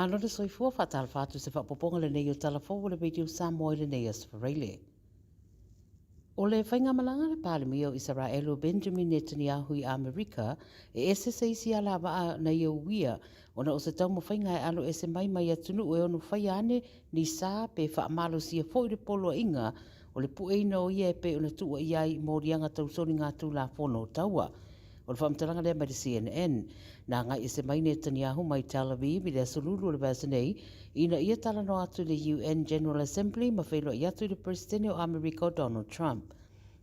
Malo le soifua fatal fatu se whapoponga le nei o talafo le video Samoa le nei as whareile. O le whainga malanga le palemi o Israel o Benjamin Netanyahu I Amerika e ese seisi ala waa na ia uia o na o se tau mo whainga e alo ese mai atunu o e onu whaiane ni saa pe whaamalo sia fo I le polo inga o le pueina o ia e pe o na tua iai morianga tau soni ngā tū la fono taua. O le whaamtalanga lea mai le CNN, na ngai ese mai Netanyahu mai Tel Aviv I le asolulu o le basa nei, ina ia talano atu le UN General Assembly ma whailo I atu le Presidente o Amerika o Donald Trump.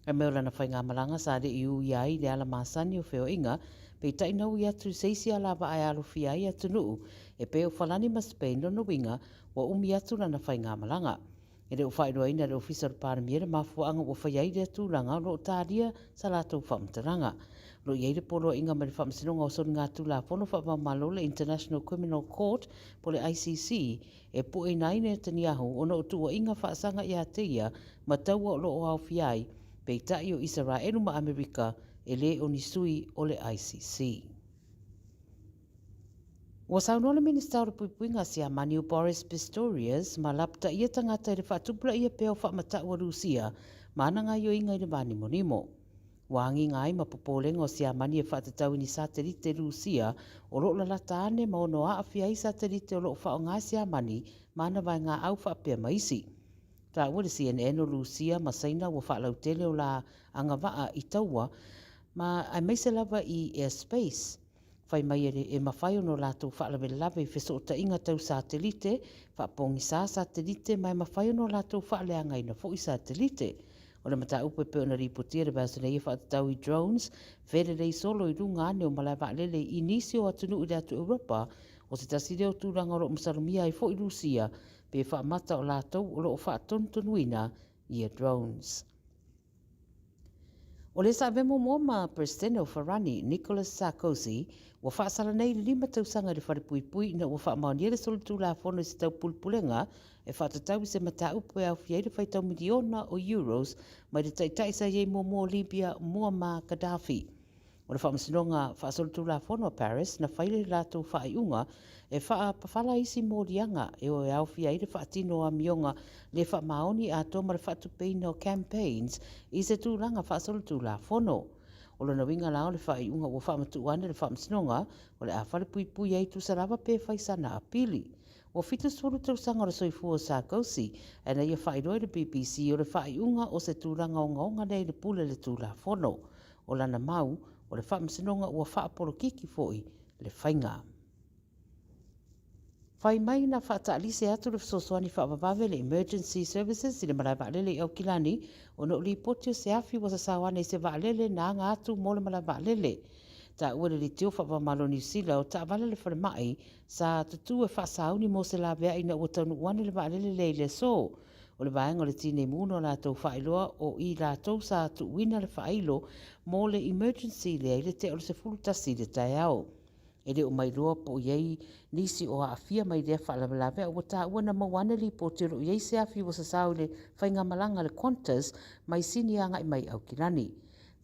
E meo lana whainga malanga sa de iu iai le ala masani o wheo inga, pe tainau I atu seisi ala wa ai alo fiai atu nuu, e pe o whalani ma Spain no winga wa umi atu lana whainga malanga. E le o whainua ina le ofisa o paramiere ma fuanga o whaiai le atu langa lo taria sa lato whamtaranga. Lo iei le polo inga ma le whamsinonga o soni ngā tūla pono whamamalo le International Criminal Court po le ICC e po e nai Netanyahu ona o tua inga whaasanga I ateia ma taua o lo o au fiai pe tai o Israelu ma Amerika e le o nisui o le ICC. Wa sauno le minister o puipuinga si amani o Boris Pistorius ma lapta ia tangata I le whaatupula ia peo whaamata ua Rusia ma ananga I o inga I le vani monimo. Wangi ngai ma popolenga o si amani e whaatatau ni satelite Rusia o lo la lata ane ma ono a awhiai satelite o lo whao ngai si amani ma ana vai ngā au whaapea maisi. Ta ua le CNN o Rusia ma saina ua whaalau tele o la anga waa I taua ma ai meise lava I airspace. Whai mai e mawhai ono lātou whaalawe lawe I wheso o ta inga tau satelite, whaapongi sa satelite mai mawhai ono lātou whaaleanga ina fo I satelite. O le mata upe pe ona ripotia le basa nei e whaatatau I drones, where rei solo I runga ane o malai waalele I nisi o atunu I atu Europa, o se tasi reo tūranga o lo msalumia I fo I Rusia, pe whaamata o lātou o lo o whaatonutunuina I a drones. O le sa vemo mo ma Presidente o Farani, Nicolas Sarkozy, wa whaasala nei le 5 tausanga le wharepuipui na wa whaamaonia le solutu la fono I se tau pulpulenga e whaatatau I se mata upe au fiei le whaitau miliona o euros mai le taitai sa iei mo Libya Muammar Gaddafi. O le whaamasinonga whaasolutu la fono a Paris na whaile lātou whaaiunga e whaapawhala isi mōrianga e o e au fiei le whaatino a mionga le whaamaoni a toma le whaatupeina o campaigns I se tūranga whaasolutu la fono. O le nawinga lao le whaaiunga o whaamatuane le whaamasinonga o le awhare pui ei tu sarava pe whaisana a pili. O fitu suru tausanga o le soifua o Sarkozy e na ia whairoi le BBC o le whaaiunga o se tūranga o ngaonga nei le pule le tū la fono. O lana mau o le whaamasinonga ua whaapolokiki foi le whainga. Whai mai na whaataalise atu le whasosoani whaavawawe le emergency services I le malai waalele I Aukilani o no li potio se afi wa sa sawane se waalele na anga atu mo le malai waalele. Ta ua le tio whaavamalo New Zealand o ta wale le whalemai sa tutu e whaasauni mo se la vea ina ua taunu wane le waalele le so. O le vaenga o le tine muno la tau whaailoa o I la tau sa tu wina le whaailo mo le emergency le le te o le se fulutasi le tai au. E le o mai loa po iei nisi o a afia mai lea whaalawalawe o ta ua na mawane li po te ro iei se afi o sa sau le whainga malanga le Qantas mai sini anga I mai Aukilani.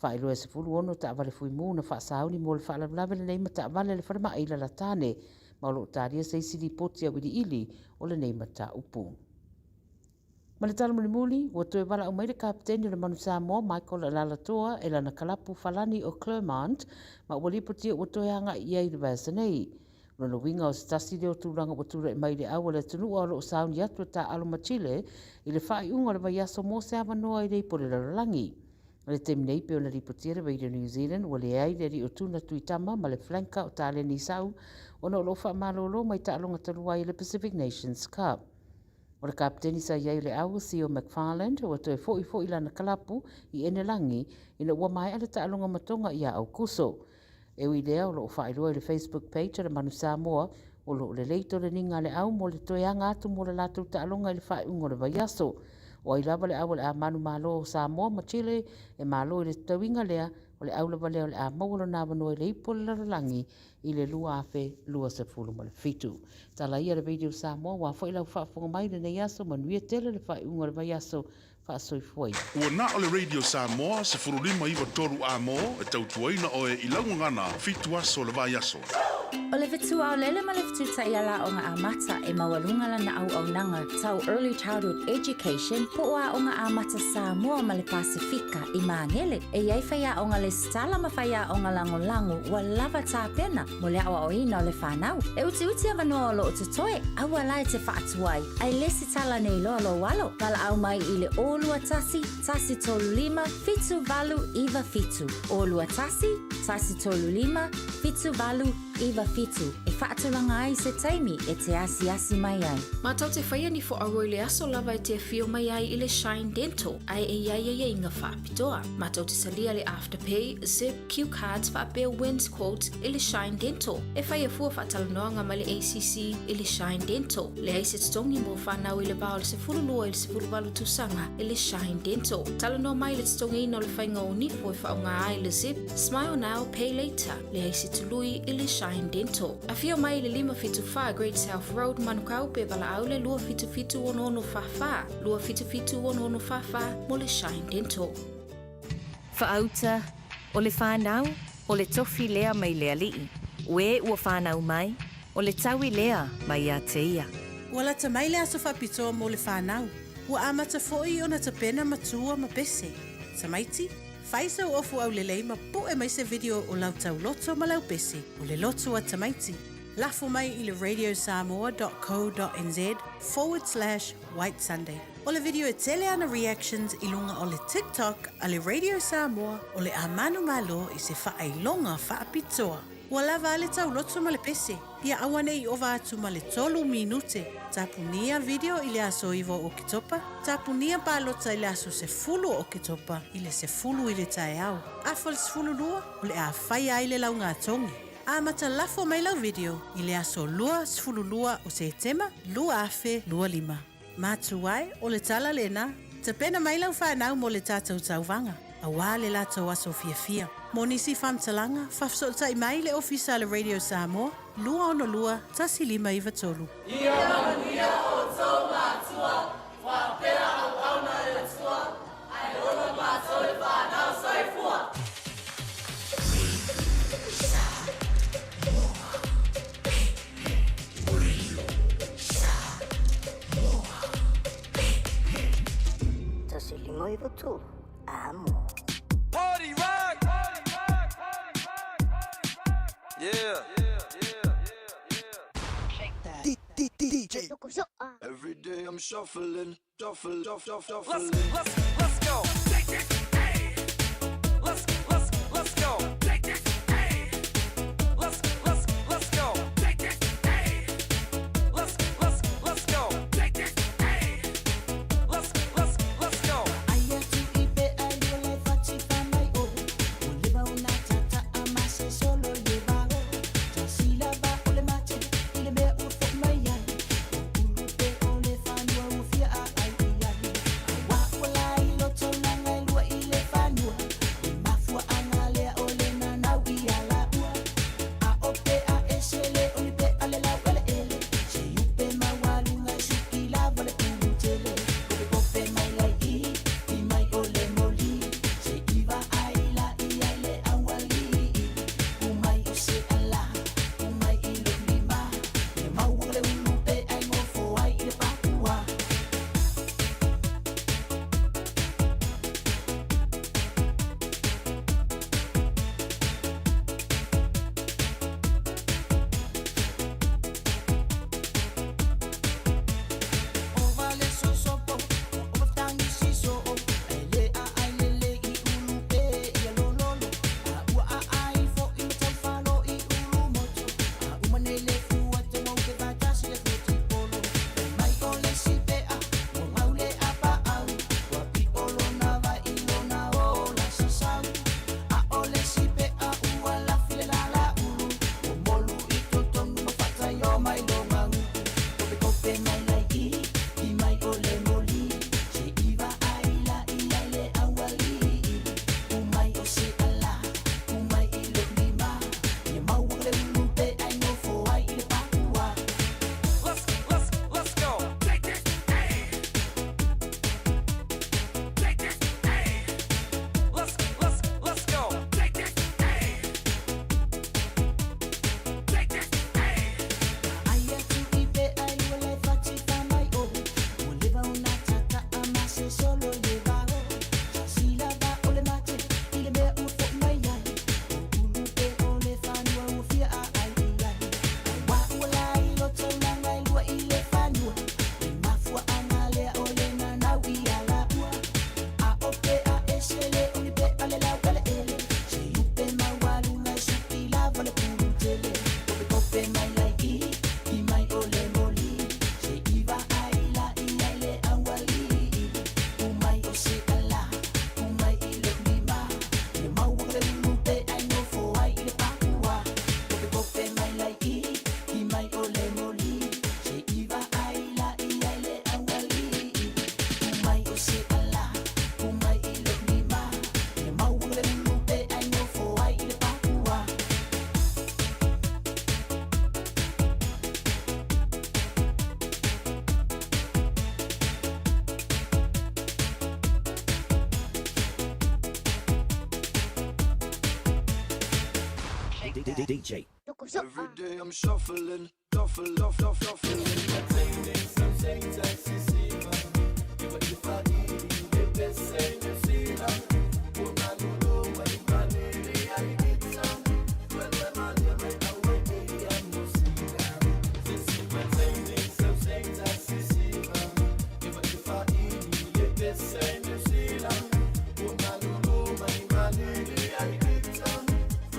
Whaailoa e se fulu ono ta avale fui muna whaasauni mo le whaalawalawe le neima ta avale le whalema ila la tane ma lo taria se isi li po te awiri ili o le neima ta upu. Ma le talamuni muli, ua toe wala au mai le kapteni o le manu Samoa, Michael Alalatoa, e lana kalapu falani o Clermont, ma ua lipotia ua toe anga I ai le vasa nei. Lona winga o se tasi leo tūranga ua tūra I mai le au le tunu o lo sauni atu ta aloma Chile, I le whaiunga le vaiaso mo se avanoa I rei po le larangi. Le teminei pe o na lipotia le vaida New Zealand, ua le ai le ri o tūna tuitama ma le flanka o ta le nisau, o na lo wha malolo mai ta alonga talua I le Pacific Nations Cup. O le kapteni sa iai le au Theo McFarland o toe foi lana kalapu I ene langi ina ua mai ale ta alonga matonga I a au kuso. E ui lea o lo whaeroa I le Facebook page le manu Samoa o lo le leito le ninga le au mo le toeanga atu mo le latu ta alonga I le whaeungo le vaiaso. O ai lava le au le a manu malo o Samoa ma Chile e malo I le tawinga lea o le au lava lea o le a mawalo na wano I le ipo le larangi I le lua afe lua se fulu ma le fitu. Tala ia le video Samoa wa fo I lau whaafonga mai le nei aso manuia tele le whaeungo le vaiaso whaasoifua ia. Ua na ole Radio Samoa se furulima iwa toru a mo e tautuaina o e ilaunga ngana fitu aso le vai aso. O le fitu au lele ma le fitu ta iala o ngā amata e mawalunga lana au nanga tau Early Childhood Education po ua o ngā amata Samoa ma le Pasifika i Mangele e iai whaia o ngā le stala ma whaia o ngā lango ua lava tā pena mo le awa o ina o le whanau. E uti avanoa o lo o tutoe, aua lai te whaatuai, ai lesi tala nei loa lo walo, pala au mai i le olua tasi tolu lima, fitu valu iwa fitu. Olua tasi tolu lima, fitu valu iwa fitu. E whaatulanga ai se taimi e te asi mai ai. Mātau te whaia ni fo aroi le aso lava e te fio mai ai i le Shine Dental, ai e iai inga whaapitoa. Mātau te salia le Afterpay, Zip, Q Cards, whaapea wins quotes i le Shine Dental. E whaia fua whaatalanoanga ma le ACC i le Shine Dental. Le aise tongi mo whanau i le bao le se fululua i le se fuluwalu tusanga i le Shine Dental. Talanoa mai le tongi ino le whainga o nifo e whaonga ai le Zip, Smile Now, Pay Later. Le aise tului i le Shine Dental. A fio mai le 575 Great South Road Manukau pe wala au le lua fitu ono whawha. Lua fitu ono whawha mo le Shine Dental. Whaauta, o le whanau, o le tofi lea mai lea lii. Ue ua whanau mai, o le taui lea mai a te ia. Ua la ta mai lea so whapitoa mo le whanau. Ua amata foi o na ta pena matua ma pese. Ta maiti, Faiva ofu au le leima po e mai se video o lau tau loto ma lau pese. O le loto a ta maiti. Lafo mai i le radiosamoa.co.nz/White Sunday. O le video e tele ana reactions i lunga o le TikTok a le Radio Samoa o le amanu malo i se whaailonga whaapitoa. Ua lava le tau loto ma le pese. Ia awane i ova atu ma le 3 minute. Tapunia video i le aso iwo o kitopa. Tapunia palota i le aso se fulu o kitopa i le se fulu i le tae au. Afal se fulu lua o le a whaia i le launga atongi. A mata lafo mai lau video i le aso lua sfulu lua o se tema lua afe lua lima. Matu ai o le tala lena, te pena mai lau whanau mo le tātou tauvanga. A wā le lātou aso fia. Mo nisi whamtalanga, whafsota i mai le ofisa le Radio Samoa, lua ono lua, tasi lima iwa tolu. Ia mania o tō mātua, whapea au auna e tua, ai ono mātou le whanau soifua. Party rock! Yeah. DJ. Every day I'm shuffling. Let's go. Take this, hey. Let's go. Take this, hey. Let's go. Take this, hey. Let's go. Take this, hey. Let's go. Wa wala ilo to nanga ilua i DJ. Every day I'm shuffling, shuffling. Maintaining some things I see. Even if I need the same, you see now. Woman, you know what you need, I get some. When man, you make a way, I'm no see now. Since you maintaining some things I see. Even if I need the same, you see now. Woman, you know what you need, I get some.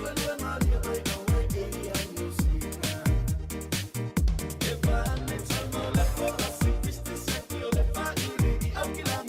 When man, you make a way, I'm no see now. If I let you know, let go, I see this secure, if I need it, I'll kill him.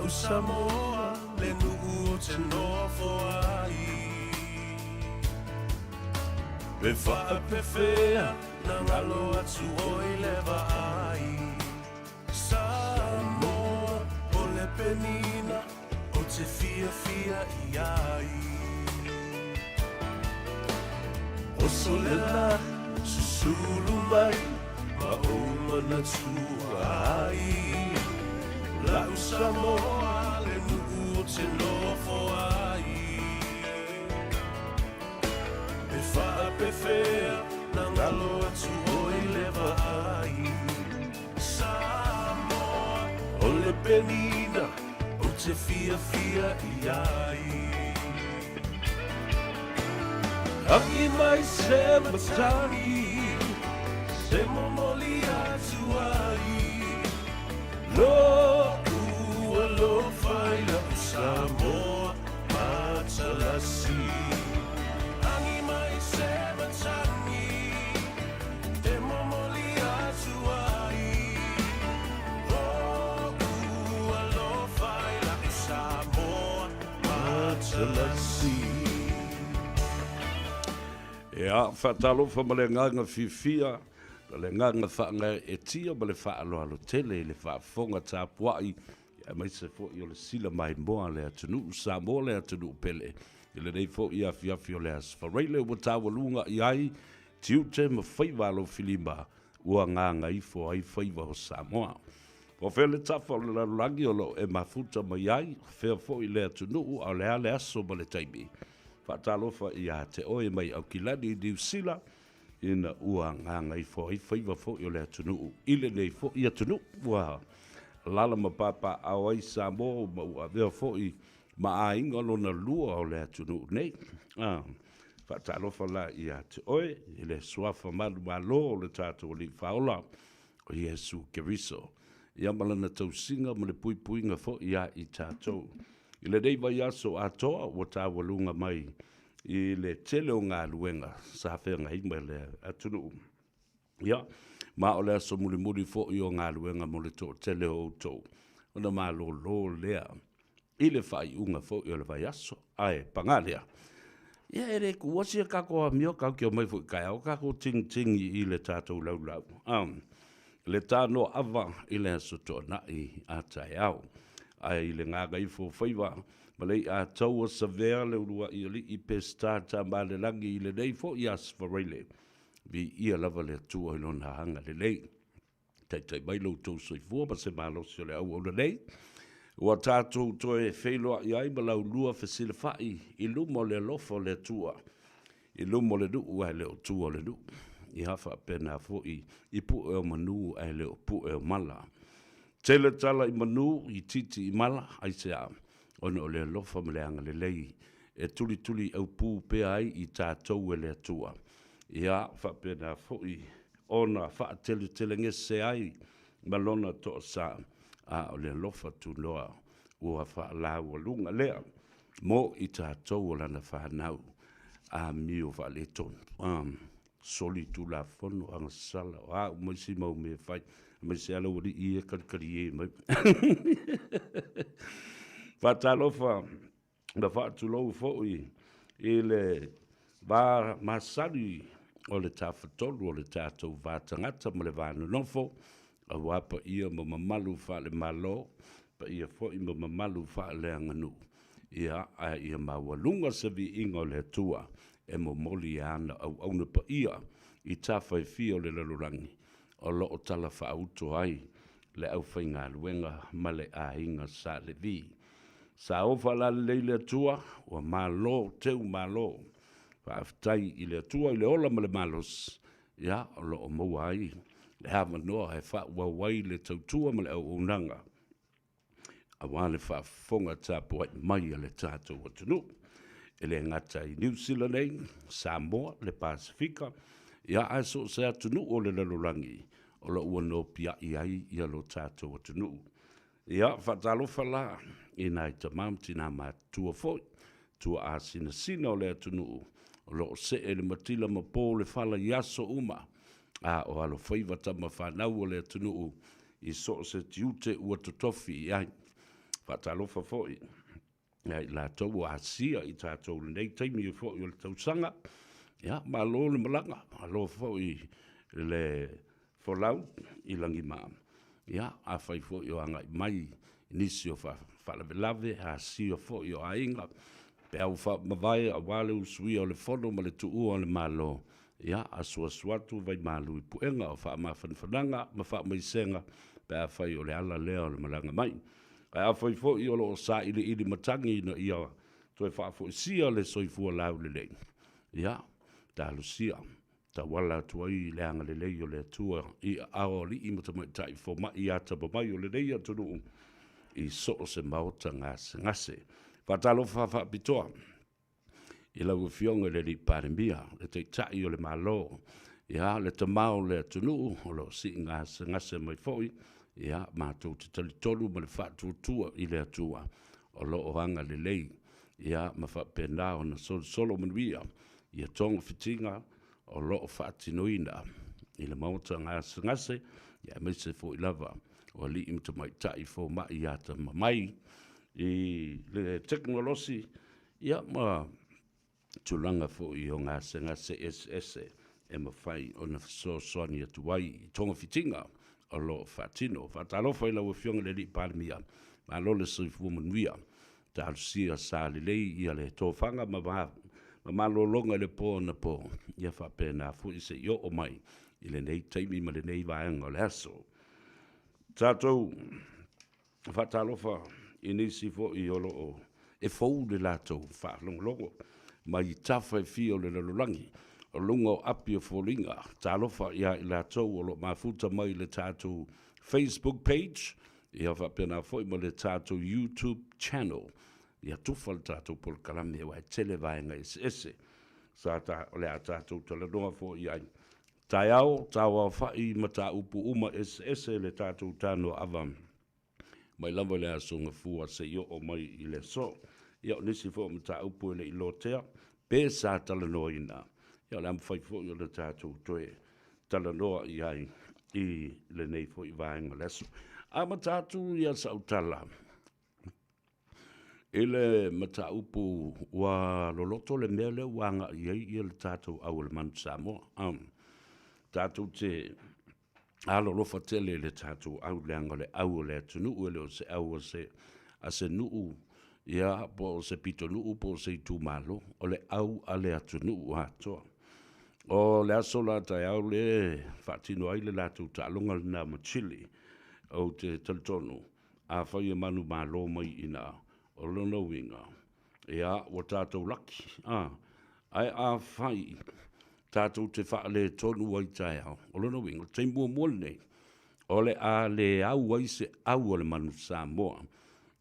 Samoa, le nu'u te nofo ai. Pe wha pe whea, na ngalo atu oi le ai. Samoa, o le penina, o te fia i ai. O solela, susulu mai, ma o mana tu ai. La Samoa, le nu'u te nofo ai. Pe wha pe whea, na ngalo atu oi le ai. Samoa, o le penina, o te fia i ai. Aki mai se matani, se momoli atu ai. Lo Faiva Samoa Matalasi Angi mai se matani Te momoli atu ai Lo Faiva Samoa Matalasi Ea, whatalofa ma le nganga fifia le nganga whaanga e tia ma le whaaloalo tele le whaafonga tāpuai mai se fo i o le sila mai moa le atunu Samoa le atunu pele i le nei fo i afi o le asfareile ua tāwalunga i ai tiu te ma Faiva lo filima ua nganga ifo ai Faiva o Samoa o fele tafa o le lalulangi o lo e mafuta mai ai fea fo i le atunu au le ale aso ma le taimi whaatalofa i a te oe mai au kilani i New Zealand ina ua nganga ifo ai Faiva fo i o le atunu i le nei fo i atunu ua lala ma papa au ai Samoa ma ua vea fo'i ma a inga lona lua o le atunu nei. Whaatalofa la i a te oe, i le suafa manu malo o le tātou li whaola o Yesu Keriso. Ia malana tausinga ma le puipuinga fo'i a i tātou. I le deiva i aso atoa ua tāwalunga mai i le tele o ngā luenga sa whenga hima le atunu. Ia, ma o le aso muri fo i o ngā luenga mo le tō tele o tō. Ona mā lo lea. I le whai unga fo i o le vai aso. Ai, pangalea. Ia ere ku wasia kako a mio kau ki o mai fo i kai au kako ting i le tātou lau. Le tāno awa i le aso tō na i a tai au. Ai le Gagaifo Faiva. Malei a tau o savea le urua i ali i pesta ta ma le langi i le nei fo i asfareile. Vi ia lava le tua i lona hanga le lei. Tai mai lau tau soifua ma se malo si o le au o le lei. Ua tātou toe wheiloa i ai ma lau lua whesile whai i lumo le lofo le tua. I lumo le nuu ai leo tua le nuu. I hafa pena fo i pu e o manu ai leo pu e o mala. Tele tala i manu i titi i mala ai se a. Ona o le lofa me le anga le lei. E tuli au pū pe ai i tātou e le tua. Ia fa pena fo i ona fa tele ngese ai malona to sa. A o le lofa tu noa ua wha la ua lunga lea mo i tātou o lana whanau a mio wha le tonu soli tu la fono anga sala a umaisi mau me whai umaisi ala uri i e karikari e mai whatalofa na whatu lau fōi i le wā masari o le tāwhatolu o le tātou wātangata mo le wānu nofo a wapa ia ma mamalu fa le malo pa ia fo i ma mamalu fa le anganu ia a ia ma walunga se vi ingo le tua e mo moli ana au na pa ia i tawhai fio le lalurangi o lo o tala fa auto ai le au whainga luenga ma le a inga sa le vi sa ofa la le tua o malo teu malo fa aftai i le tua i le ola ma le malos ia o lo o mo ai le hama noa he wha wawai le tautua ma le au unanga. A wale wha fonga tāpua mai a le tātou atunu. E le ngata i New Zealand nei, Samoa, le Pasifika, ia aso se atunu o le lalurangi, o la ua no pia i ai i alo tātou atunu. Ia whatalofa la, i nai tamam tina ma tua foi, tua a sina o le atunu, o lo se e le matila ma pō le whala i aso uma, a o alo Faiva tama whanau o le atunuu i so se tiute ua totofi i ai. Whatalofa foi. Ia i la tau a sia i tātou le nei taimi i foi o le tausanga. Ia, ma lo le malanga. Ma lo foi le folau i langi maa. Ia, a fai foi o anga mai nisi o whalavelave a sia foi o a inga. Pe au mawai a wale usui o le fono ma le tuu o le malo. Ia, a suatu vai malu i puenga o wha ma whanwhananga, ma wha maisenga, pe a whai o le ala lea o le malanga mai. A whai fo i o lo sa ili matangi na ia, toi wha fo i sia le soifua lau le lei. Ia, ta lusia, ta wala tuai le anga le lei o le tua, i ao li i matamai tai fo ma i ata pa mai o le lei atunu, i so se maota ngase. Whatalo wha pitoa. I lau fionga le li paremia, le te tai o le malo, ia le tamao le atunu, o lo si ngase mai foi, ia mātou te talitolu ma le whātuatua i le atua, o lo o hanga le lei, ia ma whapena o na solo manuia, ia tonga fitinga, o lo o whaatinoina, i le mauta ngase, ia meise foi lava, o li imta mai tai fo mai ata mamai, i le teknolosi, ia ma tulanga fo i o ngase ese e mawhai o na soani atu wai i tonga fitinga o lo whatino. Whatalofa i lau fionga le li pārmia, ma lo le soifu manuia, ta alusia sa le lei i ale tōwhanga ma malolonga le pō na pō, ia whapena fu i se i o mai, i le nei taimi ma le nei vaenga o le aso. Tātou, whatalofa i nisi fo i o lo e fau le lātou whaalongolongo, ma i tawhai fio le lalurangi, o lunga o api o fōlinga, tālofa ia i lātou o lo mafuta mai le tātou Facebook page, ia whapena fo i ma le tātou YouTube channel, ia tufa le tātou pol kalame wa tele vaenga ese, sa o le a tātou talanoa fo i ai. Tai au, tāua whai ma tā upu uma ese le tātou tāno avam, mai lava le asunga fua se i o mai i le so, ia o nisi fo ma tā upu ele i lotea, pe sa talanoa ina. Ia le am fai fo i le tātou toe talanoa i ai i le nei fo i vaenga leso. A ma tātou ia sa utala. Ele mata upu wa loloto le mele wanga i ai le tātou au le manu Samoa. Tātou te alo lofa tele le tātou au leanga le au le atunu le o se au o se a se nuu ia po se pito nuu po se tu malo o le au a le atunu atoa. O le asola tai au le whaatino ai le lātou tālonga na machili o te taltonu a whai manu malo mai ina o lono winga. Ia o tātou laki. Ai a whai tātou te whaale tonu ai tai au. O lono winga. Te mua mua nei. O le a le au ai se au o le manu Samoa.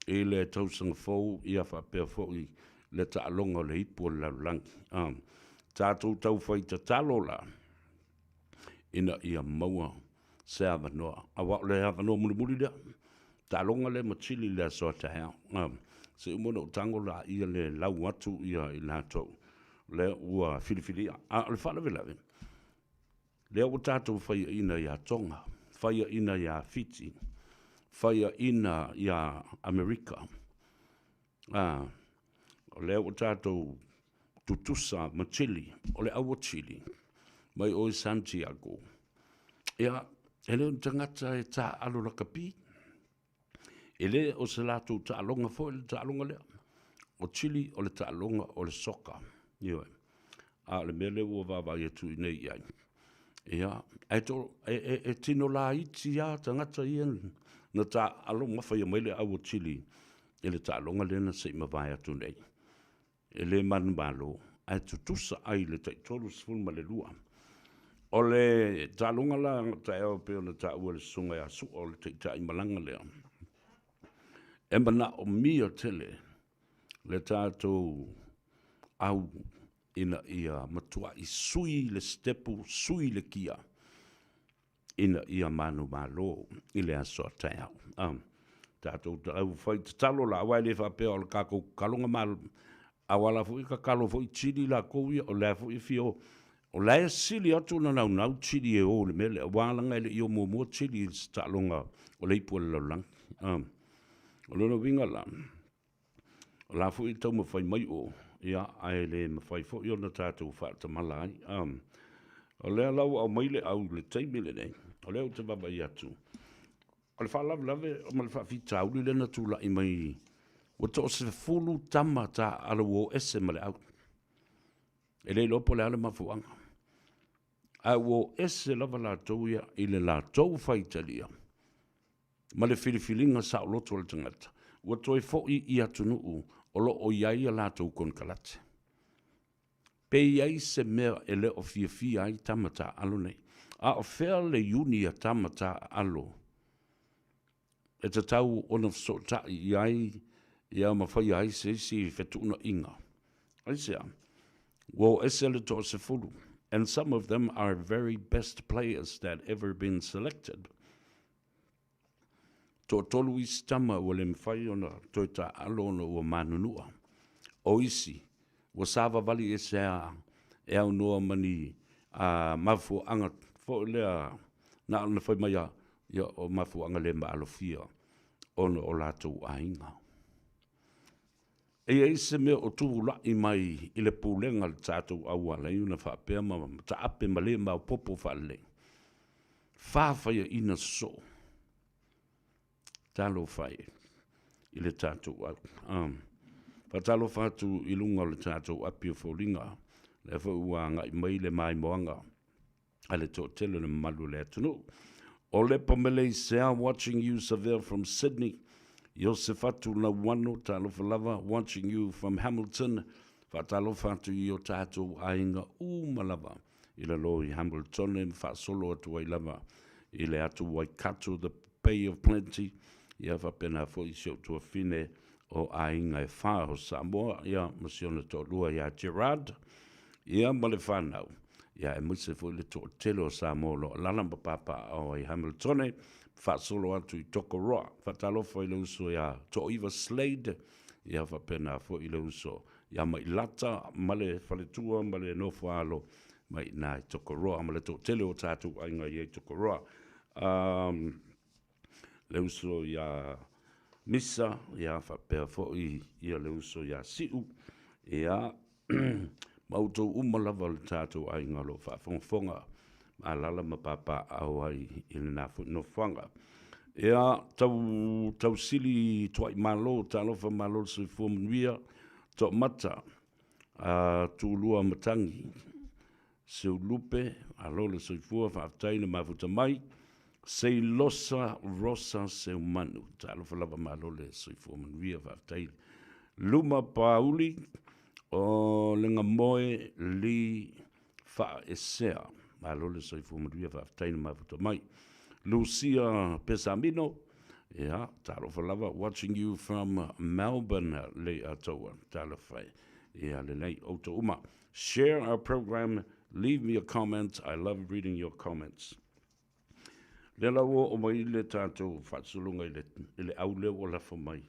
E le tausanga fau ia whapea fau i le tālonga le ipu o le laulangi. Tātou tau whai ta talola ina ia maua se avanoa. A wak le avanoa muli muli lea. Tālonga le machili lea soa tahea. Se umona o tango la ia le lau atu ia i lātou. Le ua filifili. A le whala velawe. Le o tātou whai ina ia Tonga. Whai ina ia Fiji. Whai ina ia Amerika. Le o tātou tutusa ma Chile, o le awa Chile, mai o Santiago. Ia, ele un tangata e tā alo la kapi. Ele o se lātou tā alonga fo, ele tā alonga lea. O Chile, o le tā alonga, o le soka. Iwe. A le mele ua wawa i tu i nei iai. Ia, e tino la iti ia tangata ian. Na tā alonga whai a maile awa Chile, ele tā alonga lena se ima vai atu nei. Ele manu malo, ai tutusa ai le taitolu sifun ma le lua. O le talunga la ta eo peo na ta ua le sunga ya su o le taitai malanga lea. E mana o mia tele, le tātou au ina ia matua i sui le stepu, sui le kia. Ina ia manu malo, i le aso tai au. Tātou au whai talo la, awai le whapea o le kako kalunga malo, awala fu ka kalo fu chili la ko o la fu fio o la sili atu na na chili e o le mele wala ngai le mo chili sta longa o le pu le lang o lo winga la fu to mo fai mai o ia ai le mo fai fo yo na tatu fa ta malai o le la o mai le au le tai mele nei o le o te baba ia tu o le fa lave o mal fa fi tau le na tu la i mai o to se fulu tama ta ala wo ese male au. E le lopo le ala mafuanga. A wo ese lava la touia i le la tou faitalia. Ma le filifilinga sa o loto le tangata. Ua toi foi i atunuu o lo o iai a la tou kon kalate. Pe iai se mea e le o fia ai tamata alo nei. A o fea le uni a tamata alo. E te tau ona so ta iai ia mawhai ai se whetuna inga. Aisea, wo esele to se fulu. And some of them are very best players that ever been selected. To tolu istama wale mwhai ona toita alono ua manunua. O isi, wa sava vali esea e au noa mani mafu anga fo lea na ana whai maya o mafu anga le ma alofia ono o lato ainga. E se me o tu la i mai i le pulenga le tātou aua le una whapea ma ta ape ma le ma o popo whale. Whawhaya ina so. Talo whai i le tātou au. Whatalo whatu i lunga le tātou api o wholinga. Le whauanga ngai mai le mai moanga. Ale tō tele le malu le atunu. O le pomele sea watching you Seville from Sydney. Yosefatu la wano talo falava watching you from Hamilton. Fatalo fatu yo tato ainga malava. Ila loi Hamilton e fasolo atu ai lava. Ile atu Waikato the Bay of Plenty. Ia whapena fo isio tua fine o ainga e whao Samoa. Ia masiona tō lua ia Gerard. Ia male whanau. Ia e muse fo ile tō telo Samoa lo lalamba papa o ai Hamilton. Fasolo atu I toko roa. Fatalofa I le uso ia to iwa Slade. Ia whapena fo I le uso ia mai lata male faletua male no falo mai nai tokoroa male to tele o tatu ainga ye tokoroa le uso ia misa ia fa pe fo ia le uso ia siu ia mauto umalava le tatu ainga lo fa fonga alala mapapa au ai ina no fanga ia tau sili tuai malo talofa malo se fomia to mata tulua matangi se lupe alole se fua fa taina mafuta mai se losa rosa se manu talofa lava malo le se fomia fa taina luma pauli o lenga moe li fa esea malo le se fomia fa taina mafuta mai Lucia Pesamino, yeah, talofa lava, watching you from Melbourne, le atoa, talofai, yeah, le nei oto uma. Share our program, leave me a comment, I love reading your comments. Le lawo o mai le tātou whatsulunga i le aule o la fo mai,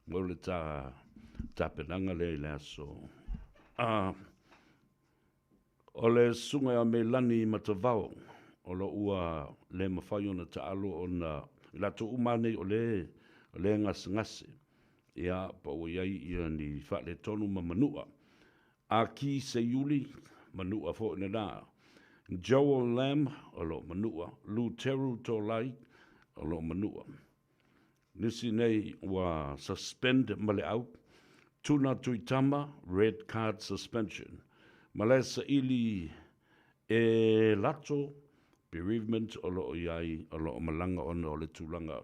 mo le tā penanga le aso. O le sunga a me lani matavao, o lo ua le mawhai ona taalo o na la to umane o le ngase. Ia pa o iai ia ni whale tonu ma manua. A ki se yuli manua fo ina nā. Joel Lamb o lo manua. Lu Teru to lai o lo manua. Nisi nei wa suspend male au. Tuna tuitama red card suspension. Malesa ili e lato bereavement o lo iai o lo malanga ona o le tulanga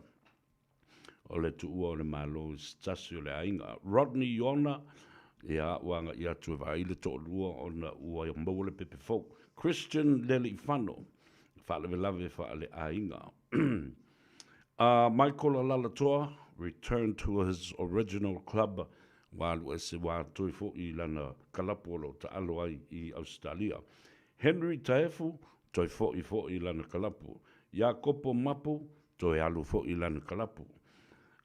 o le tuua o le malo stasi o le ainga. Rodney Yona ia wanga ia tuwai le to lua ona ua maule pepe folk. Christian Lely Fano whale lave whale ainga. Michael Alalatoa returned to his original club walu ese wa tuifo I lana kalapolo ta aloai I Australia. Henry Taefu toi fo I lana kalapu. Jacopo Mapu toi alu fo I lana kalapu.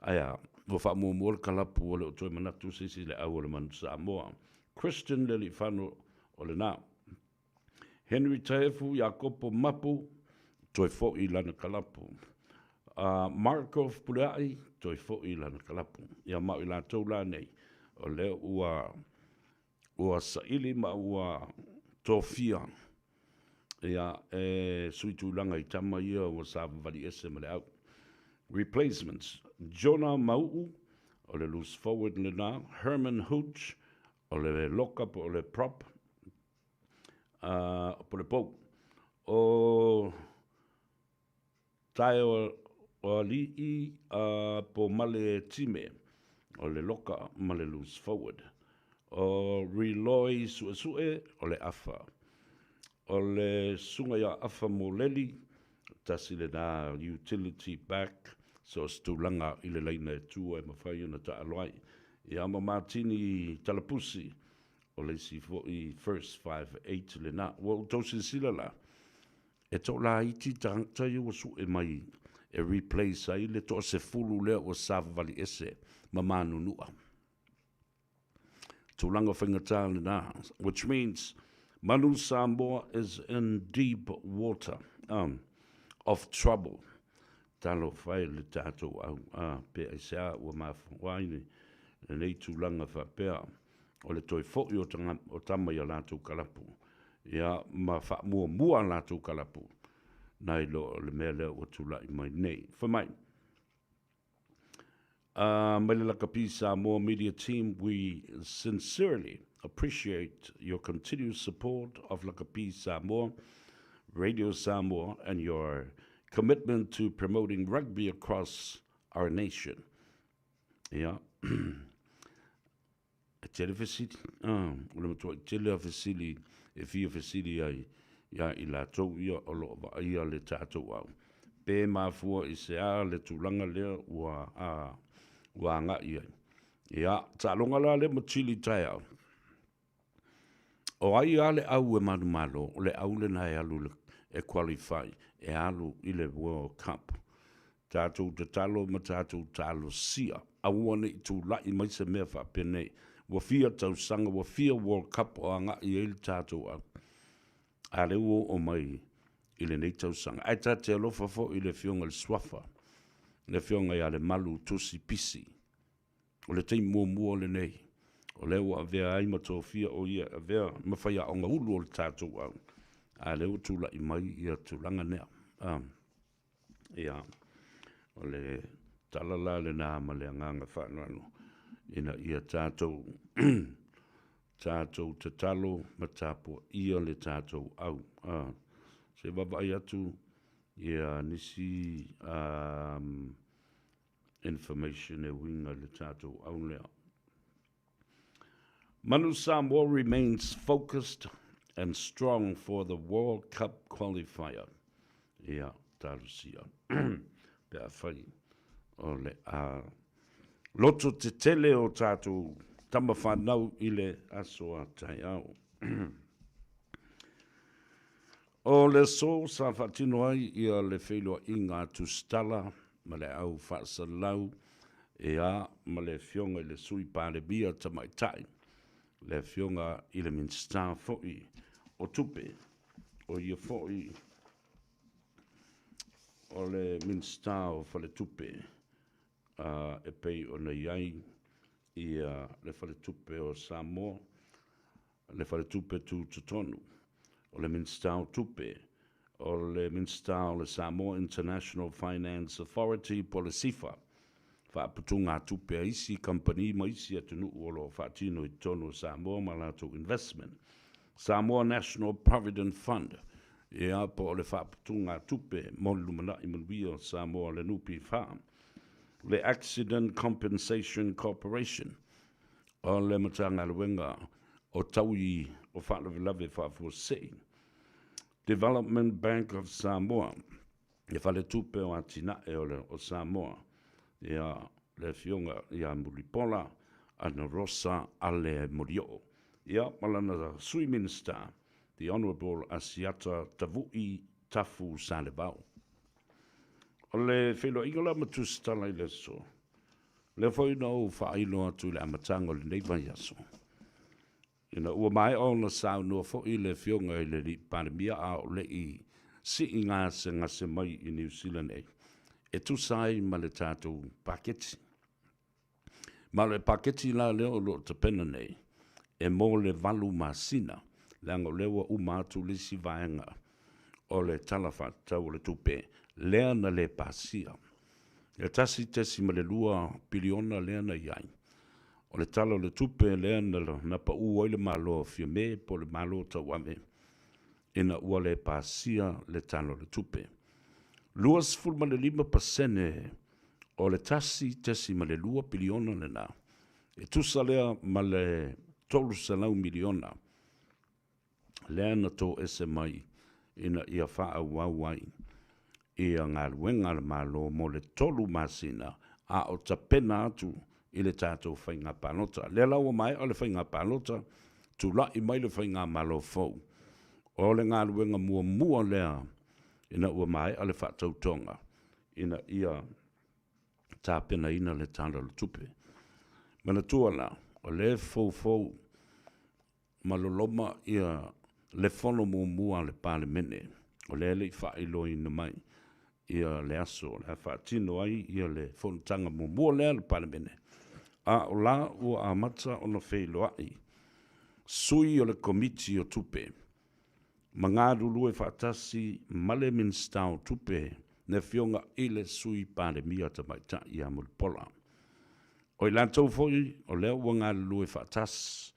Aya, o wha mua kalapu o le o toi manatu sisi le au o le manu Samoa. Christian Lely Whano o le nā. Henry Taefu, Jacopo Mapu, toi fo I lana kalapu. Markov Puleai, toi fo I lana kalapu. Ia mau I la tau la nei. O le ua saili ma ua tofia. Ia suitu langa I tama ia o savavali ese ma le au. Replacements. Jonah Mau'u, o le loose forward le nā. Herman Hooch, o le lock-up o le prop. Po le pou. O tae o li'i po male time. O le loka ma le loose forward. O Reloi Suesue, o le afa. O le sunga ia afa mo leli, tasi le nā utility back, so stulanga I le leina e tua e mawhai ona ta aloai. I ama Martini Talapusi, o le si fo I first 5-8 le nā. Wa utosi sila la, e to la iti tangta I o su e mai, e replace ai le to se fulu le o savavali ese, mamanu nua. Tulanga whangata le nā, which means Manu Samoa is in deep water of trouble. Talo whai le tātou au pe ai sea ua mawhawaini nei tūlanga whapea o le toi fōi o tama I a lātou kalapu. Ia ma mua lātou kalapu. Nai lo le mea leo o tūlai mai nei. Whamai. Mai le lakapi Samoa media team, we sincerely appreciate your continued support of Lakapi Samoa, Radio Samoa, and your commitment to promoting rugby across our nation. Yeah. Tele fasili, ule matua tele fasili, e fia fasili ai, ia I la tau ia o lo va ia le tātou au. Pe mafua I se a le tūlanga lea ua ngā ia. Ia, tālonga la le matili tai au. O ai ale au e manu malo, o le au le nai alu e qualify, e alu I le World Cup. Tātou te talo ma tātou talo sia. Aua ne I tū lai mai se mea whapene, ua fia tausanga, ua fia World Cup o anga i ele tātou au. A leo o mai i le nei tausanga. Ai tā te alofa fo i le fionga le swafa, le fionga i ale malu tosi pisi, o le tei mua le nei, o leo a vea ai matofia o ia, a vea mawhaia o ngā ulu o le tātou au. A leo tūla i mai i a tūlanga nea. Ia, o le talala le nā ma le anganga whanano, ina ia tātou, tātou te talo ma tāpua ia le tātou au. Se wawai atu, ia nisi information e winga le tātou au lea. Manu Samoa remains focused and strong for the World Cup qualifier. Ia, tarusia. Pea whai. O le loto te tele o tātou tama whanau i le asoa tai au. O le so sa whatino ai ia le wheloa i ngā tustala ma le au whaasalau e a ma le fionga i le sui pāle bia tamaitai. Le fionga i le minsta fo'i o tupe o ia fo'i o le minsta o whale tupe e pei o na iai i le whale tupe o Samoa, le whale tupe tu tutonu, o le minsta o tupe, o le minsta o le Samoa International Finance Authority po le SIFA, whaaputunga tupe a isi company ma isi atunu uolo whaatino i tonu Samoa Malato Investment, Samoa National Provident Fund, e a po le whaaputunga tupe mo lumana i manuia Samoa le nupi farm, le Accident Compensation Corporation, o le matanga luenga o taui o whaalavelave whaafosei, Development Bank of Samoa, e whale tupe o atina e o Samoa, ia le fionga ia Mulipola, ana Rosa ale Morio. Ia malana Sui Minister, the Honourable Asiata Tavui Tafu Salebau. O le whelo ingola matustala i le so. Le whaina o whaino atu le amatanga le neiva yaso. Ina ua mai o na sao nua fo i le fionga i le li pandemia a o le i si i ngā se ngase mai i New Zealand e. E tu sai ma le tātou paketi. Ma le paketi la leo lo te pena nei. E mo le valu masina. Lango lewa umatu lisi vaenga. O le talafa tau le tupe. Lea na le pasia. E tasi tesi ma le lua piliona lea na iai. O le talo le tupe lea na pa ua ile malo fia me po le malo tau ame. Ina ua le pasia le talo le tupe. Luas fulma le 5% o le tasi ma le lua piliona le na. E tusa lea ma le 12 miliona. Lea na to ese mai ina ia faa wawai. Ia ngā luenga le malo mo le tolu masina a o tapena atu i le tātou whainga pānota. Lea laua mai o le whainga pānota tu la i mai le whainga malo fau. O le ngā luenga mua lea ina ua mai ale whaatautonga, ina ia tāpena ina le tāna le tupe. Mana tuala, o le fau maloloma ia le whono mua le pāle mene, o le i whailo ina mai, ia le aso, le whaatino ai, ia le whonotanga mua lea le pāle mene. A o la ua amata o na whailo ai, sui o le komiti o tupe, Mangadu lue whaatasi male minstau tupe ne fionga ile sui pandemia tamaita i Mulipola. O i lantou foi o leo wanga lue whaatas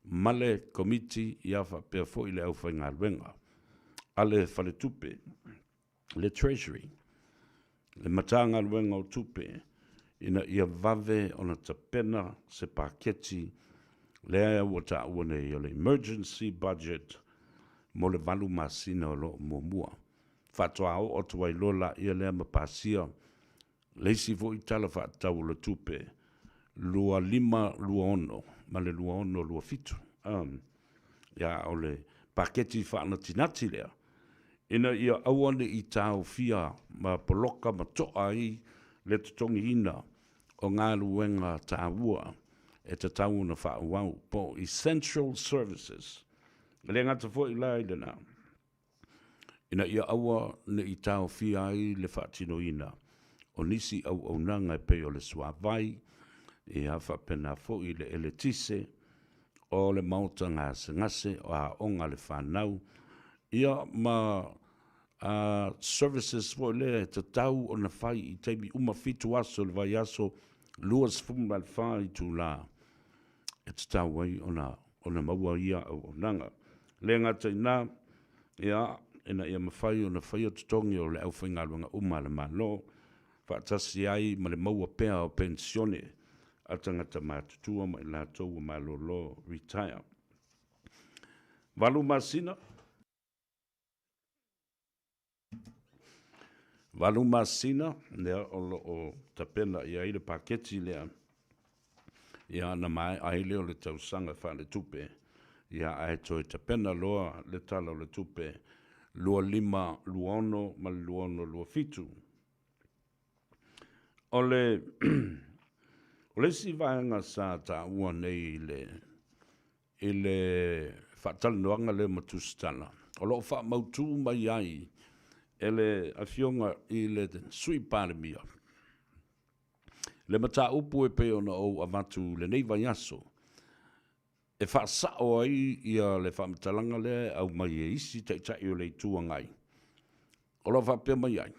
male komiti i awha pia foi leo whainga luenga. Ale whale tupe, le treasury, le matanga luenga o tupe, ina ia vave o na tapena se paketi lea wata uane i le emergency budget mo le valu masina o lo mua. Whatoa o tuai lola ia lea mapasia, leisi vo i tala whaatau le tupe, lua 5, lua 1, ma le lua 1, lua 5. Ia o le paketi whaana tinati lea. Ina ia auane i tau fia ma poloka ma toa i le tutongi ina o ngā luenga tāua e te tau na whāuau po essential services. Le ngata fo i lai le nā. Ina ia aua ne i tau fia ai le whaatino ina. O nisi au nanga e peo le suavai, e a whapena fo i le eletise, o le mauta ngase o a onga le whanau. Ia ma services fo le te tau o na whai i teimi fitu aso le vai aso luas fumbal whai tu la. E te tau wai o na maua ia au nanga. Le ngata ina, ia ina ia mawhai o na whai o tutongi o le au whaingaluanga le malo, whaatasi ai ma le maua pea o pensione, a tangata mātutua ma i lātou o malolo retire. Walu masina, lea o tapena ia i le paketi lea, ia na mai ai leo le tausanga wha le tupe, ia ai toi tapena loa le tala o le tupe, lua lima, lua ono, ma lua ono, lua fitu. O le si vaenga sa ta ua nei i le whatalanoanga le matustana. O lo wha mautu mai ai ele afionga i le sui parimia. Le mata upu e peo na o amatu le nei vai aso. E wha sao ai ia le wha matalanga le au mai e isi tai o le tuangai. O lo wha pia mai ai.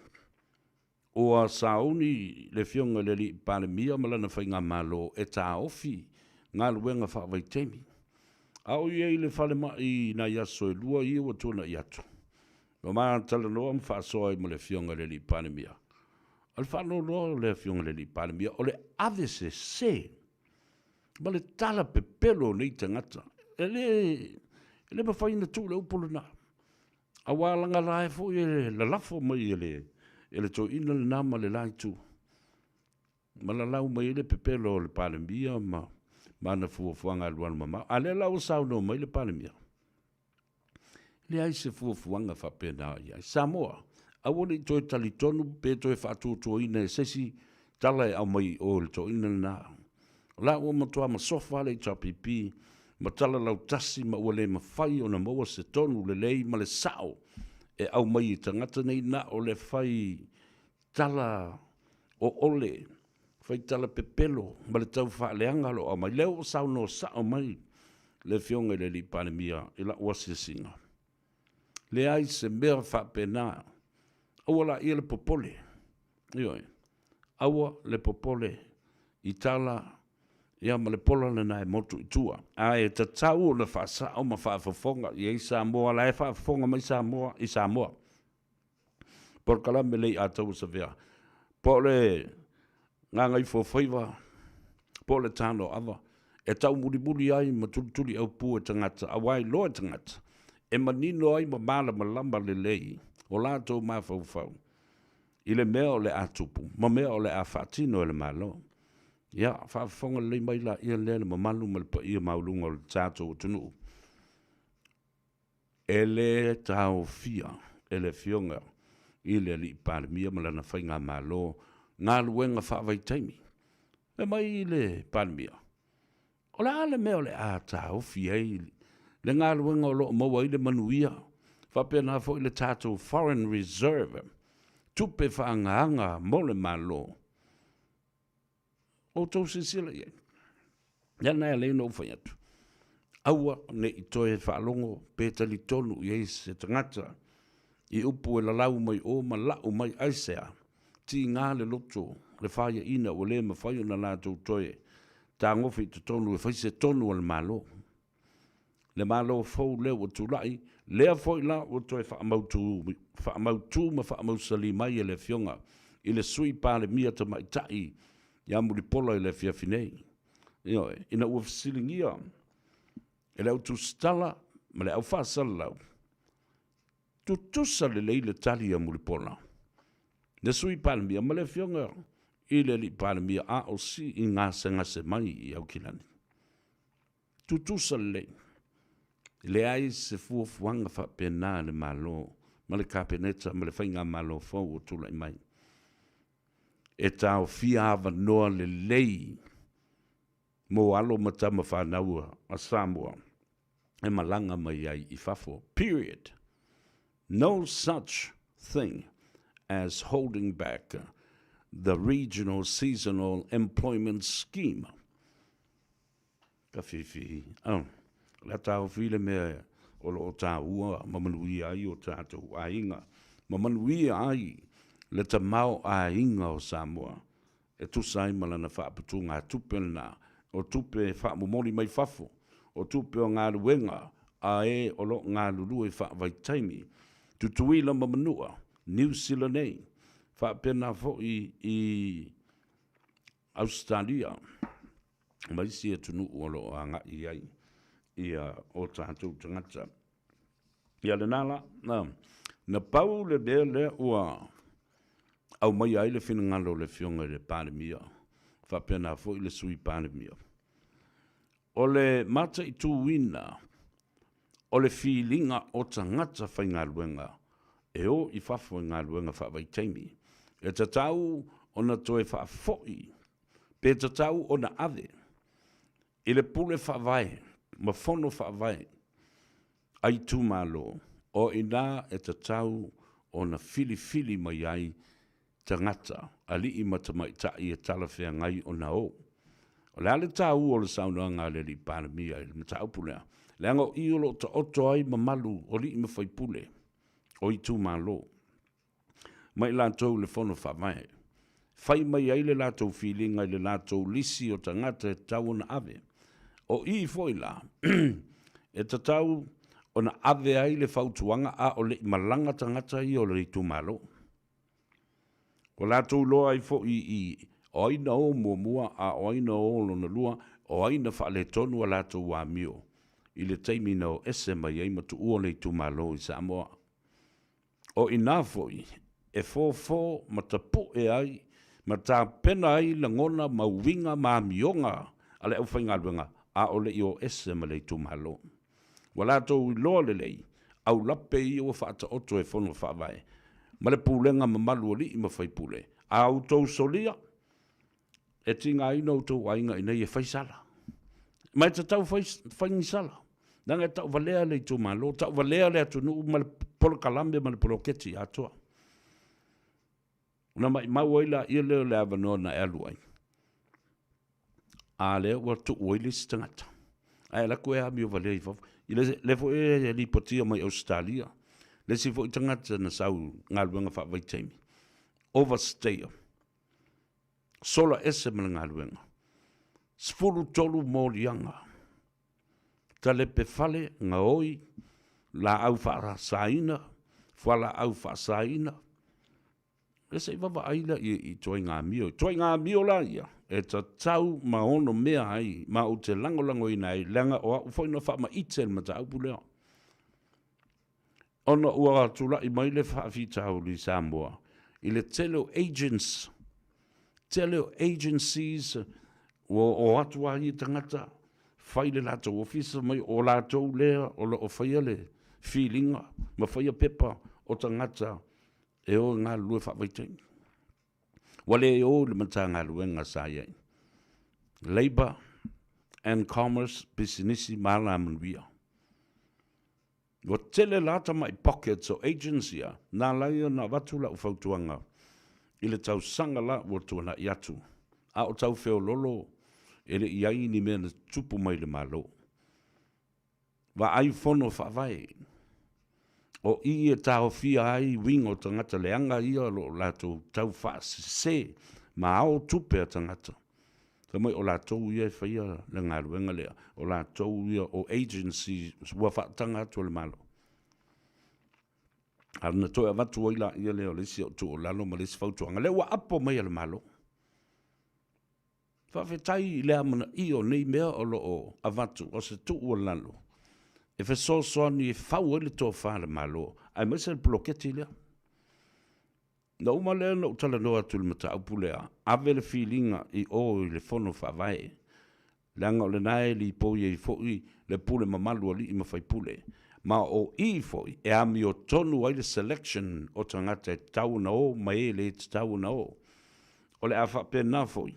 O a sauni le fionga le li parimia malana whainga malo e ta ofi ngā luenga wha vai temi. Au i le whale mai na yaso e lua i o tuna i atu. No maa tala noa mwhaasoa i mo le fionga le li parimia. Al whanau noa le fionga le li parimia o le avese se. Ma le tala pepelo nei tangata. E le mawhaina tū le upolo na. A wālanga lae fo i le lafo mai e le to ina le nama le lai tū. Ma la lau mai le pepelo le parimia ma na fuafuanga aluana mama. A le lau sao no mai le parimia. Le ai se fuafuanga whapena ia. Samoa, awone i toi talitonu, pe toi whaatutua ina e sesi, tala e au mai o le to ina na. La ua matua ma sofa le tapipi, ma tala lau tasi ma ua le mawhai o na maua se tonu le lei ma le sao, e au mai i tangata nei na o le whai tala o ole, whai tala pepelo, ma le tau whaaleanga lo au mai, leo o sao no sao mai, le fionga le li panemia, i la ua se singa. Le ai se mea whapena, aua la ia le popole, ioi, aua le popole, i tala, ia ma le pola le nai motu i tua, a e ta tau le whaasa au ma whaafafonga, i Samoa, la e whaafafonga mai Samoa, i Samoa. Por kala me lei atau sa vea, po le Gagaifo Faiva, po le tano ava, e tau muri ai ma tuli au pu e tangata, a wai loa e tangata, e manino ai ma mala ma lamba le lei, o lātou ma fau. I le mea o le atupu, ma mea o le a whaatino e le malo. Ia, whaafonga lei mai la ia lele ma malu ma le pa ia maulunga o le tātou o tunu. E le tau fia, e le fionga, i le li parimia ma lana whainga malo, ngā luenga whaavai taimi. E mai i le parimia. O la ale mea o le a tau fia i le ngā luenga o lo maua i le manuia, whapena fo i le tātou Foreign Reserve, tupe whaanganga mo le malo. O tau se sila iei. Ia nai alei no whai atu. Aua ne i toe whaalongo pētali tonu iei se tangata, i upu e lalau mai o ma lau mai aisea, ti ngā le loto, le whaia ina o le ma whaia na lātou toe, tā ngofi te tonu e whai se tonu o le malo. Le malo fau leo o tūlai, lea foi la o toi whaamautu ma whaamausali mai e le fionga, i le sui pāle mia ta mai tai, ia muri pola i le fiafinei. Ina ua fasilingia, e leo tu stala, ma le au whaasala lau. Tu tusa le leile tali ia muri pola. Le sui pāle mia, ma le fionga, i le li pāle mia a o si i ngase mai i au kilani. Tu tusa le leile. Le ai se fuafuanga whapena le malo, ma le kapeneta, ma le whainga malo fau o tula i mai. E tau fia awa noa le lei, mo alo matama whanaua a Samoa e malanga mai ai I fafo. Period. No such thing as holding back the regional seasonal employment scheme. Ka whiwhi. La tau while mea o lo tā ua, mamanui ai o tātou ainga. Mamanui ai le ta mau ainga o Samoa. E tu sai malana whaaputu ngā tupe na, o tupe whaamumori mai fafo, o tupe o ngā ruenga, a e o lo ngā lulu e whaavaitaimi. Tutuila mamanua, New Zealand nei, whaapena fo I Australia. Mai sia tunu o lo a ngā I ai, ia o tātou tangata. Ia le nala, na pau le le ua, au mai ai le fina ngalo le fionga le pandemia. Whapena fo I le sui pandemia. O le mata I tu wina, o le feelinga o tangata whai ngā luenga, e o I whafo ngā luenga whawaitaimi. E tatau o na toe whafoi, pe tatau o na ave. I le pule whawai, ma whono whawai, ai tu malo, o ina e tatau o na fili mai ai tangata, ali I matamai tai e talawhea ngai o na o. O le ale tau o le sauna ngā le li pandemia, le matau pulea. Le ango I olo ta oto ai mamalu o li I mawhai pule, o I tu malo. Mai lātou le whono whawai. Whai mai ai le lātou feelinga le lātou lisi o tangata e tau na ave. O I foi la, e tatau o na ave ai le whautuanga a o le malanga tangata I o le tu malo. O lātou loa ai fo I o aina o mua a o aina o lona lua, o aina wha le tonu a lātou wa mio. I le teimi no ese mai ai matu ua le tu malo I Samoa. O ina foi, e fō matapu e ai, mata pena ai la ngona mauwinga ma mionga, ale au whainga luenga, a o le I o ese ma le tu malo. Wa lātou loa le lei, au lape I o whaata oto e whono whaavai. Ma le pūlenga mamalu o li I mawhai pule. A au tau solia, e tinga ino tau ainga ina I e whaisala. Mai ta tau whaingisala. Nanga tau valea le tu malo, tau valea le atunu ma le polo kalambe ma le polo keti atoa. Una mai mauaila I leo le avanoa na eluai. A leo wa tu uaili stangata. A la koe a mio valea I fafu. I le fo e li potia mai Australia. Le si fo I tangata na sau ngā luenga whaavaitaimi. Overstayer. Sola ese mana ngā luenga. Sfuru tolu mōrianga. Ta le pe fale ngā oi, la au wha saina, whala au wha saina. E se wawa aila I toi ngā mio. Toi ngā mio la ia. E ta tau ma ono mea ai, ma o te lango I nei, langa o au whaina wha ma itel ma ta au pulea. Ona ua tula I mai le whaafitau li Samoa. I le agencies o atua I tangata, whai le lātou ofisa mai o lātou lea o lo o whaia le feelinga, ma whaia pepa o tangata e o ngā lue whaavaitain. Wale e o le mata ngā luenga sa iei. Labour and Commerce Business Mala Manuia. Wa tele lata mai pockets o agency na laia na watula o whautuanga. I le tau sanga la o tuana I atu. A o tau wheo lolo e le iai ni mea na tupu mai le malo. Wa ai whono whawai. O I e tau fia ai wingo tangata leanga ia lo lato tau whaase ma ao tupe a tangata. Ka mai o lātou ia e whaia le ngā ruenga lea. O lātou ia o agency ua whaatanga atu le malo. Arna toi a watu oila ia leo lesi o tu o lalo ma lesi whautuanga. Leo wa apo mai le malo. Whawhetai lea mana I o nei mea o lo o a watu o se tu o lalo. E whe so soani e whau ele tō wha le malo. Ai mai se le bloketi lea. Na uma lea na utala noa tu le mata aupu lea. Ave le feelinga I o I le whono whawai. Leanga o le nae li po I fōi le pule mamalu ali I mawhai pule. Ma o I fōi e ami o tonu ai le selection o tangata e tau na o, ma e le tau na o. O le a whapena fōi.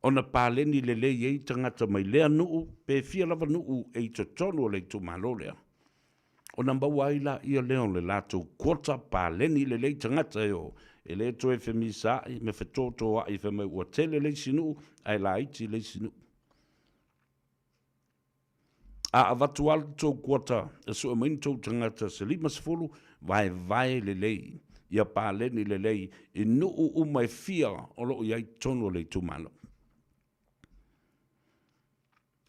ona pāleni le lei ei tangata mai lea nuu, pe fia lava nuu ei tonu o le tu malo lea. Ona mbaua ila ia leo le lato kuota pāleni le lei tangata e le to e femisa i me fetoto a i feme ua tele le sinu ai la iti le sinu. A avatu al tō kuota e so e main tō tangata se lima sefulu vai le lei ia pāleni le lei i nuu umai fia o lo iai tono le tu malo.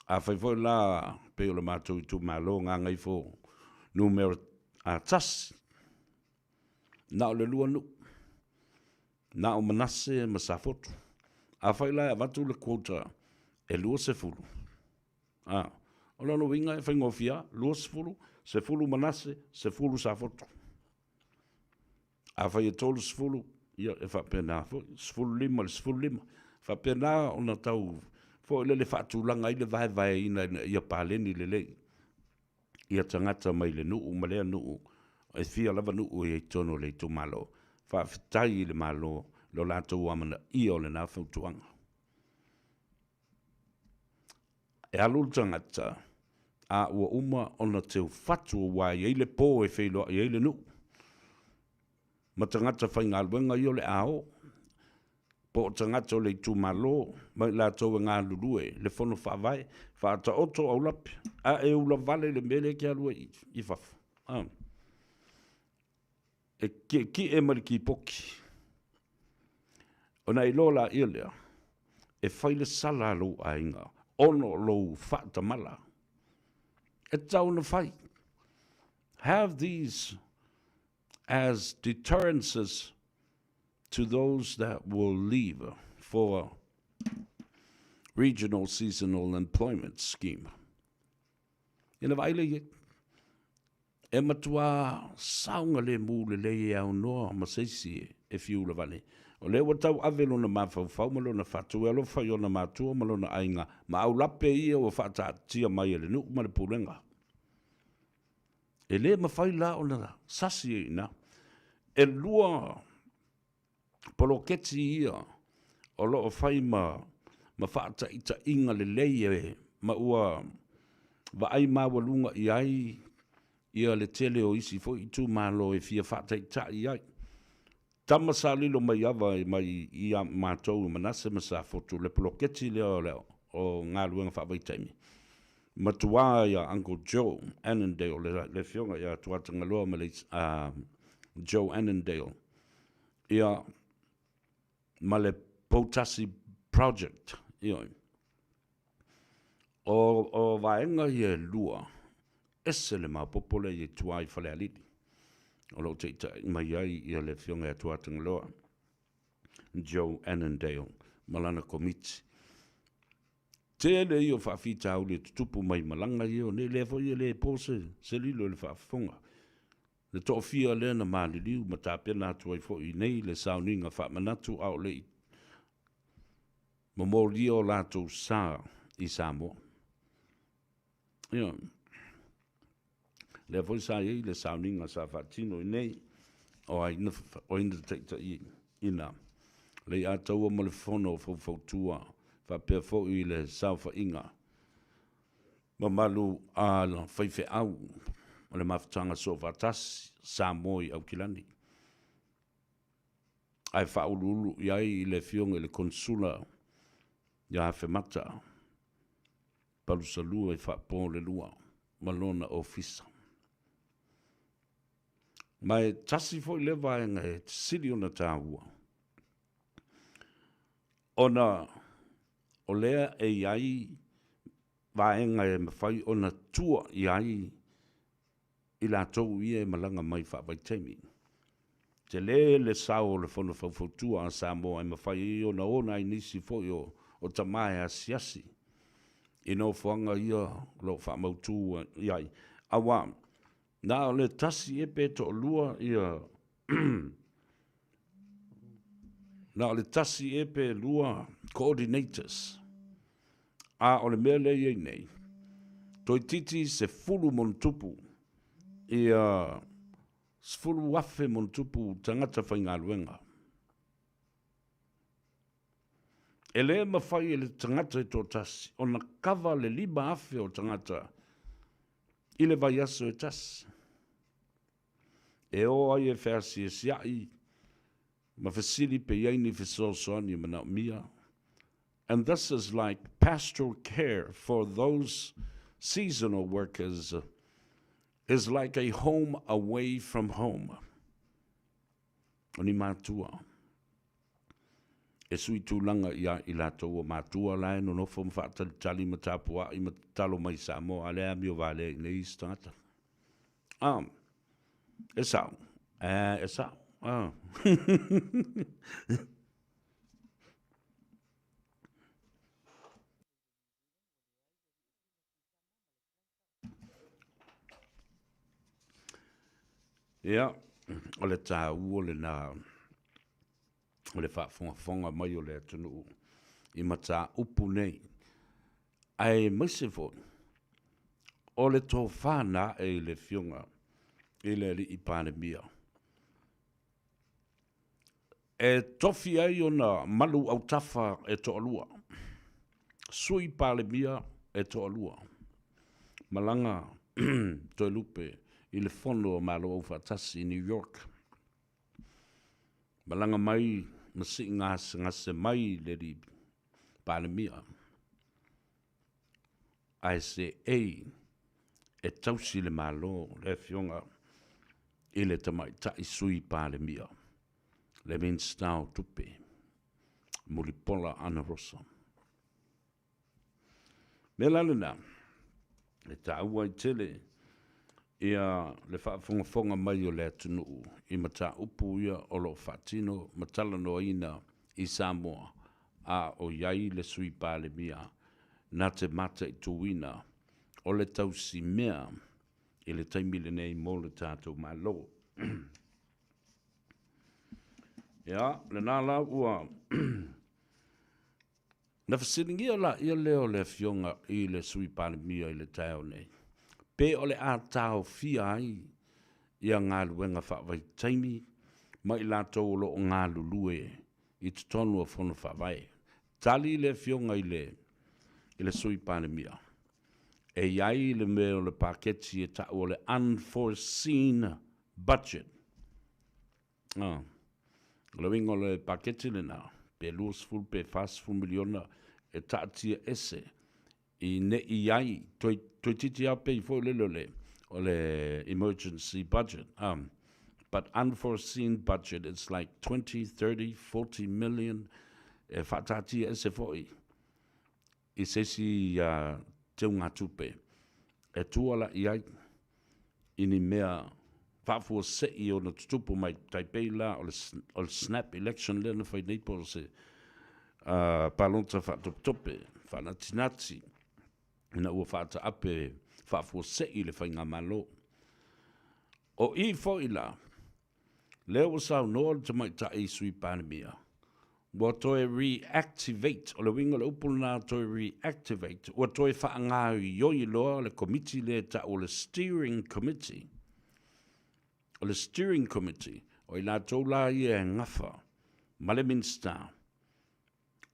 A whaifoi la peo le mātou i tu malo ngā Gagaifo numero a tas. Na o le lua nu. Na o manase masafotu. A whai la avatu le quota e lua sefulu. O lano winga e whaingofia, lua sefulu manase, sefulu safotu. A whai e tolu sefulu, ia e whapena, sefulu lima. Whapena o na tau, fo ile le whaatulanga ile vai ina ia pāleni le lei. Ia tangata mai le nuu, malea nuu, e fia lava nuu e tono le tu malo. Whaafitai le malo, lo lātou amana ia o le nā whautuanga. E alul tangata, a ua uma ona teu fatu o wai eile pō e whailoa i eile nuu. Ma tangata whaingaluenga i o le ao, po tangata o le tu malo, mai lātou e ngā lulue, le whono whaavai, whaata oto au lapi, a e ula vale le mele ki alua i whafu. E ki e mariki poki. Ona i lola i lea, e whaile sala lo a inga, ono lo whaata mala. E tau na whai. Have these as deterrences to those that will leave for regional seasonal employment scheme. Ina vaile ye. E matua saunga le mu le le au noa maseisi e fiula vale. O le watau avelo na mawhau malo na fatu alo whai o na matua malo na ainga. Ma au lape ia o whata tia mai ele nuk ma le purenga. E le mawhai la o na sasi e ina. E lua poloketi ia o lo o whai ma whaata ita inga le leie ma ua wa ai mawalunga i ai ia le tele o isi fo i tu malo e fia whaata ita i ai. Tama sa lilo mai awa mai i a mātou manase masa fotu le poloketi leo o ngā luenga whaavai taimi. Matua ia Uncle Joe Annandale le fionga ia tuatanga loa ma le Joe Annandale. Ia ma le Potasi Project. Ia. O vaenga ia lua. Ese le mapopole i tuai whale aliti. O lo te mai ai ia le fionga ia tuatanga loa. Joe Annandale. Malana komiti. Tele i o whaafita au le tutupu mai malanga i o ne le fo i le pose se lilo le whaafonga. Le toa fia le na maali liu ma tāpena atu ai fo i nei le sauninga whaamanatu au le mamori o lātou sā i Samoa. Ia. Le fo i sā i le sauninga sa whaatino i nei o ina teita i ina. Le ātaua ma le whono fautua whapea fo i le sauwha inga. Ma malu a whaife au, o le mawhatanga so whatasi, Samoi au kilani. Ai whaululu i ai i le fionga le konsula, i a hawhe mata, palusa lua i whapon le lua, malona ofisa. Mai tasi fo i le vaenga e siri ona tāua. Ona o lea e iai vaenga e mawhai o na tua i ai i la tau ia e malanga mai whaavai teimi. Te le sao le whono whautua a Samoa e mawhai i o na nisi fo i o tamae a siasi. I no whanga ia lo whaamautu i ai. Awa, nā o le tasi e pe to lua ia nā o le tasi e pe lua coordinators. A o le mea lei nei. Toi titi se fulu mon tupu. Ia sfulu wafe mon tupu tangata whaingaluenga. E le mawhai e le tangata e tō tasi. O na kawa le 5 afe o tangata. I le vai aso e tasi. E o ai e whasi e siai. Ma whasiri pe iaini whasosoani mana mia. And this is like pastoral care for those seasonal workers. Is like a home away from home. Oni mātua. E sui tūlanga ia i lātou o mātua lai no nofo mwhaatalitali ma tāpua i ma talo mai Samoa alea mi o vale i nei stangata. E sao. E sao. Ia, o le tā ua le nā, o le whaafonga mai o le atunu i ma tā upu nei. Ai maise fōi, o le tō whāna e le whiunga, i le li i pānemia. E tofi ai o na malu au tafa e to alua. Sui pālemia e to alua. Malanga toi lupe, i le fono o malo au whatasi i New York. Malanga mai, masi ngase mai le ri pānemia. Ai se e tausi le malo le fionga i le tamai tai sui pālemia. Le minstau tupe, mulipola ana rosa. Me lalena, le tāua i tele, ia le whaafonga mai o le atunuu, i mata upu ia o lo whaatino, matala no ina i Samoa, a o iai le sui pāle mia, nā te mata i tuwina, o le tausi mea, i le taimile nei mo le tātou malo. Ia, le nā la ua, na whasiringia la ia leo le fionga i le sui pānemia i le tau nei. Pe o le a tau fia ai, ia ngā luenga whawai taimi, mai la tau lo o ngā lulue i te tonu a whono whawai. Tali le fionga i le sui pānemia. E iai le me o le paketi e tau o le unforeseen budget. Le wingo le paketi le nā, pe luas ful pe fas ful miliona e taatia ese. I ne iai, toi titi ape i fo le o le emergency budget. But unforeseen budget, it's like 20, 30, 40 million e whatatia ese fo i. I sesi te unga tupe. E tuala iai, ini mea whafua sei o na tutupu mai Taipei la o le snap election le na whai neipo se palonta whatope, whanatinati, na ua whata ape whafua sei le whai ngā malo. O i fwoi la, leo sao noa te mai ta i sui pānemia. Wa toi reactivate, o le winga le upul nā toi reactivate, wa toi whaangau i yoi loa le committee le ta o le steering committee. O le steering committee, o i la tau la i e ngafa, ma le minsta,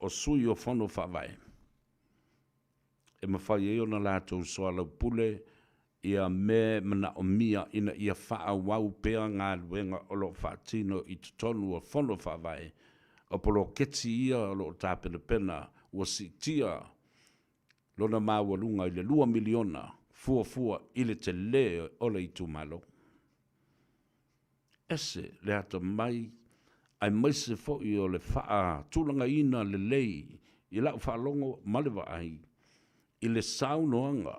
o sui o whono whawai. E mawhai e o na la tau soa lau pule, ia me mana o mia ina ia wha wau pea ngā luenga o lo whaatino i tonu o whono whawai, o polo keti ia o lo tāpena pena, ua sitia, lona māwalunga i le 2 miliona, fua i le te le o le i tūmalo. Ese le ata mai, ai maise fo i o le wha tūlanga ina le lei, i lau whaalongo malewa ai, i le saunoanga,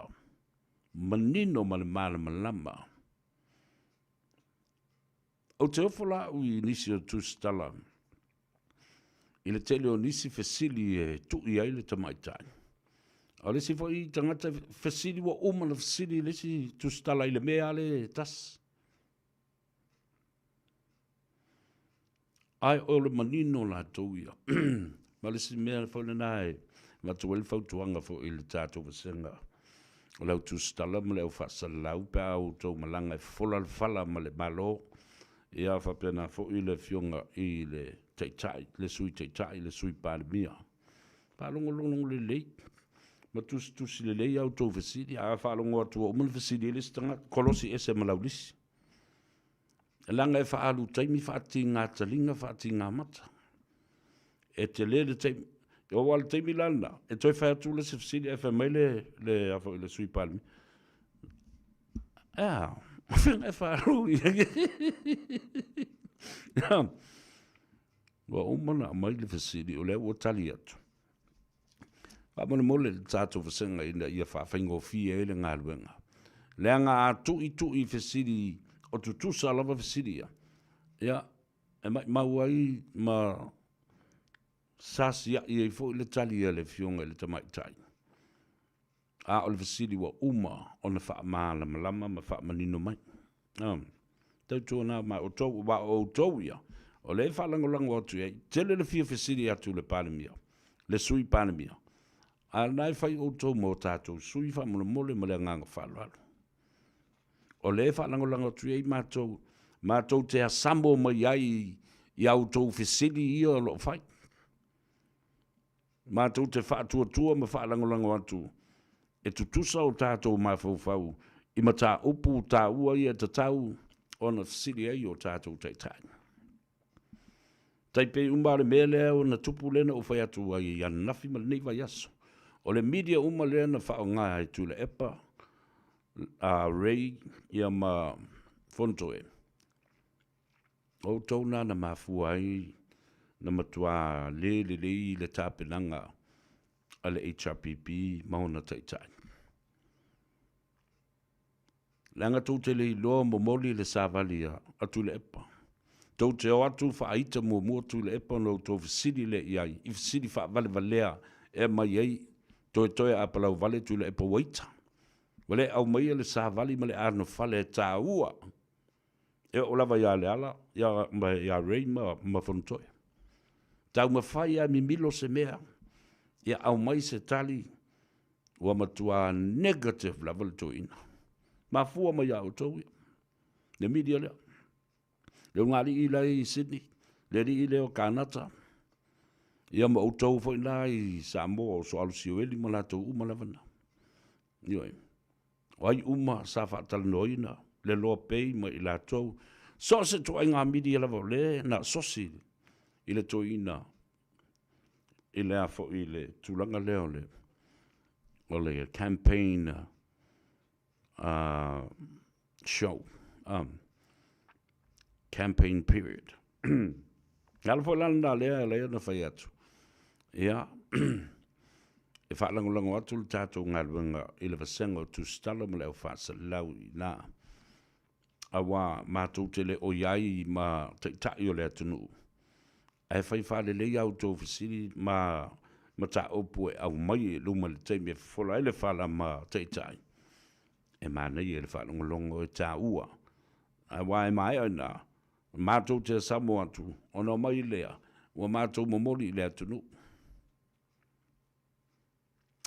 manino ma le malama. O te ofola ui nisi o tūstala, i le tele o nisi fesili e tui ai le tamaitai. O lesi fo i tangata fesili wa umana fesili lesi tūstala i le mea le tas. Ai o le manino la tauia. Ma lesi mea le whaule nai, ma tuwele whautuanga fo i le tātou vasenga. O lau tūstala ma leo whaasalau pe au tau malanga e whola le whala ma le malo. Ia whapena fo i le fionga i le teitai, le sui teitai, le sui pānemia. Whaalongo le lei. Ma tusi le lei au tau fasiri. A whaalongo atua o mana fasiri ele stanga. Kolosi ese malaulisi. Langa e whaalu taimi whaati ngā talinga, whaati ngā mata. E te le taimi. O wale taimi lana. E toi whaatu le se fasiri. E whaamai le awha le sui palmi. Whenga e whaalu. Wa umana a mai le fasiri. O le ua tali atu. Whamane mole le tātou whasenga ina ia whawhaingo fia ele ngā luenga. Lea ngā tui fasiri o tutusa lava fasiri ia. Ia, e mai mauai ma sasi ia i fo le tali ia le fionga le tamaitai. A o le fasiri wa uma o na whaamala malama ma whaamanino mai. Tautua nā mai o tau wa o tau ia. O le whalangolango atu ia. Tele le fia fasiri atu le panemia. Le sui panemia. A nai whai o tau mo tātou sui whamuna mole ma le nganga whalalu. O le whalangolango atu ia i mātou te asambo mai ai i au tau fasiri ia o lo whai. Mātou te whaatua ma whalangolango atu. E tutusa o tātou mawhauwhau. I ma tā upu tā ua ia te tau o na fasiri ai o tātou teitai. Taipe umare mele o na tupu lena o whai atu ai i anafi ma nei vai aso. O le media uma lena whao ngā ai tu le epa. Ray ia ma fontoe. O tauna na mafua ai na matua le tāpenanga a le HRPP mauna taitai. Langa tau te le iloa momoli le sāvalia atu le epa. Tau te o atu whaaita mua tu le epa no tau fisiri le iai. I fisiri wha vale valea e mai ei toe a palau vale tu le epa waita. Wale au mai le sāvali ma le arno fale e tā ua. E o lava ia le ala, ia rei ma fontoe. Tau ma whai a mi milo se mea. Ia au mai se tali ua matua negative level to ina. Ma fua mai au tau ia. Le media lea. Le ngari i lai i Sydney. Le ri i leo Kanata. Ia ma utau fo ina i Samoa o so alu siweli ma la tau uma lavana. Ioi. Wai uma sa whaatala noina. Le loa pei ma i la tau. So se to ai ngā media lava le na sosi. I le to ina. I le afo i le tulanga leo le. O le campaign show. Campaign period. Ngala fo lana lea na whai atu. Ia. E whaalangolango atu le tātou ngā ruanga i le wasenga o tu stala ma leo whaasa lau i nā. Awa mātou te le o iai ma teitai o le atunu. E whai whaale le au tō whisiri ma tā opu e au mai e luma le teimi e whola e le whala ma teitai. E mānei e le whaalangolongo e tā ua. Awa e mai ana. Mātou te Samoa atu. Ona mai lea. Wa mātou momori le atunu.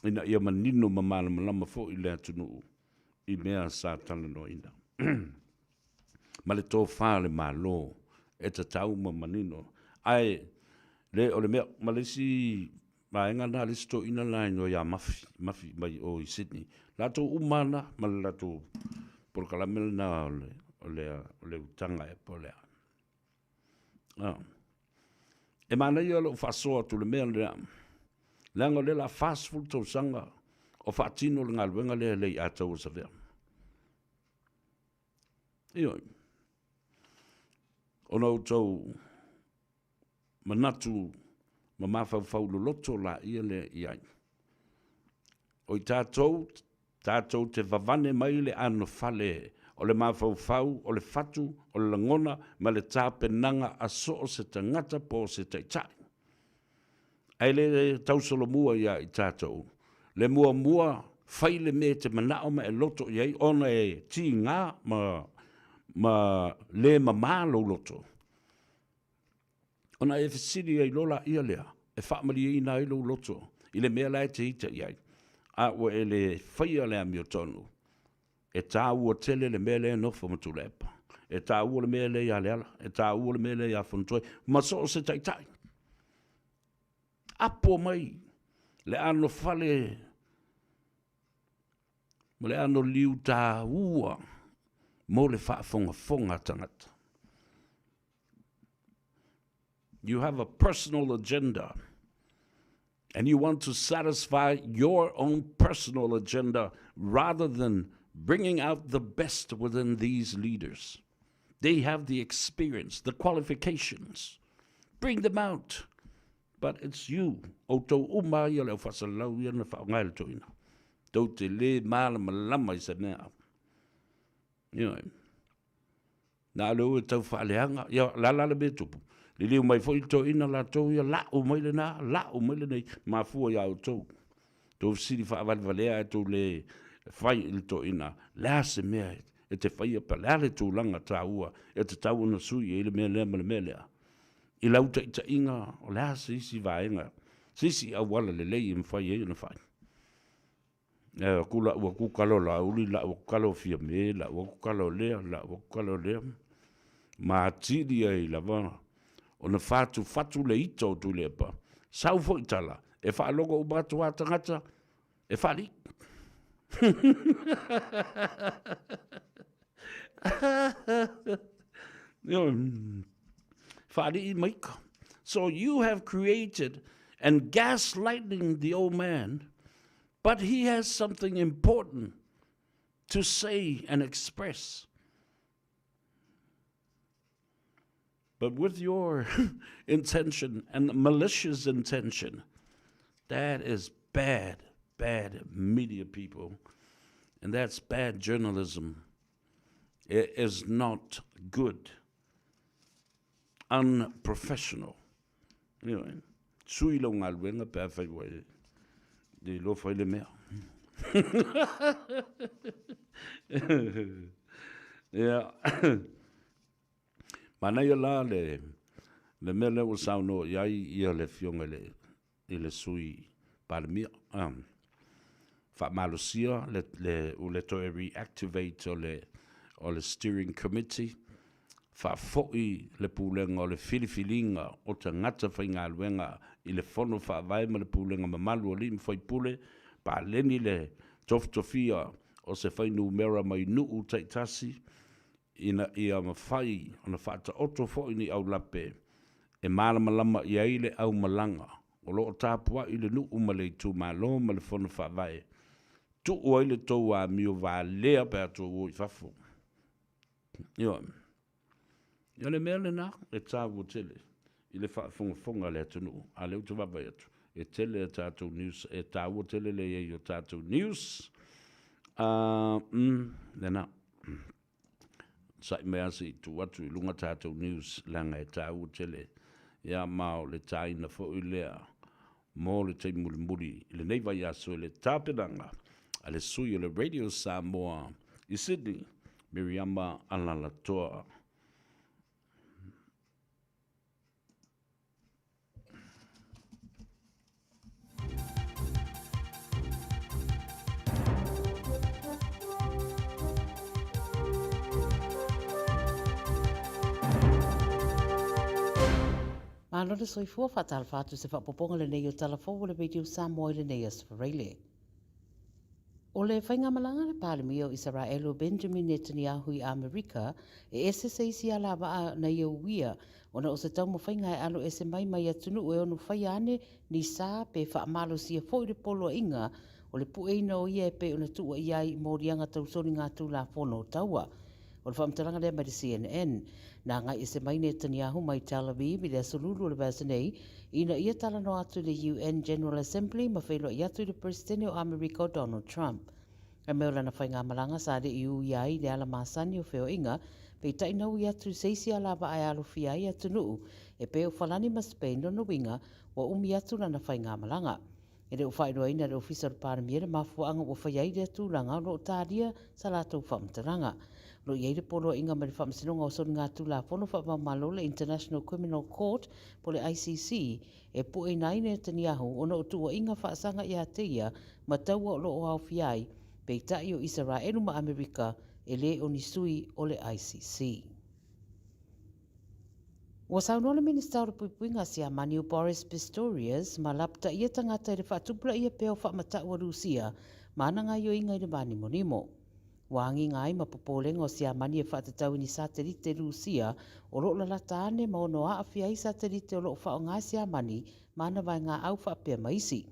Ina ia manino ma malama fo i le atunu. I mea sa tala no ina. Ma le tō whāle ma lo. E ta tau ma manino. Ai, le o le mea, ma le si maenga na le sto ina lai no ia mafi mai o i Sydney. Lato umana, ma le lato porkalamela na o le utanga e po lea. E mana ia lo whasoa tu le mea lea. Leanga le la fast food tau sanga o whaatino le ngā luenga lea lei a tau sa vea. Ioi. Ona o tau manatu ma mawhau lo loto la ia le iai. O i tātou te vavane mai le ano fale o le mawhau, o le fatu, o le langona, ma le tāpenanga a so o se tangata po se teitai. Ai le tausolo mua ia i tātou. Le mua, whai le me te manao ma e loto iai, ona e ti ngā ma le mamalo loto. Ona e fisiri ai lola ia lea, e whaamari i nā ilo loto, i le mea lai te ita iai. A ua e le whaia lea mi o tonu. E tā ua tele le mea lea nofo matu lepa. E tā ua le mea lea leala, e tā ua le mea lea fontoe, ma so se taitai. Apo mai, Le ano fale, mo le ano liu tā ua, mo le whaafonga tangata. You have a personal agenda, and you want to satisfy your own personal agenda rather than bringing out the best within these leaders. They have the experience, the qualifications. Bring them out. But it's you. O tau uma ia leo whasalau ia na whaongai le toina. Tau te le māla malama i sa nea. You know, nā leo e tau whaaleanga. Ia la me tupu. Le leo mai fo i toina la tau ia lau mai le nā, lau mai le nei. Mā fua ia o tau. Tau siri whaavalivalea e tau le whai i le toina. Lea se mea e te whaia pa lea le tūlanga tā ua. E te tau na sui e le mea lea ma le mea lea. I lau ta inga o lea sisi vaenga. Sisi awala le lei im whai e na whai. Kula ua kukalo la uli, la ua kukalo fia me, la ua kukalo lea, la ua kukalo lea. Ma tiri ai la vana. O na fatu le ito tu le pa. Sau fo itala. E wha logo ubatu a tangata. E whali. So you have created and gaslighting the old man, but he has something important to say and express. But with your intention and malicious intention, that is bad media people, and that's bad journalism. It is not good, unprofessional. Anyway, sui lo ngā luenga pēr whai wai, de lo whai le mea. Yeah. Mana ia la le mea leo sao no iai ia le fionga le sui palemia. Fa malosia le toe reactivate o le steering committee. Fa foi le pulenga o le filifilinga o te ngata whai ngā luenga i le fono fa vaima le pulenga mamalu o lim whai pule pa leni le toftofia o se whai numera mai nuu taitasi ia mawhai o na whata oto foi ni au lape e malamalama i aile au malanga o loo tāpua i le nuu ma le tu malo ma le fono fa vai tu o ile tau a mio va lea pe atu o i fafo. Ia le mea le nā, e tāwu tele, i le whaafonga le atu nuu, a leu te wabai atu, e tele e tātou news, e tāwu tele le e o tātou news, le nā, sai mea si tu atu i lunga tātou news, langa e tāwu tele, ia mao le tāina fo i lea, mō le te muri, le neiva ia so le tāpenanga, a le sui o le Radio Samoa, i Sydney, Miriama Alalatoa. Ano le soifua whatal whātu se whapoponga le nei o talafo o le Radio Samoa le nei as whareile. O le whainga malanga le pālemi o Israelo Benjamin Netanyahu i Amerika e ese seisi ala waa na ia uia o na o se tau mo whainga e alo ese mai atunu o e ono whaiane ni sā pe whaamalo sia fo i le polo inga o le pueina o ia e pe o na tua iai mōrianga tausoni ngā tū la whono taua. O le whaamtaranga lea mai le CNN, nā ngai ese mai Netanyahu mai Tel Aviv i le asolulu o le Vasanei, ina ia tala no atu le UN General Assembly ma whailo i atu le Presidente o Amerika Donald Trump. E meo lana whainga malanga sa de iu iai le ala masani o wheo inga, pei tainau i atu seisi ala ba ai alo fia i atu nuu, e peo whalani ma Spain no winga wa umi atu lana whainga malanga. E reo whainoa ina reo fisa le pāramiere ma fuanga o whaiai le atu langa o tādia sa lātou whamtaranga. Lo iei le polo inga ma le whamsinonga o soni ngā tūla pono whamamalo le International Criminal Court po le ICC e po e nai Netanyahu o na o tua inga whaasanga i ateia ma taua o lo o au fiai pei tai o Israelu ma Amerika e le o nisui o le ICC. Ua saunole minista o puipuinga si a Mani o Boris Pistorius ma lapta ia tangata i le whaatupula ia peo whaamata ua Rusia ma ananga i o inga i le mani monimo. Wangi ngai ma popolenga o si a Mani e whaatatau ni satelite Rusia o loo lalata ane ma ono a awhia i satelite o loo whao ngai si a Mani ma ana vai ngā au whaapea maisi.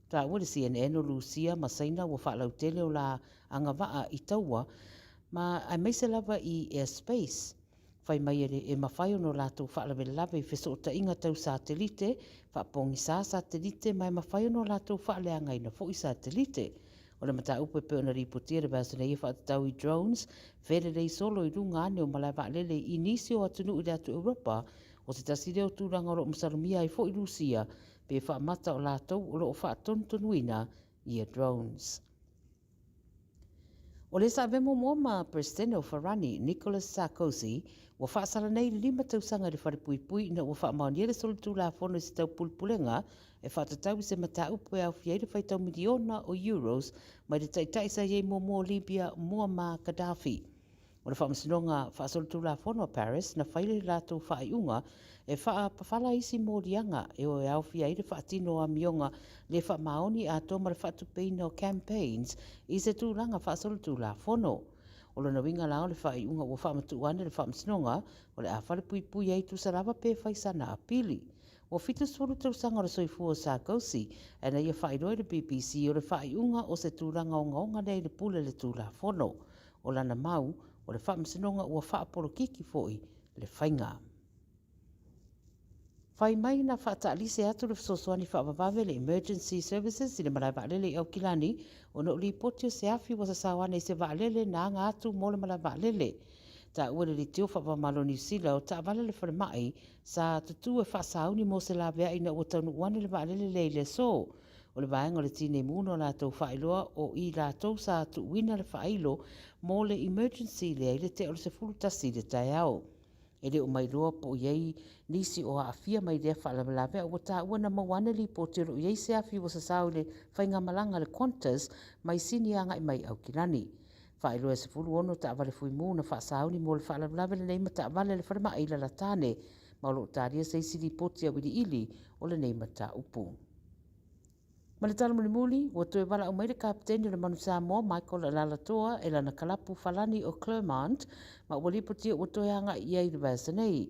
Ta ua le CNN o Rusia ma saina ua whaalau tele o la angawaa i taua ma ai meise lava i airspace. Whai mai e mawhai ono lātou whaalawe lawe i wheso o ta inga tau satelite, whaapongi sā satelite, mai mawhai ono lātou whaalea ngai na fo i satelite. O le mata upe pe ona ripotia le bāsa nei e whaatatau i drones, where rei solo i runga ane o malai waalele i nisi o atunu i atu Europa, o se tasi reo tūranga o lo msalumia i fo i Rusia, pe whaamata o lātou o lo whaatonutonuina i a drones. O le sa vemo moma Presidente o Farani, Nicolas Sarkozy, ua whaasala nei 5 tausanga le wharepui na ua whaamaonia le solitu la fono i se tau pulpulenga e whaatatau i se mata upe au fiei le whaitau miliona o euros mai le taitai sa iei mo Libya Muammar Gaddafi. O le whaamasinonga whaasolitu la fono a Paris na whaile lātou whaaiunga e whaapawhala isi mōrianga e o e au fiei le whaatino a mionga le whaamaoni a tōma le whaatupeina o campaigns i se tūranga whaasolitu la fono. O lona winga lao le whaaiunga ua whaamatuane le whaamasinonga o le a whale pui ei tu sarava pe whaisana a pili. O fitu suru tausanga o le soifu o Sarkozy e na ia whairoi le BBC o le whaaiunga o se tūranga o ngaonga nei le pule le tū la fono. O lana mau o le whaamasinonga ua whaapolokiki foi le whainga. Whai mai na whaataalise atu le whasoswani whaavawawe le emergency services i le malai waalele i au kilani o na uli potio se afi wasa sawane se waalele na anga atu mo le malai waalele. Ta ua le teo whaapamalo New Zealand o ta avale le whalemai sa tutu e whaasauni mo se lawea ina ua taunu uane le waalele le le so. O le vaenga le tine muno la tau whaailoa o i la tau sa tu wina le whaailo mo le emergency le le te o le se fulutasi le tai au. E le o mai loa po iei nisi o afia mai rea whaalawelawe o ta ua na mawane li po te ro iei se afi o sa sau le whainga malanga le Qantas mai sini anga i mai au kilani. Whaelo e se fulu ono ta avale fui mu na whaasauni mo le whaalawelawe le neima ta avale le whalema ila la tane ma lo taria se isi li po te awiri ili o le neima ta upu. Ma le tala muli ua toe wala au mai le kapteni le manu Samoa Michael Alalatoa e lana kalapu falani o Clermont ma ua lipotia ua toe anga i ei le vasa nei.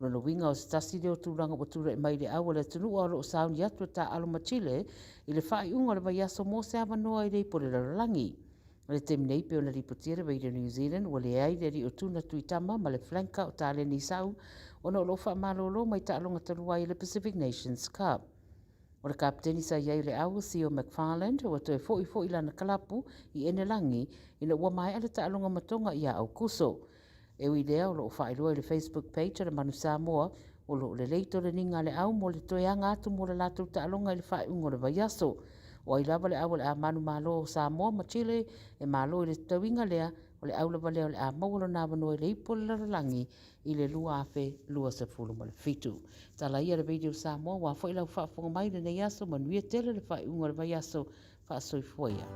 Lona winga o stasi leo tūranga ua tūra i mai le awa le tunu o lo sauni atu ta aloma Chile i le whai unga le vaiaso mo se avanoa i rei po le larangi. Le teminei pe o na lipotia le veire New Zealand ua le ai le ri o tūna tuitama ma le flanka o ta le nisau o na lo wha malolo mai ta alonga talua i le Pacific Nations Cup. O le kapteni sa iai le au Theo McFarland ua toe foi lana kalapu i ene langi ina ua mai ale ta alonga matonga i a au kuso. E ui lea o lo whaeloa i le Facebook page le manu Samoa o lo le leito le ninga le au mo le toeanga atu mo le latu ta alonga i le whaeungo le vaiaso. O ai lava le au le a manu malo o Samoa ma Chile e malo i le tawinga lea o le au lava lea o le a mawalo na wanoa i le ipo le larangi i le lua afe lua se fulu ma le fitu. Tala ia le video Samoa wa fo ilau whaafonga mai le nei aso manuia tele le whaeungo le vaiaso whaasoifuaia.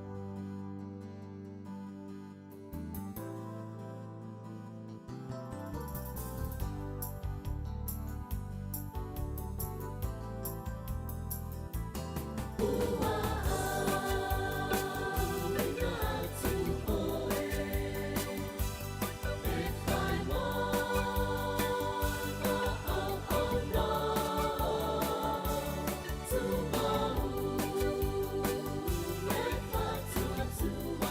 To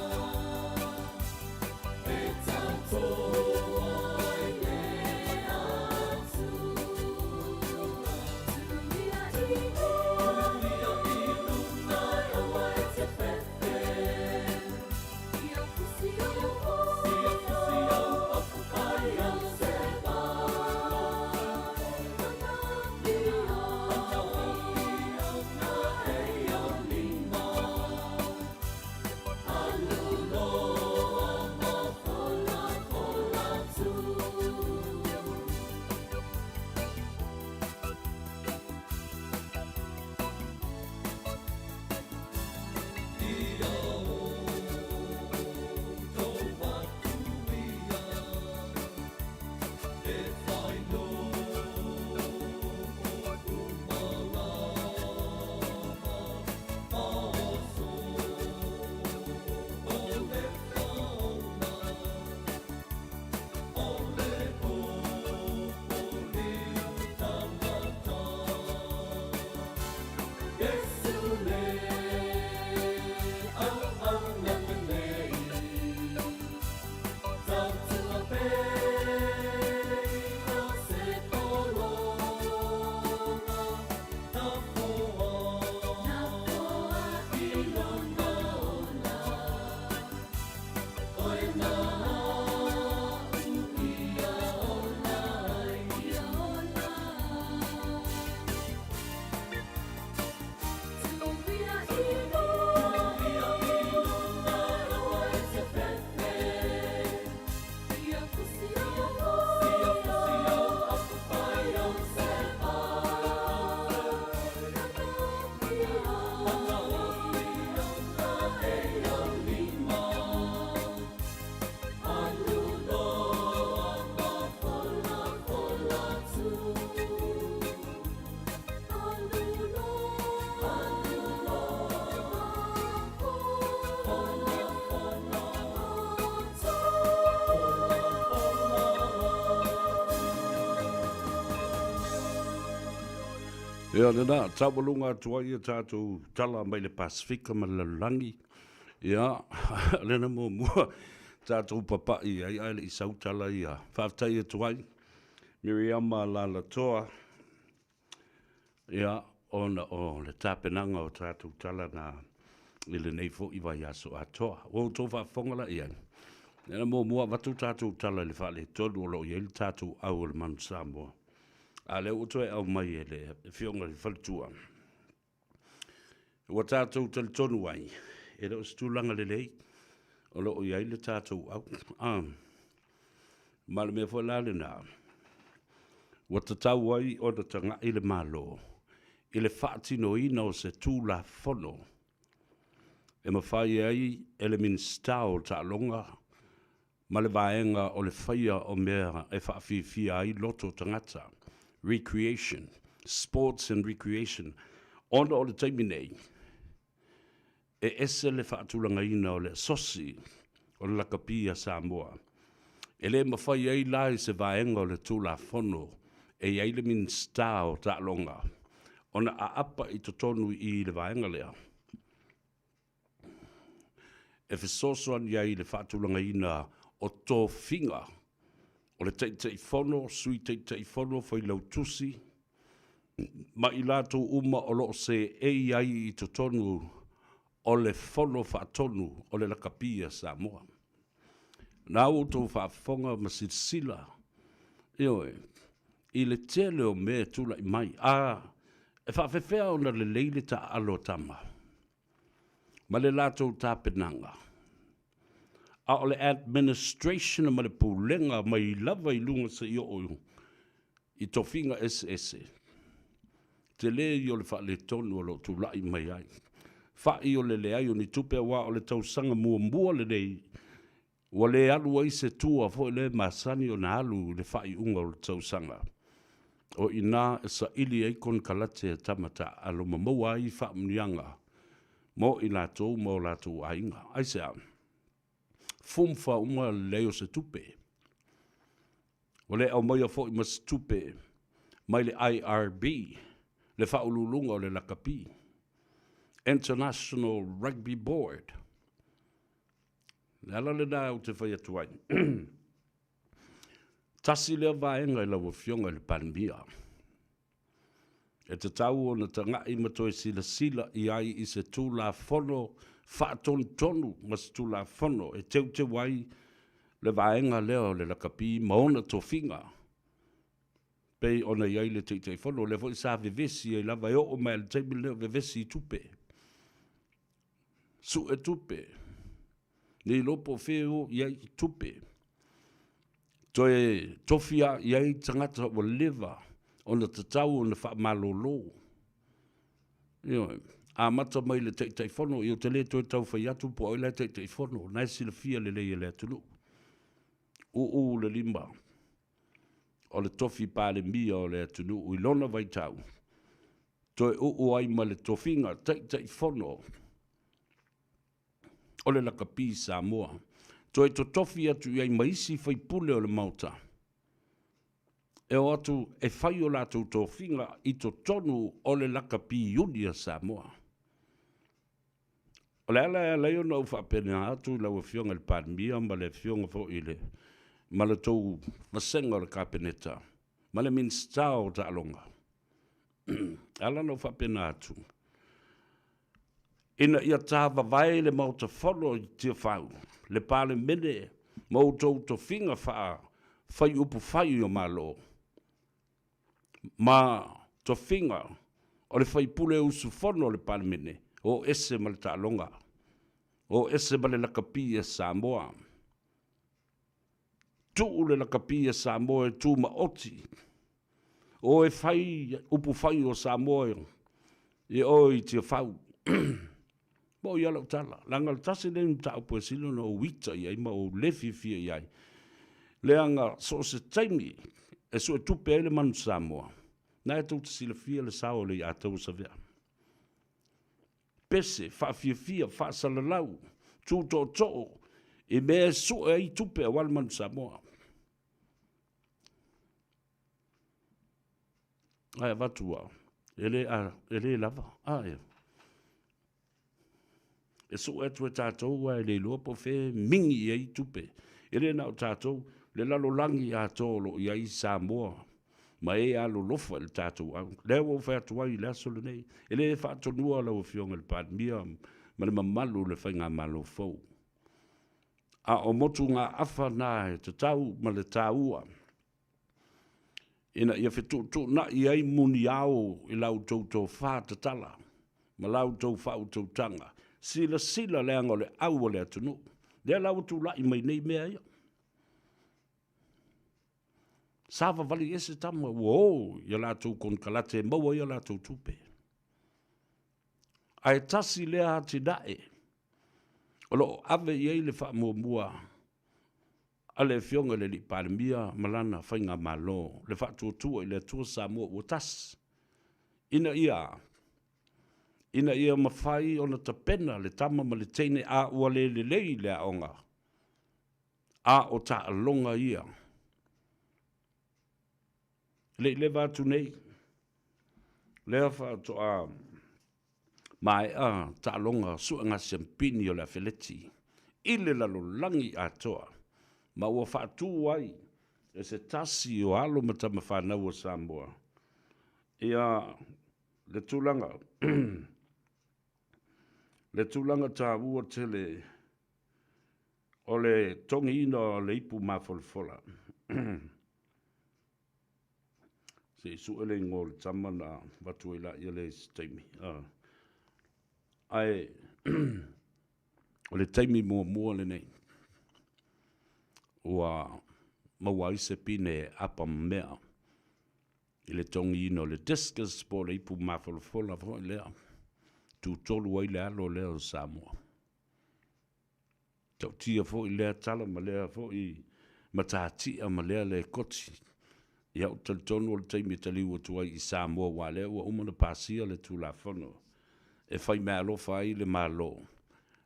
Ia nena, tamalunga atua ia tātou tala mai le Pasifika ma le Lalangi. Ia, lena mua tātou papai ai le i sautala ia. Whaftai atuai, Miriama Lalatoa. Ia, ona o le tāpenanga o tātou tala na i le neifo i vai aso atoa. O tō whafongala ia. Nena mua watu tātou tala le whale tonu o lo i ele tātou au le manu Samoa. A le uto e au mai e le fionga le whalitua. Ua tātou tali tonu ai, e reo stulanga le lei, o lo i aile tātou au. Ma le mea whalale nā. Ua tatau ai o na tanga i le malo, i le whaatino ina o se tū la whono. E ma whai ai e le minstao ta longa, ma le vaenga o le whaia o mea e whaafifia ai loto tangata. Recreation, sports and recreation. Ona o le taimi nei, e ese le whaatulanga ina o le sosi o le lakapia Samoa. E le mawhai ei lai se vaenga o le tūla whono e ei le min stao ta longa. Ona a apa i totonu i le vaenga lea. E fisosoan iai le whaatulanga ina o tō whinga. O le teitei whono, sui teitei whono, whai lau tusi. Ma i lātou uma o loo se ei ai i to tonu o le whono whaatonu o le lakapia Samoa. Nā utou whaafonga ma sila. Ioe, i le tele o mea tula i mai. E whaafewhea o na le leile ta alo tama. Ma le lātou tāpenanga. A o le administration ma le pulenga mai lava i lunga sa i oio i tofinga SS. Te le i o le wha le tonu o lo tu lai mai ai. Wha i o le ai o ni tupe wa o le tausanga mua le nei. Wa le alu ai se tua fo le masani o na alu le wha i unga o le tausanga. O ina e sa ili ai kon kalate e tamata alo mamau ai wha mnianga. Mo i lātou mo lātou ainga. Ai se am. Fumfa uma leo se tupe. O le au mai a fo i mas tupe. Mai le IRB. Le whaululunga o le lakapi. International Rugby Board. Le ala le nā au te whai atuai. Tasi lea vaenga i lawa fionga le panbia. E te tau o na tanga i matoe sila i ai i se tūla whono whaatonu mas tūla whono e te wai le vaenga leo le lakapi maona to whinga. Pei ona iai le te whono le fo i sa vevesi e lava e o mai le teimi leo vevesi i tupe. Su e tupe. Ni lopo feo iai i tupe. Toe tofia iai tangata o leva ona tatau ona wha malolo. Ioe. A mata mai le teitei whono, i o te le toi tau whai atu po ai le teitei whono, nai sila fia le leia le atunu. U le lima, o le tofi pā le mia o le atunu, i lona vai tau. Toi ai ma le tofinga, teitei whono, o le lakapi Samoa. Toi to tofi atu i ai maisi whai pule o le mauta. E o atu e whai o lātou tofinga i to tonu o le lakapi Unia Samoa. O le ala e leo na uwha pene atu lau fionga le pandemia ma le fionga fo ile. Ma le tau masenga o le kapeneta. Ma le minstao ta alonga. Ala na uwha pene atu. Ina ia tāwa vai le mauta whono i tia whau. Le pāle mene mautou to finga wha whai upu whai o malo. Ma to finga o le whai pule usu whono le pāle mene. O ese ma le tālonga. O ese ma le lakapia Samoa. Tu le lakapia Samoa e tu ma oti. O e whai, upu whai o Samoa. E o i tia whau. Mo i ala utala. Langa le tasi le mta upu e silo no wita i ai ma o lefi fia i ai. Leanga so se taimi e so e tupe ele manu Samoa. Na e tau te sila fia le sao le i atau sa vea. Pese, wha salalau, tū e mea su e i tupe a walmanu Samoa. Ai vatua, ele lava. Ia. E so e tue tātou wa le lua po fe mingi e tupe. Ele na o tātou le lalo langi a tōlo i ai Samoa. Ma e alo lofa le tātou au. Le o whai atua i le asolo nei. Ele e whaatonua lau fionga le pātmia ma le mamalu le whainga malo fau. A o motu ngā awha nā e te tau ma le tāua. Ina ia whetu na i ai muni au i lau tautou whātatala. Ma lau tau whau tau tanga. Sila le anga le au le atunu. Le lau tu lai mai nei mea ia. Sava vali ese tama, wow, ia la tau kon kalate maua ia la tau tupe. Ai tasi lea hati dae. O lo ave iei le wha mua. Ale fionga le li palemia malana whainga malo. Le wha tuatua i le tua Samoa ua tas. Ina ia mawhai o na tapena le tama ma le teine a ua le lei le aonga. A o ta alonga ia. Le vatu nei. Le wha to a mai a ta alonga suanga sempini o le feleti. Ile lalo langi a toa. Ma ua whaatu ai. E se tasi o alo matama whanau o Samoa. Ia le tūlanga. Le tūlanga tā ua tele o le tongi ina le ipu mawholfola. Se su ele ngō le tama na watu ila ia le taimi. Ai, o le taimi mua le nei. Ua maua ise pine apa mea. I le tongi ina le discus po le ipu mawholfola fo lea. Tu tolu ai le alo lea o Samoa. Tau tia fo i lea tala ma lea fo i mataatia ma lea le koti. Ia o talitonu o le taimi taliu tuai i Samoa wa lea ua umana pasia le tu la fono. E fai mea alofa ai le malo.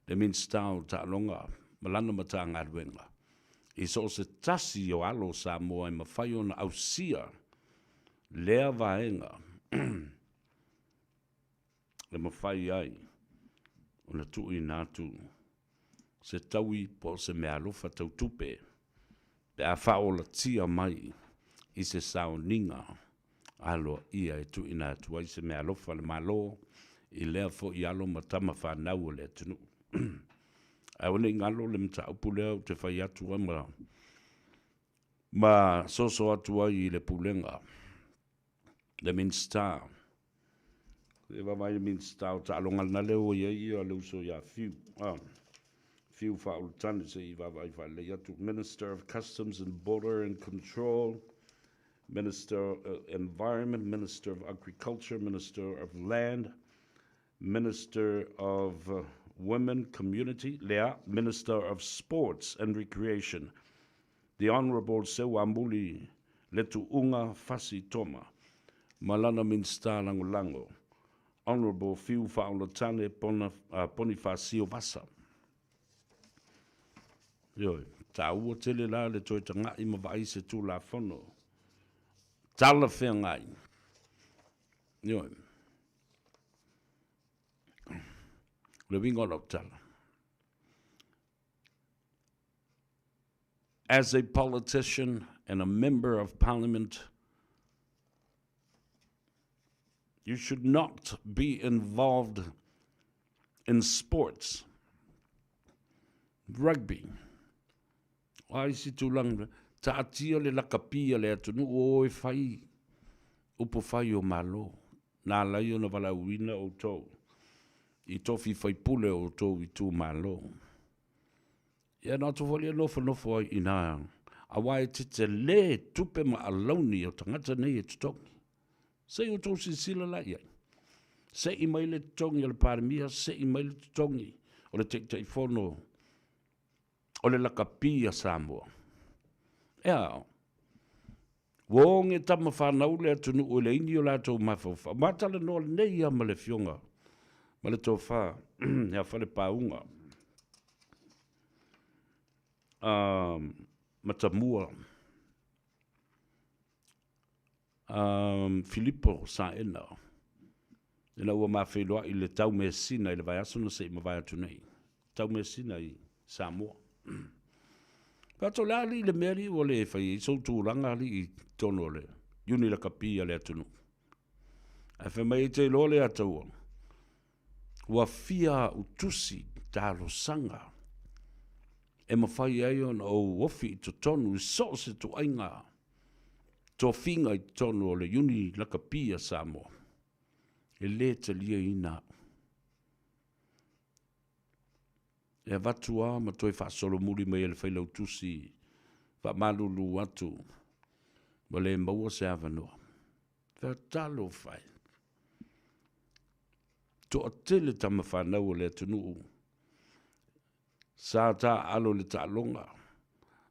Le minstau ta alonga malana mata ngaruenga. I so se tasi o alo Samoa i mawhai ona ausia lea vaenga. Le mawhai ai, o na tui nātu, se taui po se mea alofa tau tupe, pe a whaola tia mai, i se saoninga, alo ia e tui nātu ai se mea alofa le malo, i lea fo i alo matama whanau le tunu. A wane ngalo le mta upu lea te whai atu ama, ma soso atu ai i le pulenga, le minsta, e va mai means tau ta longa na leo ye o lo so ya few faul tan se i va vai fa le tu Minister of Customs and Border and Control, Minister of Environment, Minister of Agriculture, Minister of Land, Minister of Women Community, Lea, Minister of Sports and Recreation, the Honorable Sewa Muli Letu Unga Fasi Toma, Malana Minsta Langolango, Honorable Fiu Fa'olotane Bonifacio Vasa. Yoi, ta ua tele la le toi tanga i mawai se tu la fono. Tala whea ngai. Yoi. Le wingo lo tala. As a politician and a member of parliament, you should not be involved in sports. Rugby. Ai si tulang taatia le lakapia le atunu o e fai. Upo fai o malo. Nā lai o na wala uina o tau. I tofi fai pule o tau i tu malo. Ia nā tu wali nofo ai ina. Awai tite le tupe ma alauni o tangata nei e tutongi. Se o tau si sila la iai. Se i mai le tongi o le paramia, se i mai le tongi o le tei fono o le lakapia Samoa. Ea, wonge tama whanau le atunu o le ini o la tau mawhawha. Matala no le nei ama le fionga. Ma le tau wha, hea whale paunga. Matamua. Filippo Saena, Ina ua mawhiloa i le tau me sina i le vai aso na se ma vai atu nei. Tau me sina i Samoa. Pato la li le meri o le fai i soutu ranga li i tono le. Yuni la kapia le atunu. A fe mai te lo le ataua. Ua fia utusi talo sanga. E mawhai ai on o wofi i to tonu i so se to ainga. To finga i tonu o le yuni la kapia Samoa. E le te lia ina. E vatua ma toi fa solo muri mai ele fai lautusi. Fa malulu atu. Ma le maua se avanoa. Fa talo fai. To atele tama whanau o le atunuu. Sa ta alo le ta longa.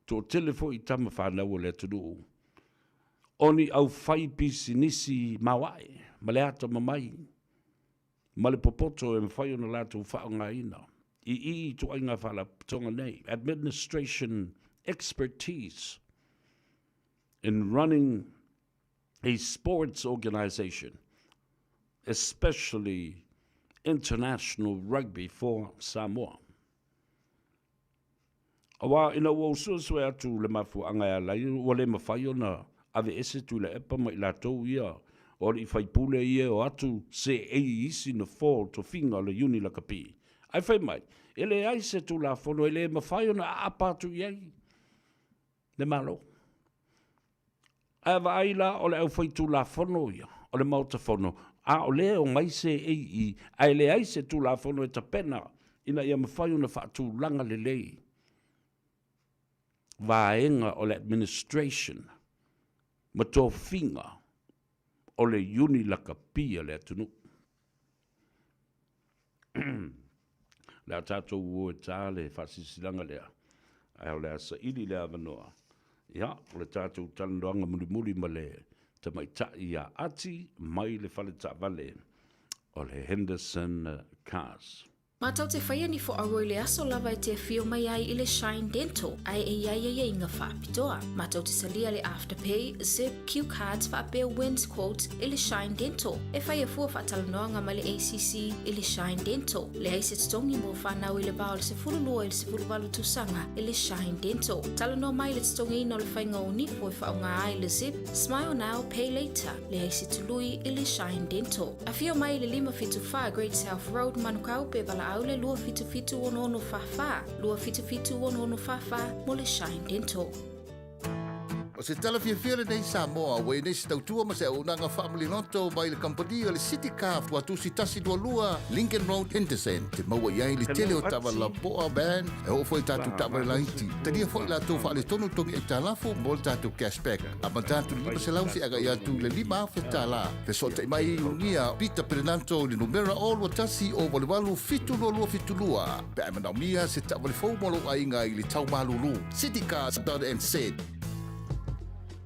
To atele fo i tama whanau o le atunuu. Oni au fai pisi nisi mawai. Ma le ata mamai. Ma le popoto e mwhai ona latu whaonga ina. I to ainga whala tonga nei. Administration expertise in running a sports organization, especially international rugby for Samoa. Awa ina wo suswe atu le mafu anga la o le mawhai ona ave ese tu le epa mai la tau ia o i whaipule ia o atu se isi na fall to finga le uni la kapi. Ai whai mai, ele ai se tu la fono, ele mawhai ona apatu iei. Le malo. Ai wa ai la o le au whai tu la fono ia, o le mauta fono. A o le o mai se ei, ai le ai se tu la fono e ta pena, ina ia mawhai ona whaatu langa le lei. Vaenga o le administration, ma tō finga o le uni la kapia le atunu. Le tātou ua tā le whasisilanga lea. Ai o le asa ili le avanoa. Ia, o le tātou talandoanga muri ma le tamaitai a ati mai le whale tā vale o le Henderson Cars. Matau te whaia ni fo aroi le aso lava e te fio mai ai i le Shine Dental, ai e ia inga whaapitoa. Matau te salia le Afterpay, Zip, Q Cards whaapea wins quote i le Shine Dental. E whaia fua whaatalanoanga ma le ACC i le Shine Dental. Le aise tongi mo whanau i le bao le se furulua i le se furuwalu tusanga i le Shine Dental. Talanoa mai le tongi ino le whainga o nifo i whaonga ai le Zip, Smile Now, Pay Later. Le aise tului i le Shine Dental. A fio mai le 555 Great South Road manukau pe bala au le lua fitu ono fafa. Lua fitu ono fafa mo le Shine Dental. O se tala fia nei Samoa, wei nei se tautua ma se au nanga family noto mai le kampania le City Car fua tusi tasi dua lua Lincoln Road Henderson. Te maua iai le tele o tawa la poa ban e o foi tatu tawa la iti. Tadia foi la tau fa le tonu tongi e talafu mo le tatu cashback. Ama tatu lima se lausi aga ia tu le lima fe tala. Fe sota mai ungia pita perenanto le numera o lua tasi o walewalu fitu lua. Pe amana mia se tawa le fau molo ainga i le tau malulu. City Car done and said.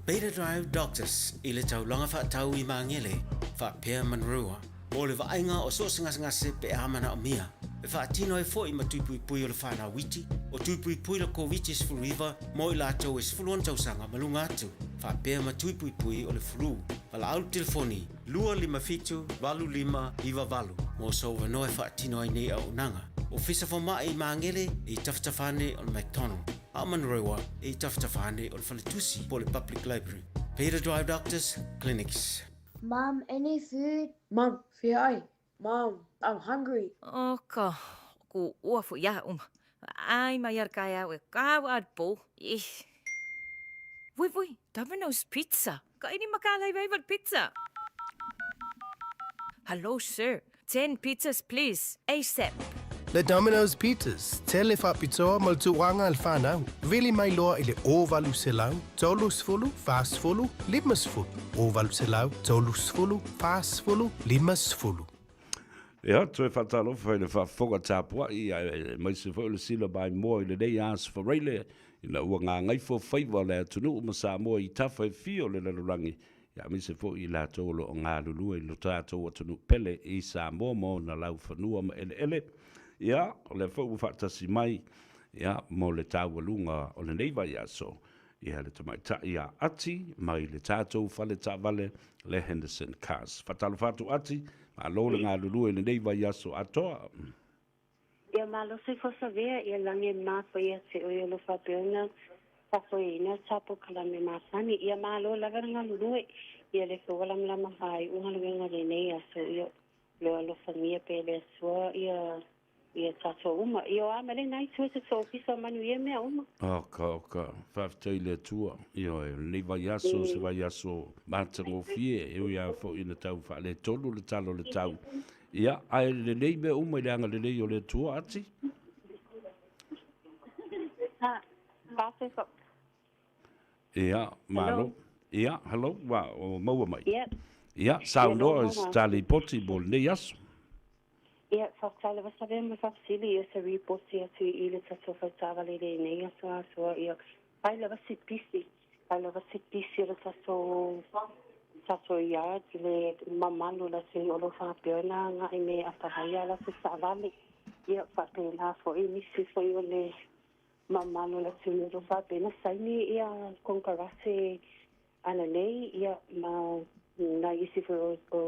Beta Drive Doctors i le taulanga whaatau i maangele, whaapea manrua. O le vainga o so ngase pe amana o mia. E whaatino e fo i matuipui o le whana witi, o tuipui la COVID is furiva, mo i lātou is fuluan tausanga malunga atu. Whaapea matuipui o le furu. Wala au telefoni, 255-25 mo so wanoe whaatino ai nei au nanga. O fisa whama i maangele i taftafane o le McDonald. Amanrewa e taftafane o le Falitusi po le Public Library. Beta Drive Doctors Clinics. Mom, any food? Mom, fear Mom, I'm hungry. Oka, ku uafu ya Ai mai kaya we kawad po. Vui, Domino's Pizza. Kainin makalay favorite pizza. Hello, sir. 10 pizzas, please. ASAP. Le Domino's Pizzas, tele whapitoa mal tuanga al whanau. Vili mai loa i le ovalu selau, tolus fulu, fast fulu, limas fulu. Ovalu selau, tolus fulu, fast fulu, limas fulu. Ja, toe whatalo whai le whafonga tāpua i mai se whai le sila bai moa i le nei aas whareile i la ua ngā Gagaifo Faiva le atunu ma Samoa i tawhai fio le lalurangi. Ia mai se whai i la tōlo o ngā lulua i lo tātou atunu pele i Samoa mo na lau whanua ma ele. Ia, o le whau whatasi mai, ia, mo le tāwalunga o le neiva ia so. ia le tamaitaʻi a ati mai le tatou fale taavale le Henderson Cars faatalo fatu ati malo le galulua i lenei vai aso atoa Ia malo se fosavea ia lange mafo ia se o ia lo fapeona fafoina tapo kalame masani ia malo lava ngalulue ia le wala mlama hai unga luenga lenei aso ia lo lo famia pele sua ia tato uma ia amele nai tu se so pisa manu ia mea uma oka faafetai le atua ia lenei vai aso se vai aso matagofie e ia foʻi na tau faaletolu le talo le tau ia ae lenei mea uma i le aga lenei o le atua ati ia malo ia hello wa o maua mai ia saunoa stali poti mo lenei aso ia faatala vasave ma faafasili ia se ripoti atu i le tatou faitavale lenei aso ia pai lava sipisi le tatou yard le mamalu la se o lo faapeona gaʻi me apahaia la se saavale ia faapena foʻi nisi foʻi o le mamalu la se o lo faapena saini ia konkarase ana nei ia ma na isi foʻi o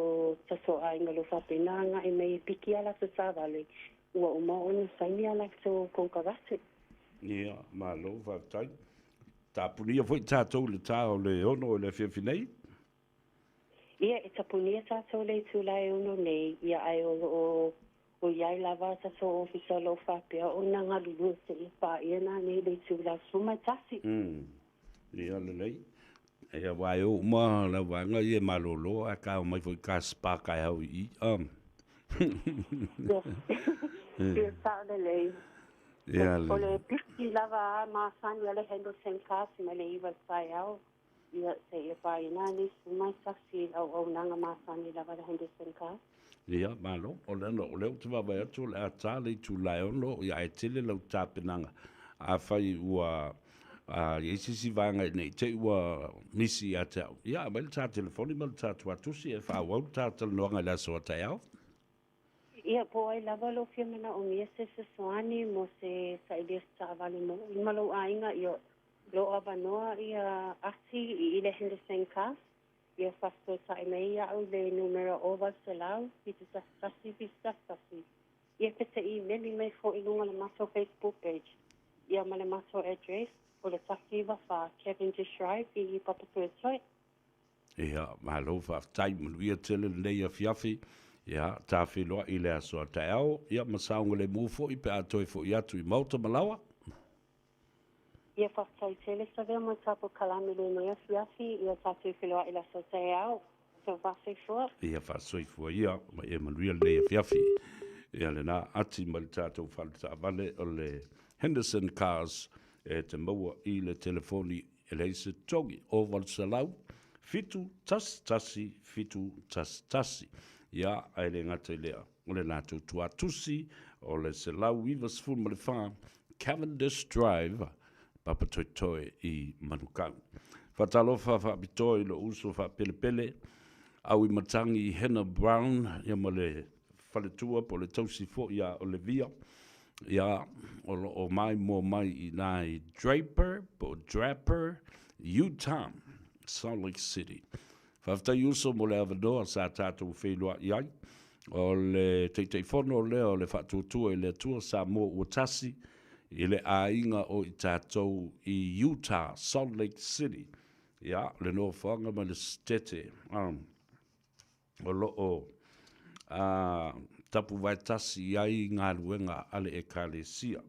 tasoaiga lo faapena gaʻi me piki ala se saavale ua uma ona saini ala so konkarase ia malo faafetai tapunia foʻi tatou le tā o le ono o le afiafinei ia e tapunia tatou le tulae ono nei ia ai o iai lava tatou ofisa lo faapea ona galulua seʻi paia na nei le tulasuma tasi ia lelei ia wae o uma lauaga ia malōlō a kao mai foʻi kaspa kae au i ia taʻolelei ia o le piki lava a masani a le Henderson Cars ma le iwa sai au ia se ia paina ni sumai tasi auaunaga masani lava le Henderson Cars ia malo o le o le te vai atu le ata le tu lai ono ia e tele lau tapenaga a fai ua a isi vanga nei te ua misi ata ia mai ta telefoni mal ta tu atusi e fa wa ta tel noanga la so ta ia ia po ai lava lo fiamana o mia se soani mo se saidia savali mo malo ainga io lo avanoa ia asi i le Henderson Cars ia fasto sai mai au le numero over selau pita sasi ia pete email mai fo i lunga le maso Facebook page ia ma le maso address o le takiwa fa Kevin Drive i Papatoi ia malo fa tai mo ia tele nei a fiafi ia ta filo i le aso ta au ia masaunga le mufo i pe atoi fo ia tu i mauta malawa ia faafetai tele savea ma tapo kalame lenei a fiafi ia tatou filoaʻi laso taeao so faafeifua ia faasoifua ia ma e manuia lenei a fiafi ia lena ati ma le tatou faletaavale o le Henderson Cars e te maua i le telefoni e le se togi o valsalau fitu tasi ia ai le ngata i lea o le natou tuatusi o le selau iwa sefulu ma le wha Cavendish Drive Papatoetoe i Manukau. Fatalofa faapitoa i lo uso faapelepele au i matangi Hannah Brown ia ma le faletua po le tausi foʻi ia o le via ia o mai mo mai i nai Draper Utah Salt Lake City. Faafetai uso mo le avanoa sa tatou feiloaʻi ai o le teiteifono lea o le faatuatua i le atua Samoa ua tasi i le ainga o i tātou i Utah, Salt Lake City. Ia, le no whanga ma le stete. O loo tapu vai tasi ai ngā ruenga ale e kālesia.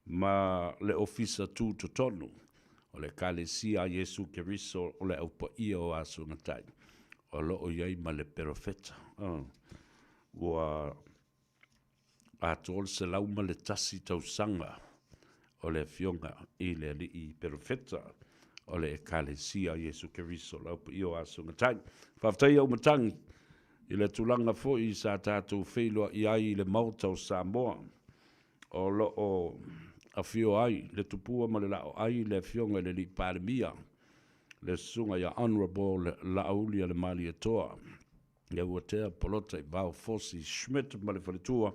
Ma le ofisa tū totonu. O le kālesia Yesu Keriso o le aupa ia o asu ngatai. O loo iai ma le perofeta. Ua atol se lauma le tasi tausanga o le fionga i le alii perofeta o le ekalesia Yesu Keriso laupa i o aso ngatai. Whaftai au matangi i le tulanga fo i sa tātou wheilua i ai le mauta o Samoa o lo o a fio ai le tupua ma le lao ai le fionga le li parimia le sunga ia honorable le laulia le mali atoa le uatea polota i vau fosi Schmidt ma le faletua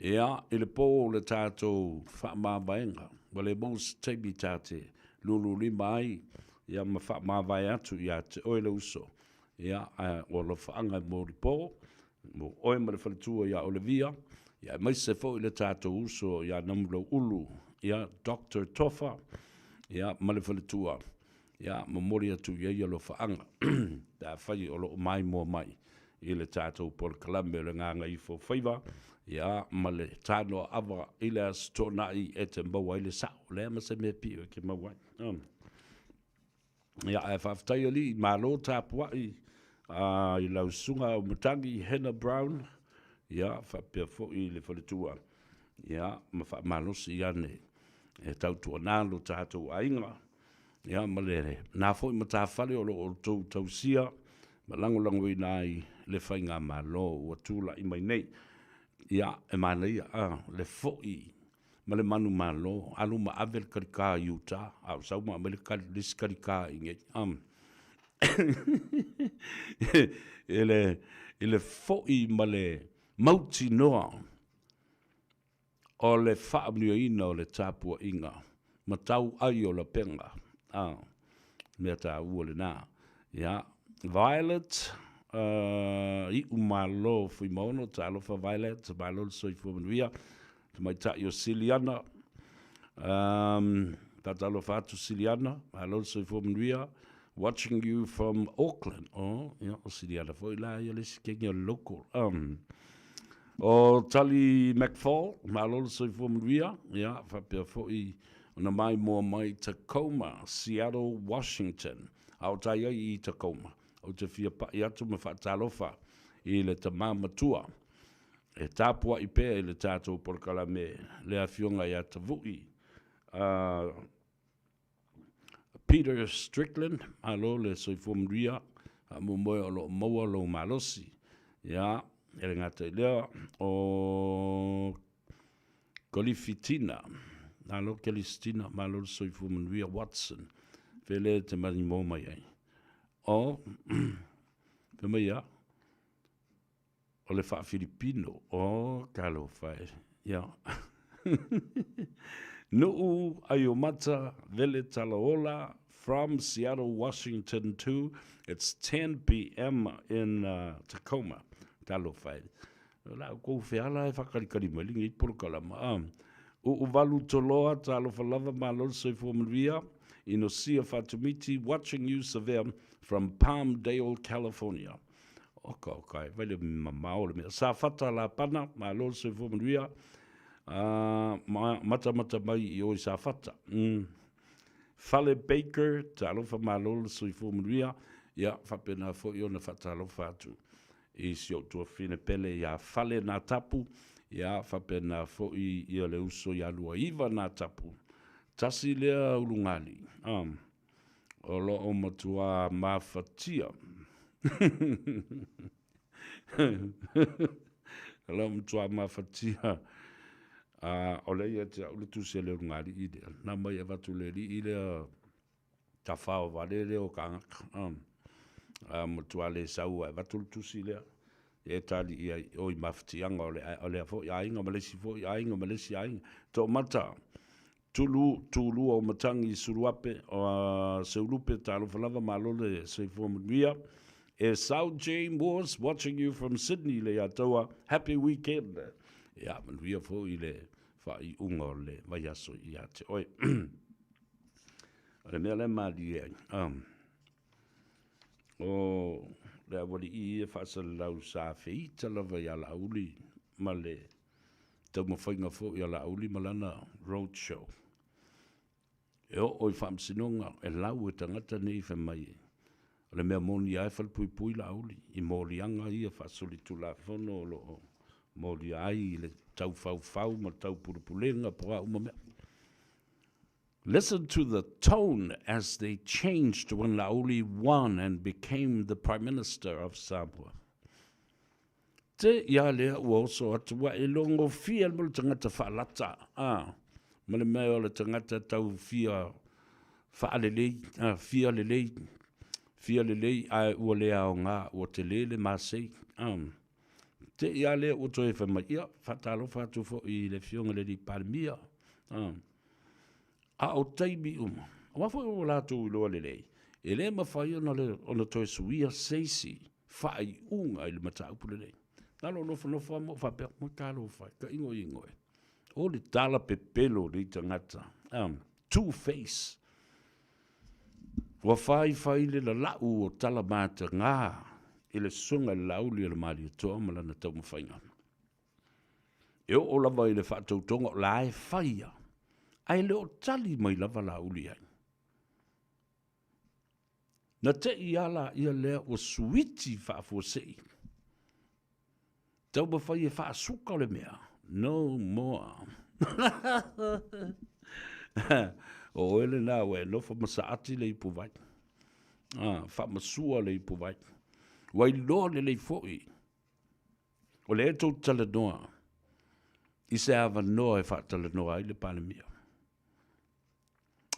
ia i le pō le tātou whaamāwaenga wa le mous teimi tāte lulu lima ai, ia ma wha mawai atu ia te oe le uso. Ia o lo whaanga mo ripo, mo oe ma le whalitua ia Olivia, ia mai se fo i le tātou uso ia namulau ulu, ia Dr. Tofa, ia ma le whalitua, ia ma mori atu ia lo whaanga, tā whai o lo mai mua mai, i le tātou por kalame le ngā Gagaifo Faiva, ia ma le tānoa awa i le as tōnai e te maua i le sao, le ama se mea pio ke maua. Ia e whaftai ali, ma lo tāpua i lau sunga o Mutangi, Hannah Brown, ia whapea fo i le whalitua, ia ma wha malosi i ane, e tautua nālo tātou ainga, ia ma le nā fo i ma tā whale o lo o tau sia, ma lango i nai le whainga ma lo ua tūla i mai nei, ia e mana ia, le fo i, ma le manu ma lo, alu ma avel karika i uta, au sau ma le karika i nge, ele fo i ma le mauti noa, o le whaamnio ina o le tāpua inga, ma tau ai o la penga, mea tā ua le nā, ia, Violet, i umalo fui maono, ta alofa Violet, ta malo soi fuamanuia, ta mai ta io Siliana, ta alofa atu Siliana, malo soi fuamanuia, watching you from Auckland, ia, o Siliana, foi la ia le sikengi o local, o Tali McFall, malo soi fuamanuia, ia, whapea foi, ona mai mua mai Tacoma, Seattle, Washington, au tai ai i Tacoma. O te fia pa i atu me whaatalofa i le tamamatua. E tāpua i pēr i le tātou porkala me le awhionga i atavui. Peter Strickland, alo le soifomria, mo moe o lo maua lo malosi. Ia, ele ngata i lea o Kolifitina, alo Kelistina, malo le soifomria Watson. Vele te mani mō mai ai. O, pe mai ia, o le wha Filipino, o, kalo whae, ia. Nuu Ayomata Vele Talaola from Seattle, Washington to, it's 10 p.m. in Tacoma, kalo whae. La kou whiala e whakarikari malinga i porokalama. Uvalu toloa talo whalava malol soi fuamanuia, Inosia Fatumiti, watching you severe from Palmdale, California. Okay, vale mamao me. Sa fata la pana, malol soi fuamanuia, mata mai i oi sa fata. Fale Baker, talo fa malol soi fuamanuia, ia whapena fo i ona fatalo fatu. I si o tua fine pele ia fale na tapu, ia whapena fo i le uso ia lua iwa na tapu. Tasi lea ulungali. O lo o matua mawhatia. Lo o matua mawhatia. O le ia te ulitu se le ulungali i lea. Nā mai e watu le li i lea ta whao wale leo kangaka. Matua le sau e watu ulitu lea. E tali i oi mawhatianga o le fo i ainga malesi fo i ainga malesi ainga. Tō mata. Tulu o matangi suruape o seulupe talo falava malole se formulia. E South Jane was watching you from Sydney le atoa. Happy weekend. Ya manuia fo i le fa i unga le vai aso i ate. Oi. Le mea le mali e. O le awali i e whaasa lau sa feita lava i ala uli ma le tau mawhainga fo i ala uli malana roadshow. E o i whamsinonga e lau e tangata nei wha mai. O le mea moni ai whalpui la auli. I mōli anga i a whasoli tu la whono o lo mōli ai le tau whau ma tau purupulenga po a umamea. Listen to the tone as they changed when Lauli won and became the Prime Minister of Samoa. Te ia lea ua oso atua e longo fia mo le tangata whaalata. Ma le mea o le tangata tau fia whaalelei, fia lelei ai ua lea o ngā ua te lele māsei. Te ia lea ua toi whamai ia, whatalo whatu fo i le fionga le di parimia. A o taimi uma, Wa fo o la tu lo le. Ele ma fai ona toi suia seisi fai unga i le mata upu le. Talo no mo fa pe mo talo fai ka ingo. O le tala pepelo le tangata. Two face. Wa fai le la lau o tala mata ngā. Ele sunga lauli le mali to mala na tau mawhainga. E o lava i le whaatautonga la e whaia. Ai le o tali mai lava lauli ai. Na te iala ia lea o suiti whaafosei. Tau mawhai e whaasuka le mea. No more. O ele nā we nofa masaati le ipu vai. Whaamasua le ipu vai. Wai loa le foi. O le eto tala noa. I se awa noa e wha tala noa i le panemia.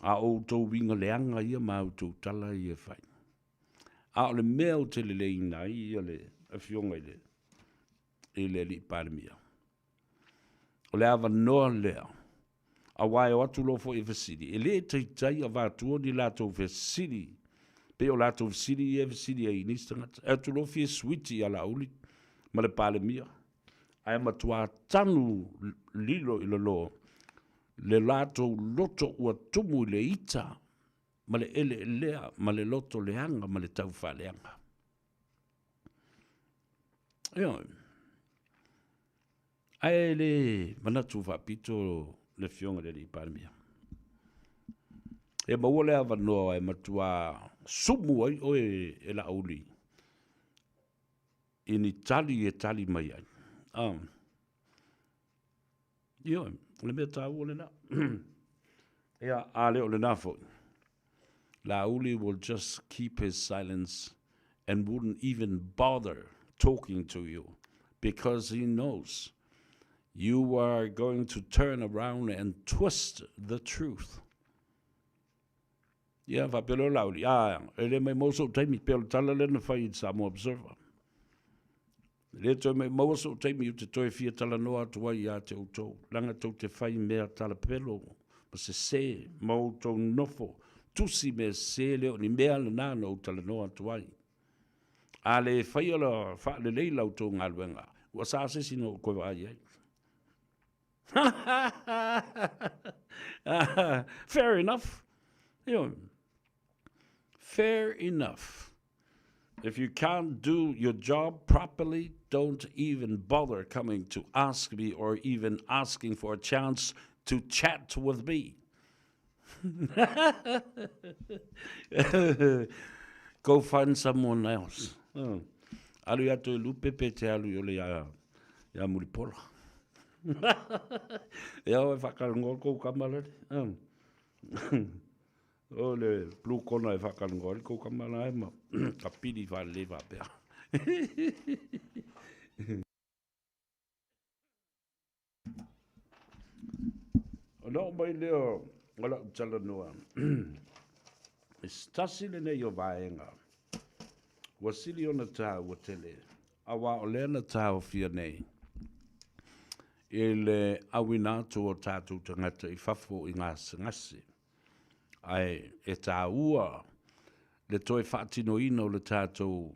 A o tau winga leanga ia ma o tau tala i e whai. A o le mea o te le ina i le a fionga i le. I le li panemia. O le awa noa lea. A wai o atu lo fo i vesiri. E le tai a vātua ni lato vesiri. Pe o lato vesiri e vesiri e inistangata. E atu lo fie switi ala uli. Ma le pale mia. Ai matua tanu lilo i lo. Le lato loto ua tumu le ita. Ma le ele lea. Ma le loto leanga. Ma le taufa leanga. Eo. Ai le manatu whapito le fionga le i pale mia. E maua le awa noa e matua sumu ai o e la auli. I ni tali e tali mai ai. Io, le mea tāua le na. Ea, a leo le na fo. La auli will just keep his silence and wouldn't even bother talking to you because he knows you are going to turn around and twist the truth. Ia fa pelo lauli. Ele mai moso taimi pelo tala le na fai Samoa Observer. Le to mai moso taimi u te toi fia tala noa tua ia te utou. Langa tau te fai mea tala pelo. Ma se mau tau nofo. Tusi me se leo ni mea le nana u tala noa tua i. A le fai ala fa le leila u tau ngaluenga. Ua sa se sino koe wa ai ai. Fair enough. You know, fair enough. If you can't do your job properly, don't even bother coming to ask me or even asking for a chance to chat with me. Go find someone else. Alu atu lupe te alu yole ya mulipola. Ia o whakarangor kou kamalari. O le blue kona e whakarangor kou kamalari ma ka piri wha lewa pia. O nao mai leo wala utala noa. Stasi le nei o vaenga. Wasili o na tā ua tele. Awa o lea na tā o fia nei. Ele awina to o tātou tangata I whafo I ngase. Ai e tā ua le toi whaatino ino le tātou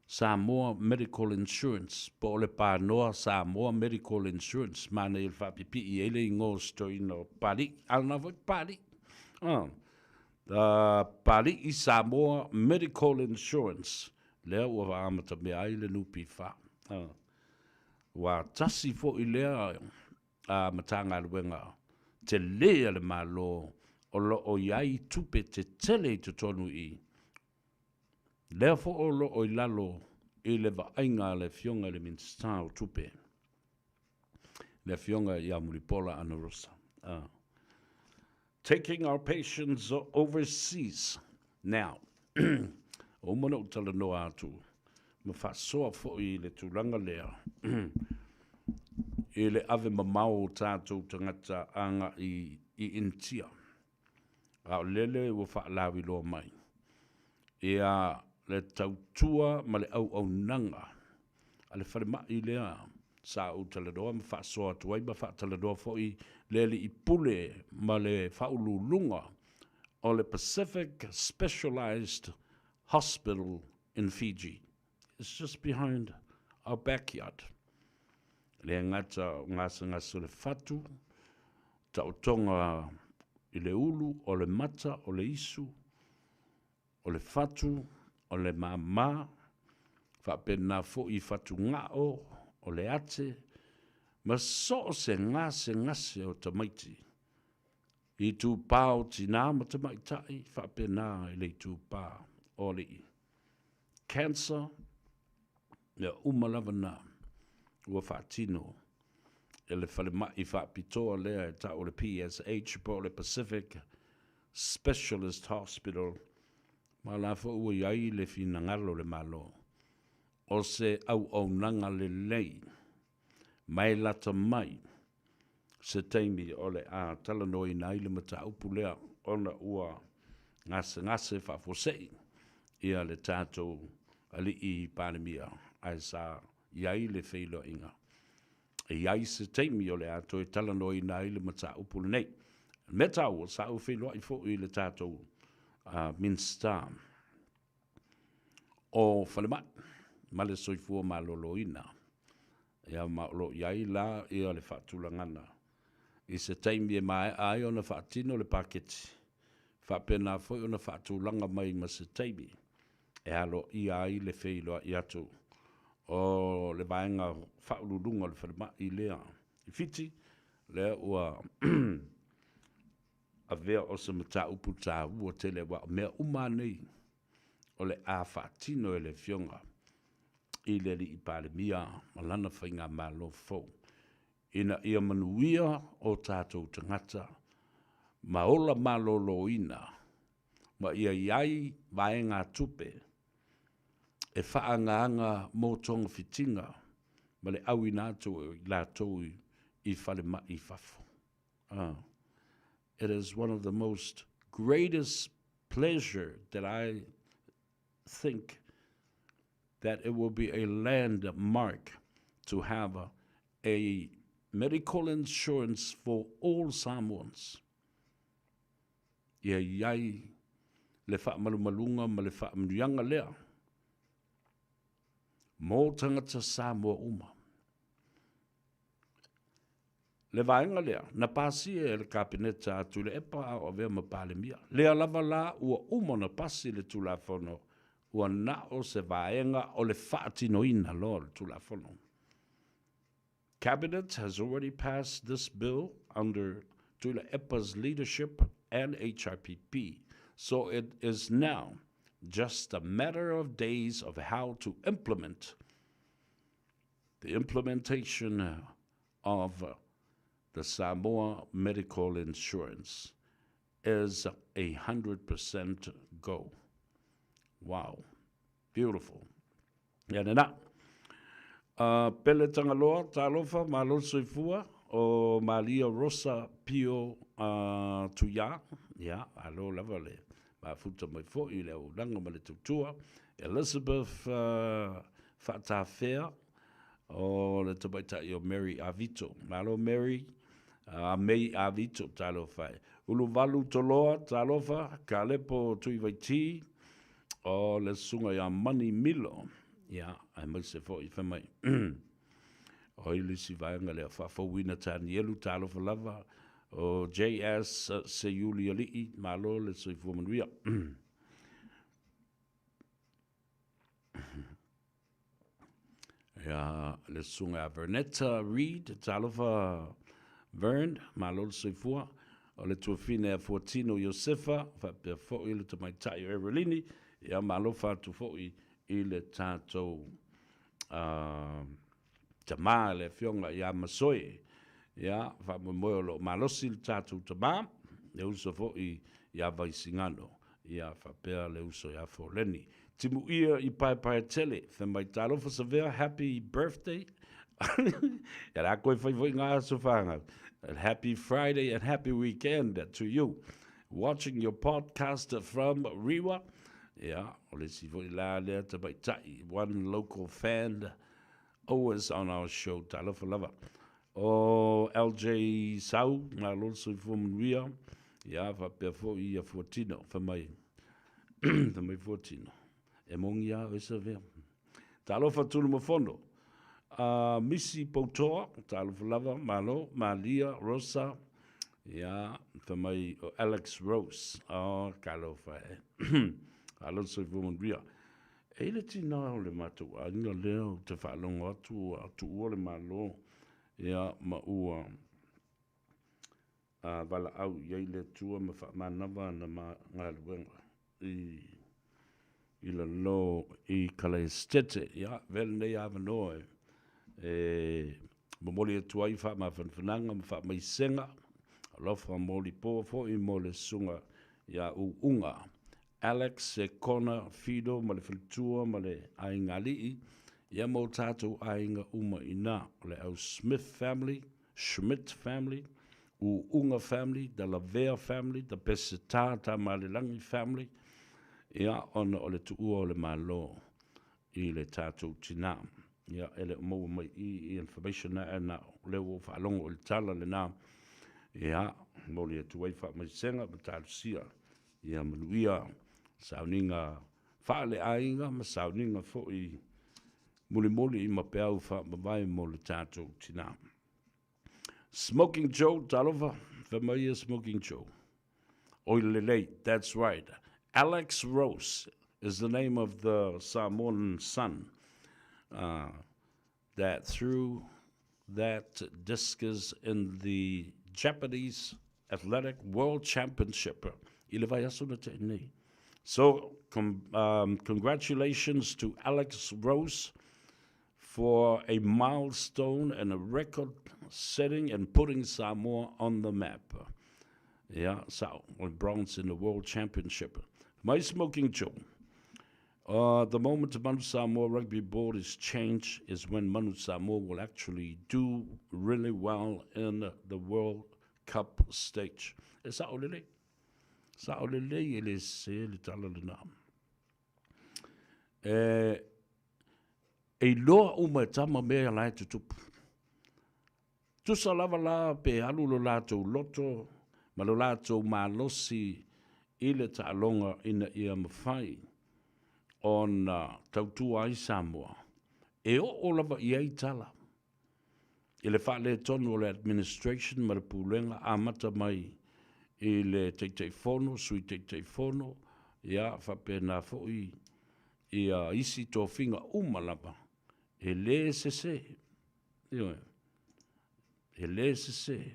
Samoa Medical Insurance. Po le pānoa Samoa Medical Insurance. Mana il whapipi I ele I ngō sto ino pari. Alna voi pari. Pari I Samoa Medical Insurance. Lea ua waamata mea ai le nupi wha. Wa tasi fo I lea matanga luenga te lea le malo o lo o iai tupe te tele I te tonu I. Lea fo o lo o I lalo I le vainga le fionga le minsta o tupe. Le fionga I amulipola anurosa. Taking our patients overseas. Now, o mono utala no atu. Ma whasoa fo I le tūranga lea. I le ave mamau tātou tangata anga I intia. A lele ua whaalawi loa mai. Ia le tautua ma le au nanga. A le whare mai lea sa o taladoa ma whasoa tuai ma wha taladoa fo I lele I pule ma le whaululunga o le Pacific Specialized Hospital in Fiji. It's just behind our backyard. Le ngata ngasa le fatu, tautonga i le ulu, o le mata, o le isu, o le fatu, o le mama, whapena fo i fatu ngao, o le ate, ma so se ngase o tamaiti. I tu pao tina ma tamaitai, whapena i le tu pao, o le cancer, le umalavana, ua whaatino, e le whalema i whaapitoa lea e ta o le PSH, po le Pacific Specialist Hospital, ma la fo ua iai le fina ngalo le malo, o se au nanga le lei, mai lata mai, se teimi o le a talanoi nai le mata upu lea, ona ua ngase whafosei, ia le tātou ali i pānemia, ai sa iai le wheilo inga. Iai se teimi o le ato e talanoi nai le mata upu le nei. Me tau, sa u wheilo i fo i le tātou Minster. O whalemat, male soifua malolo ina. Ia maolo iai la ia le whaatulangana. I se teimi e mai ai o na whaatino le paketi. Whapena foi o na whaatulanga mai ma se teimi. E alo iai le wheilo i atu. O le vaenga whaururunga le whalema i lea. I fiti, lea ua a vea o se mata upu tā ua tele wa mea umanei o le a whaatino e le fionga i le li i pāle mia malana whainga malo fau. Ina ia manuia o tātou tangata ma ola malo lo ina ma ia iai vaenga tupe e whaangaanga mō tonga fitinga ma le au inato i lātou i whale ma i whafo. It is one of the most greatest pleasure that I think that it will be a landmark to have a medical insurance for all Samoans. Ia iai le whaamalumalunga ma le whaamanuianga lea. Mō tangata Samoa uma. Le vaenga lea, na pasi e le kabineta atu le epa o vea ma palemia. Lea lava la ua uma na pasi le tulafono, ua nao se vaenga o le whaatino ina lo le tulafono. Cabinet has already passed this bill under Tula Epa's leadership and HRPP, so it is now just a matter of days of how to implement the implementation of the Samoa medical insurance is 100% go. Wow, beautiful. Yanena. Pele tangaloa, talofa, malo soifua, o Malia Rosa Pio Tuya, ya, alo lavale, ma futa mai fo i leo langa ma le tutua, Elizabeth Fatafea, o le tabaita i o Mary Avito, malo Mary, Mei Avito, talofa, uluvalu toloa, talofa, kalepo tuivaiti, o le sunga ya Mani Milo, ya, ai mai se fo i whamai. O ili si vaenga lea whawhawina tāni elu talofa lava, o JS se yuli alii, malo le soifua manuia. Ya, le sunga a Vernetta Reed, talofa Vern, malo le soifua, o le tuafine a Fortino Josefa, whapea fo i le tamaitai o Erelini, ya malo whatu fo i le tātou tama le fionga ia masoe, ia whamomoelo malosi le tātou tama, le uso fo i ia vaisingano, ia whapea le uso ia fo leni. Timu ia i pai tele, whamai talofa sa vea, happy birthday. Ia rā koe whaifoi ngā aso whanga. Happy Friday and happy weekend to you. Watching your podcast from Riwa. Yeah, ole si voi la lea tabaitai. One local fan, always on our show, talofa lava. O LJ Sau, ngā loso i fumanuia. Ia whapea fo ia fuatino, whamai. Whamai fuatino. E mongi a o isa vea. Talo fatulu mo fono. Missy Potoa, talo lava, Malo, Malia, Rosa, ia, whamai o Alex Rose. Kalo whae. Kalo soi vumunria. E le tina o le matu, a inga leo te whaalonga atu ua le malo. Ia, ma ua. Wala au, iei le tua ma whaamanawa na ma ngā luenga. I la lo i kala estete, ia, vele nei awa noe. Mamoli e tuai wha ma whanwhananga, ma wha mai senga. Alofa moli po fo i mo le sunga, ia unga. Alex e kona fido ma le whalitua ma le ainga lii. Ia mo tātou ainga uma ina, le au Smith family, Schmidt family, unga family, the Lavea family, the Peseta ta Malilangi family. Ia ona o le tuua o le malo i le tātou tina. Ia ele mou mai i information na e na leo whaalongo o le tala le nā. Ia moli e tuai wha mai senga ma tātou sia. Ia manuia sauninga whaale ainga ma sauninga fo i muli i mapeau wha mawai mo le tātou tina. Smoking Joe, talova, familiar Smoking Joe. Oilelei, that's right. Alex Rose is the name of the Samoan son that threw that discus in the Japanese Athletic World Championship. So, congratulations to Alex Rose for a milestone and a record setting and putting Samoa on the map. Yeah, so bronze in the World Championship. My Smoking Joe. The moment the Manu Samoa Rugby Board is changed is when Manu Samoa will actually do really well in the World Cup stage. Sa olele ele se le tala le nam. E loa uma tama mea lai tutupu. Tusa lava la pe alu lo lato loto, ma lo lato malosi ile ta alonga ina ia mawhai on tautua ai Samoa. E o lava iei tala. Ile wha le tonu o le administration ma le pulenga amata mai i le teitei fono, sui teitei fono, ia whapena foi ia isi tō whinga umalapa. E le se. E le se.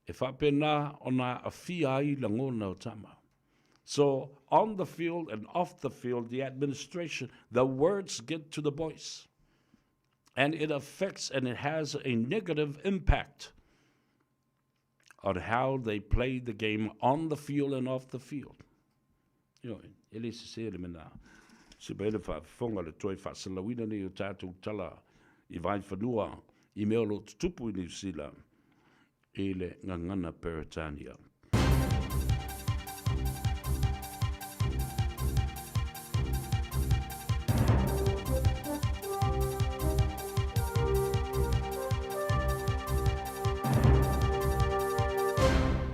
E whapena ona a fia ai langona o tama. So on the field and off the field, the administration, the words get to the boys. And it affects and it has a negative impact on how they play the game on the field and off the field. Ele se mena. Se bele fa fonga le toi fa salawina ni o tātou tala I vai whanua I mea lo tupu I New Zealand I le ngangana Peritania.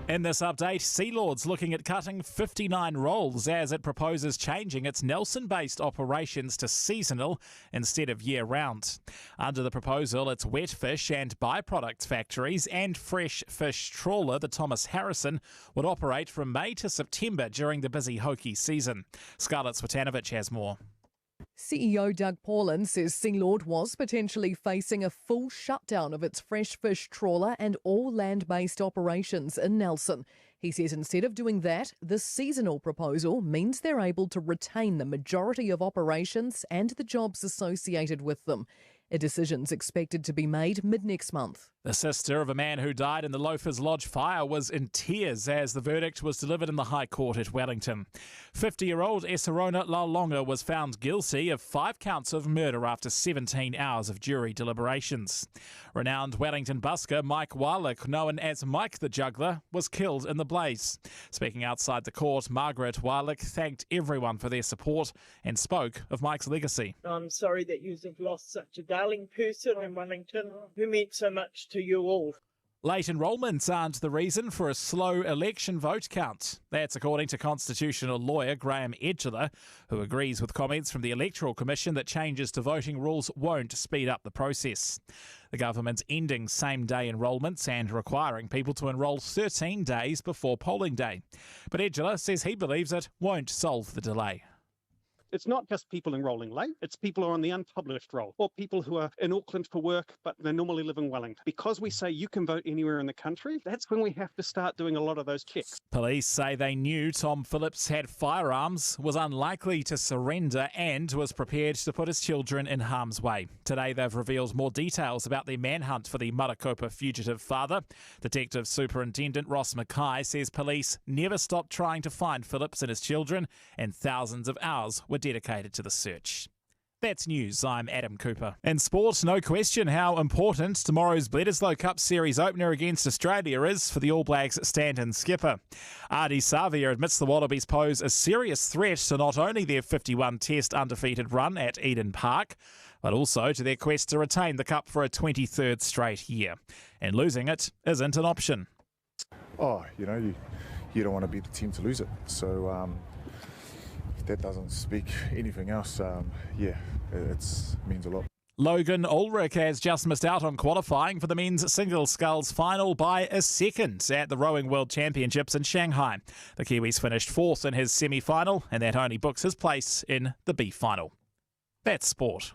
In this update, Sea Lord's looking at cutting 59 roles as it proposes changing its Nelson-based operations to seasonal instead of year-round. Under the proposal, its wet fish and byproduct factories and fresh fish trawler, the Thomas Harrison, would operate from May to September during the busy Hoki season. Scarlett Swetanovic has more. CEO Doug Paulin says Sealord was potentially facing a full shutdown of its fresh fish trawler and all land-based operations in Nelson. He says instead of doing that, the seasonal proposal means they're able to retain the majority of operations and the jobs associated with them. A decision's expected to be made mid-next month. The sister of a man who died in the Loafers Lodge fire was in tears as the verdict was delivered in the High Court at Wellington. 50-year-old Esarona Lalonga was found guilty of 5 counts of murder after 17 hours of jury deliberations. Renowned Wellington busker Mike Warlick, known as Mike the Juggler, was killed in the blaze. Speaking outside the court, Margaret Warlick thanked everyone for their support and spoke of Mike's legacy. I'm sorry that you've lost such a darling person in Wellington who meant so much to you all. Late enrolments aren't the reason for a slow election vote count. That's according to constitutional lawyer Graham Edgeler, who agrees with comments from the Electoral Commission that changes to voting rules won't speed up the process. The government's ending same-day enrolments and requiring people to enrol 13 days before polling day. But Edgeler says he believes it won't solve the delay. It's not just people enrolling late, it's people who are on the unpublished roll, or people who are in Auckland for work, but they normally live in Wellington. Because we say you can vote anywhere in the country, that's when we have to start doing a lot of those checks. Police say they knew Tom Phillips had firearms, was unlikely to surrender, and was prepared to put his children in harm's way. Today they've revealed more details about the manhunt for the Marakopa fugitive father. Detective Superintendent Ross Mackay says police never stopped trying to find Phillips and his children, and thousands of hours were dedicated to the search. That's news. I'm Adam Cooper. In sport, no question how important tomorrow's Bledisloe Cup Series opener against Australia is for the All Blacks stand-in skipper. Ardie Savia admits the Wallabies pose a serious threat to not only their 51-test undefeated run at Eden Park, but also to their quest to retain the Cup for a 23rd straight year. And losing it isn't an option. You don't want to be the team to lose it. So, that doesn't speak anything else. It means a lot. Logan Ulrich has just missed out on qualifying for the men's single sculls final by a second at the Rowing World Championships in Shanghai. The Kiwis finished fourth in his semi-final, and that only books his place in the B final. That's sport.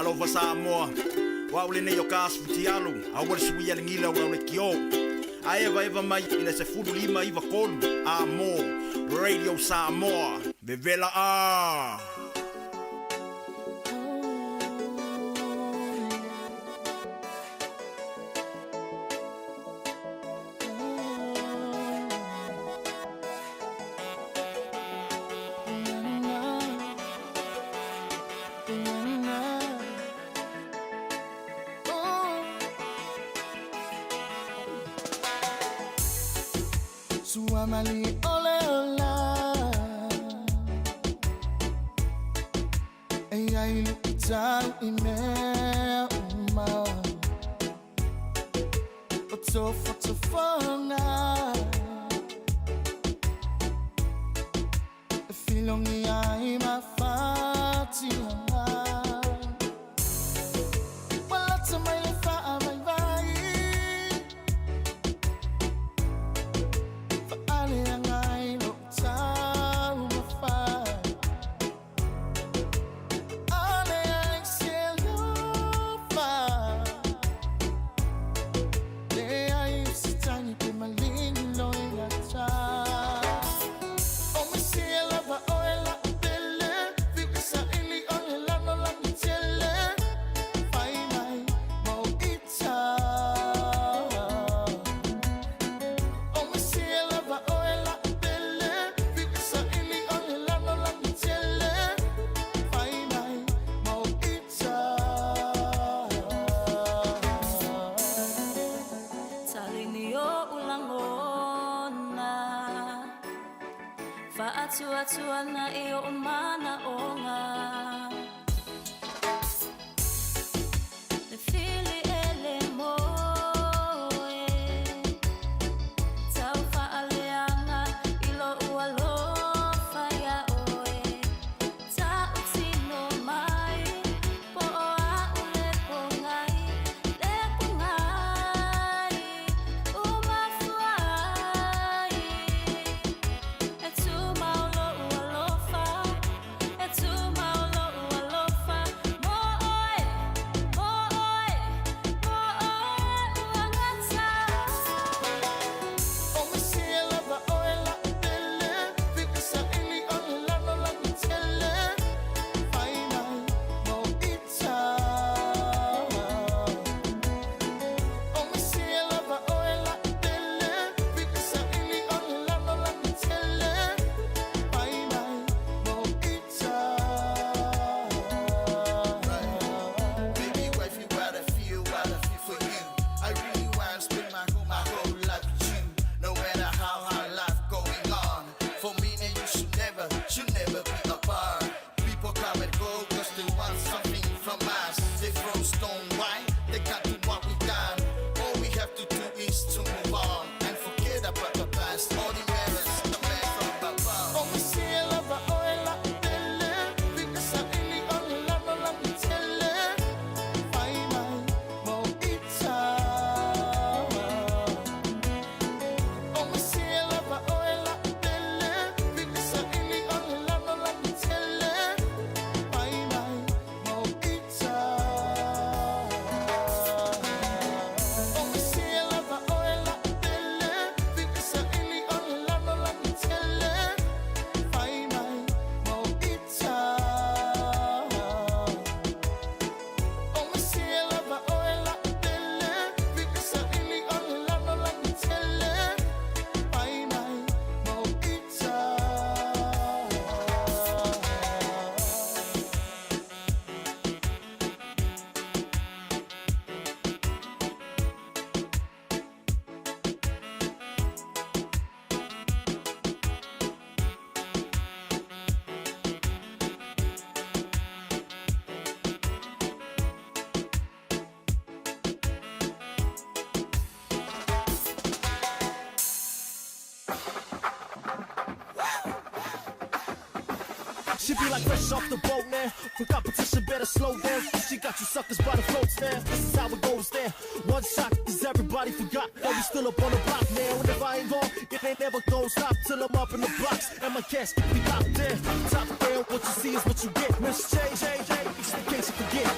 Alofa Samoa. Wa ule ne yo kas futialo. Awal suwi ya ngila wa ule kio. Aeva eva mai ina se fudu lima iva kolu. Amo Radio Samoa. Bevela a. Suamali ole ola Eya ilu itau ime uma Oto fotofona Filongi ai mafati Wala tamay fa amay vai Tua na iyo umana onga Nefili ele moe Tau faaleanga ilo ualofa ya oe Ta utino mai po oa ulepo ngai Lepo ngai umafuai Etu maulo She be like fresh off the boat now. When competition better slow down. She got you suckers by the throats now. This is how it goes there. One shot, cause everybody forgot that we still up on the block now. And if I ain't gone, it ain't never gonna stop till I'm up in the box. And my cash be locked there. Top down, what you see is what you get. Miss J, just in case you forget.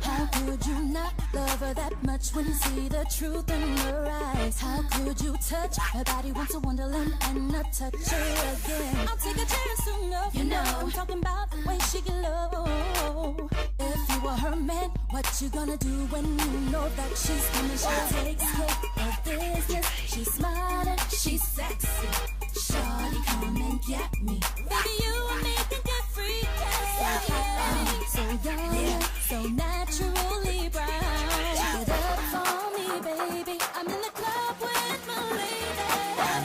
How could you not love her that much when you see the truth in her eyes? How could you touch her body once a wonderland and not touch her again? I'll take a chance to know. You know I'm talking about the way she can love. If you were her man, what you gonna do when you know that she's coming? She takes care of business. She's smart and she's sexy. Shawty, come and get me. Baby, you and me can get free. So young, so naturally brown. Get up for me, baby. I'm in the club with my lady.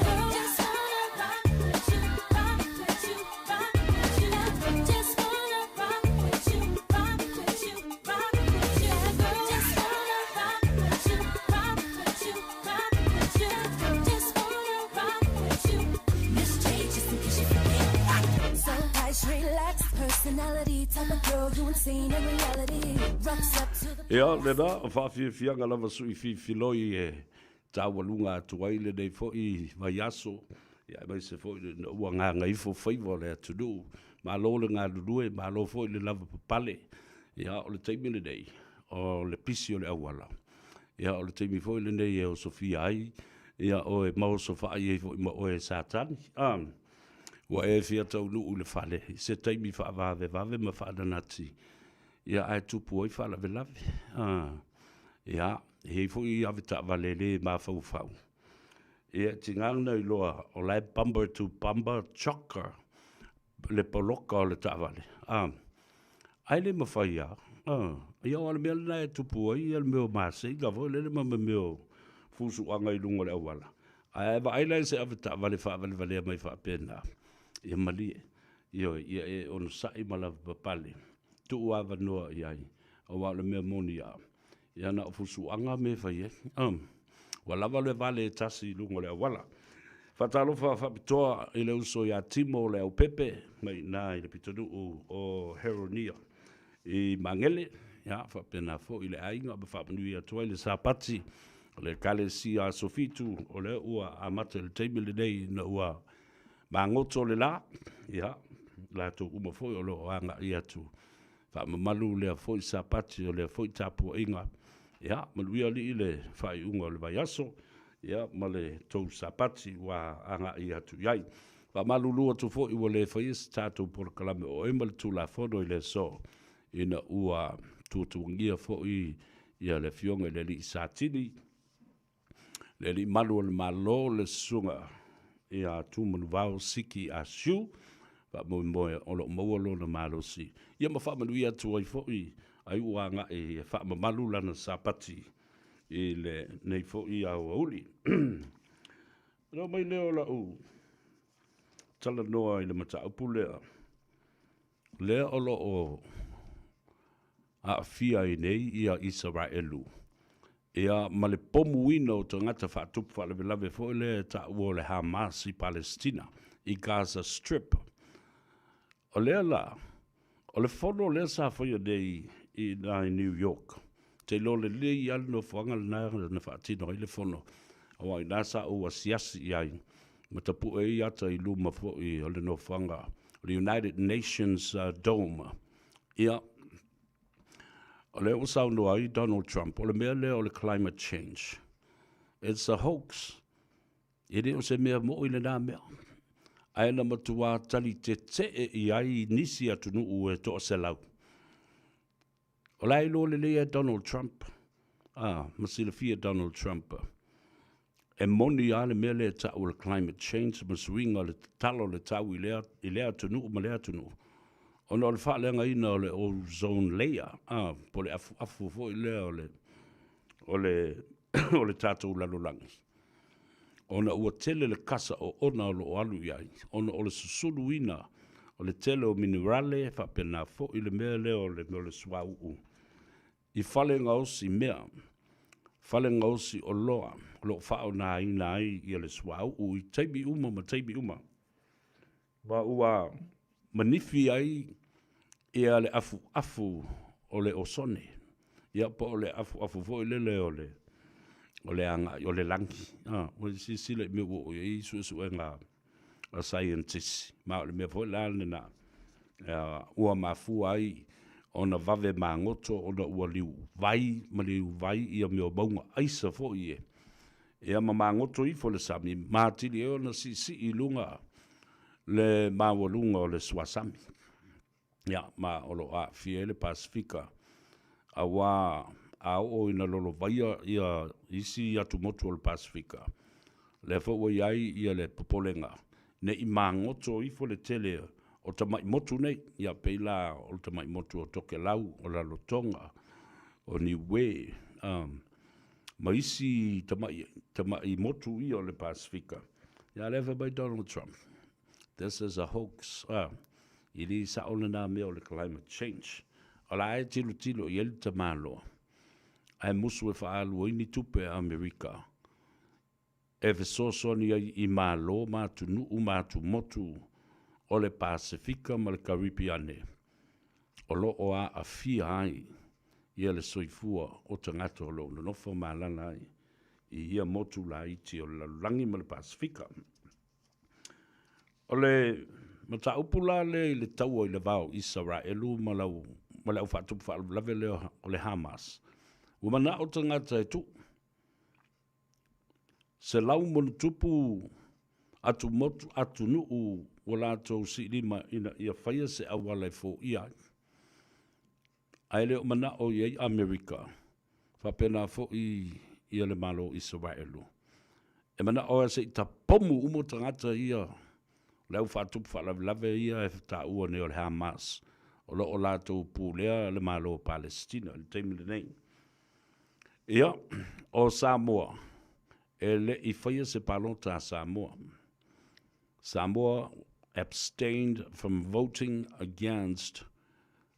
Girl, just wanna rock with you, rock with you, rock with you. Girl, just wanna rock with you, rock with you, rock with you. Girl, just wanna rock with you, rock with you, rock with you. Girl, just wanna rock with you. Miss J, just in case you forget. So nice, relaxed personality, type of girl you ain't seen in reality. Rocks up to the Ia, le da, o whawhiawhianga lava sui whiwhiloi e tāwalunga atuai le nei fo I vai aso. Ia, mai se fo I na ua ngā Gagaifo Faiva le atunu. Ma lo le ngā lulue, ma lo fo I le lava papale. Ia, o le teimi le nei, o le pisi o le awala. Ia, o le teimi fo I le nei e o Sofia ai. Ia, o e mau sofa ai e fo I ma o e satani. Ua e fia tau nuu le fale. Se teimi wha vave ma wha ananati. Ia ai tupu oi wha lave lave. Ia, hei fo I ave ta vale le ma fau fau. Ia tinganga I loa o lai bumper to bumper chocker. Le poloka o le ta vale. Ai le ma whai ia. Ia o ale mea le nai tupu oi, ia le meo maase. Ia vo le ma me meo fusu anga I lunga le awala. Ai va ai lai se ave ta vale wha vale mai wha pena. Ia malie. Ia e ono sai ma lava papale. Tu ava noa iai, o wale mea moni a. Ia na fusu anga me fai e. Wa lava le vale e tasi lungo le awala. Fatalo fa pitoa I le uso ia timo le au pepe, mai na I le pitonu o heronia. I mangele, ia, fa pena fo I le ainga, ba fa penu ia toa le sapati, le kale si a sofitu, o le ua amata le teimi le nei na ua mangoto le la, ia, la to uma fo o lo anga ia tu. Fa mamalu le foi sapati o le foi tapu inga ya maluia li le fai unga le vai aso ya male tou sapati wa anga ia tu yai fa malulu atu foi o le foi statu por kalame o emal tu la fono ile so ina ua tu ngia foi ia le fionga le li satini le li malu le malo le sunga ia tu manuvao siki asu fa mo o lo mo lo na malo si ia ma fa maluia tu ai foi ai uanga e fa malu lana sapati e le nei foi au uli no mai leo la u tala noa i le mata upulea lea o lo o a fia i nei ia Israelu ia ma le pomu ino to ngata fa tupu fa le lave foi le ta uo le Hamas I Palestina I Gaza Strip o lea la o le fono lea sa foi nei I New York. Te lo le i al no whanga na whaatino I le fono. O ai nasa o asiasi I ai. Ma tapu e ata I luma fo I o le no whanga. The United Nations Dome. Ia. O le o sau no ai Donald Trump. O le mea le o le climate change. It's a hoax. I re o se mea mo I le nā mea. Ai na matua tali te I ai nisi atu nuu e to se lau. O lai lo le lea Donald Trump. Masila fia Donald Trump. E moni a le mea lea ta o le climate change. Masuinga le talo le tau I lea tunu ma lea tunu. O na o le wha lenga ina o le ozone layer. Po le afu fo I lea o le tatou lalolangi. O na ua tele le kasa o ona o lo alu iai. O na o le susulu ina. O le tele o minerale fa pena fo I le mea lea o le swau. I fale ngausi mea, fale ngausi o loa, lo whao nā I le swau, I teibi uma ma teibi uma. Wa ua manifi ai ia le afu o le osone. Ia po o le afu fo i lele o le anga, o le langi. O le sisile me wo i su e ngā a scientist. Ma o le mea fo lale na ua mafu ai o na vave mangoto o na ua liu vai, ma liu vai ia mea maunga aisa fo i e. Ia ma mangoto i fo le sami, mātili e o na si i lunga le mawalunga o le suasami. Ia, ma o lo a fie le Pasifika. A wā a o ina lolo vaia ia isi atu motu o le Pasifika. Le fo iai ia le popolenga. Ne i mangoto i fo le tele o tamai motu nei. Ia peila o tamai motu o toke lau o la lotonga. O ni we. Ma isi tamai motu i o le Pasifika. Ia lefa by Donald Trump. This is a hoax. Ili sa ona na mea o le climate change. O la e tilo i elita malo. Ai musu e whaalu o ini tupe a Amerika. E fesosoni i malo matu nuu matu motu o le Pasifika ma le Karipiane. O lo o a fia ai ia le soifua o tangata o lo nofo malana ai. I ia motu la iti o la langi ma le Pasifika. O le mata upula le tau i le vau Israelu ma lau whatupu whaalave leo o le Hamas. Umana o tangata e tu. Se lau monu tupu atu motu atu nuu o lātou si lima ina ia whaia se awala fo ia. Ai leo mana o iei Amerika. Whapena fo ia le malo Israelu. E mana o se i ta pomu umo tangata ia. Lau whatupu whaalave ia e ta ua ne o le Hamas. O lo o lātou pūlea le malo Palestina. Le teimi le nei. Ia, o Samoa. E le i whaia se palota Samoa. Samoa abstained from voting against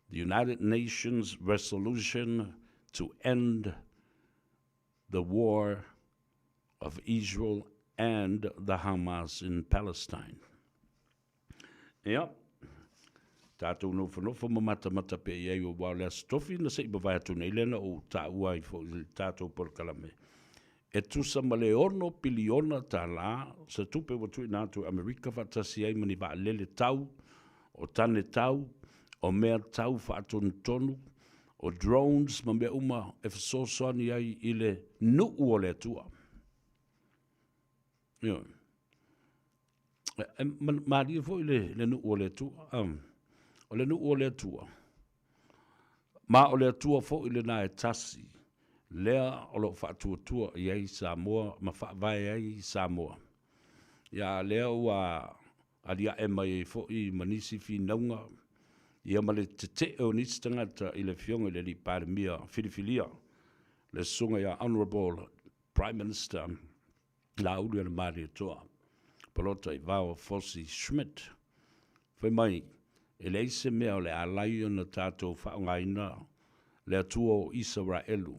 the United Nations resolution to end the war of Israel and the Hamas in Palestine. Ia, tātou no whanofo mata pe iei o wau lea stofi na sei bawai atu nei lena o tā uai fo tātou porkalame. E tusa ma le ono piliona tā la, sa tupe watu i nātou Amerika whatasi ai mani wa lele tau, o tane tau, o mea tau whaatonu tonu, o drones ma mea uma e whasosoani ai i le nuu o le atua. Ia. Māria fo i le nuu o le atua. O le nuu o le atua. Ma o le atua fo i le na e tasi. Lea o lo whaatuatua i ei Samoa, ma whaavai ei Samoa. Ia lea ua alia e mai fo i manisi fi naunga. Ia ma le te o nisi tangata i le fionga le li pāremia whiriwhiria. Le sunga ia Honorable Prime Minister la ulu ana maari atoa. Palota i vao Fosi Schmidt. Whai mai, e le ise mea o le alai o na tātou whaongaina le atua o Israelu.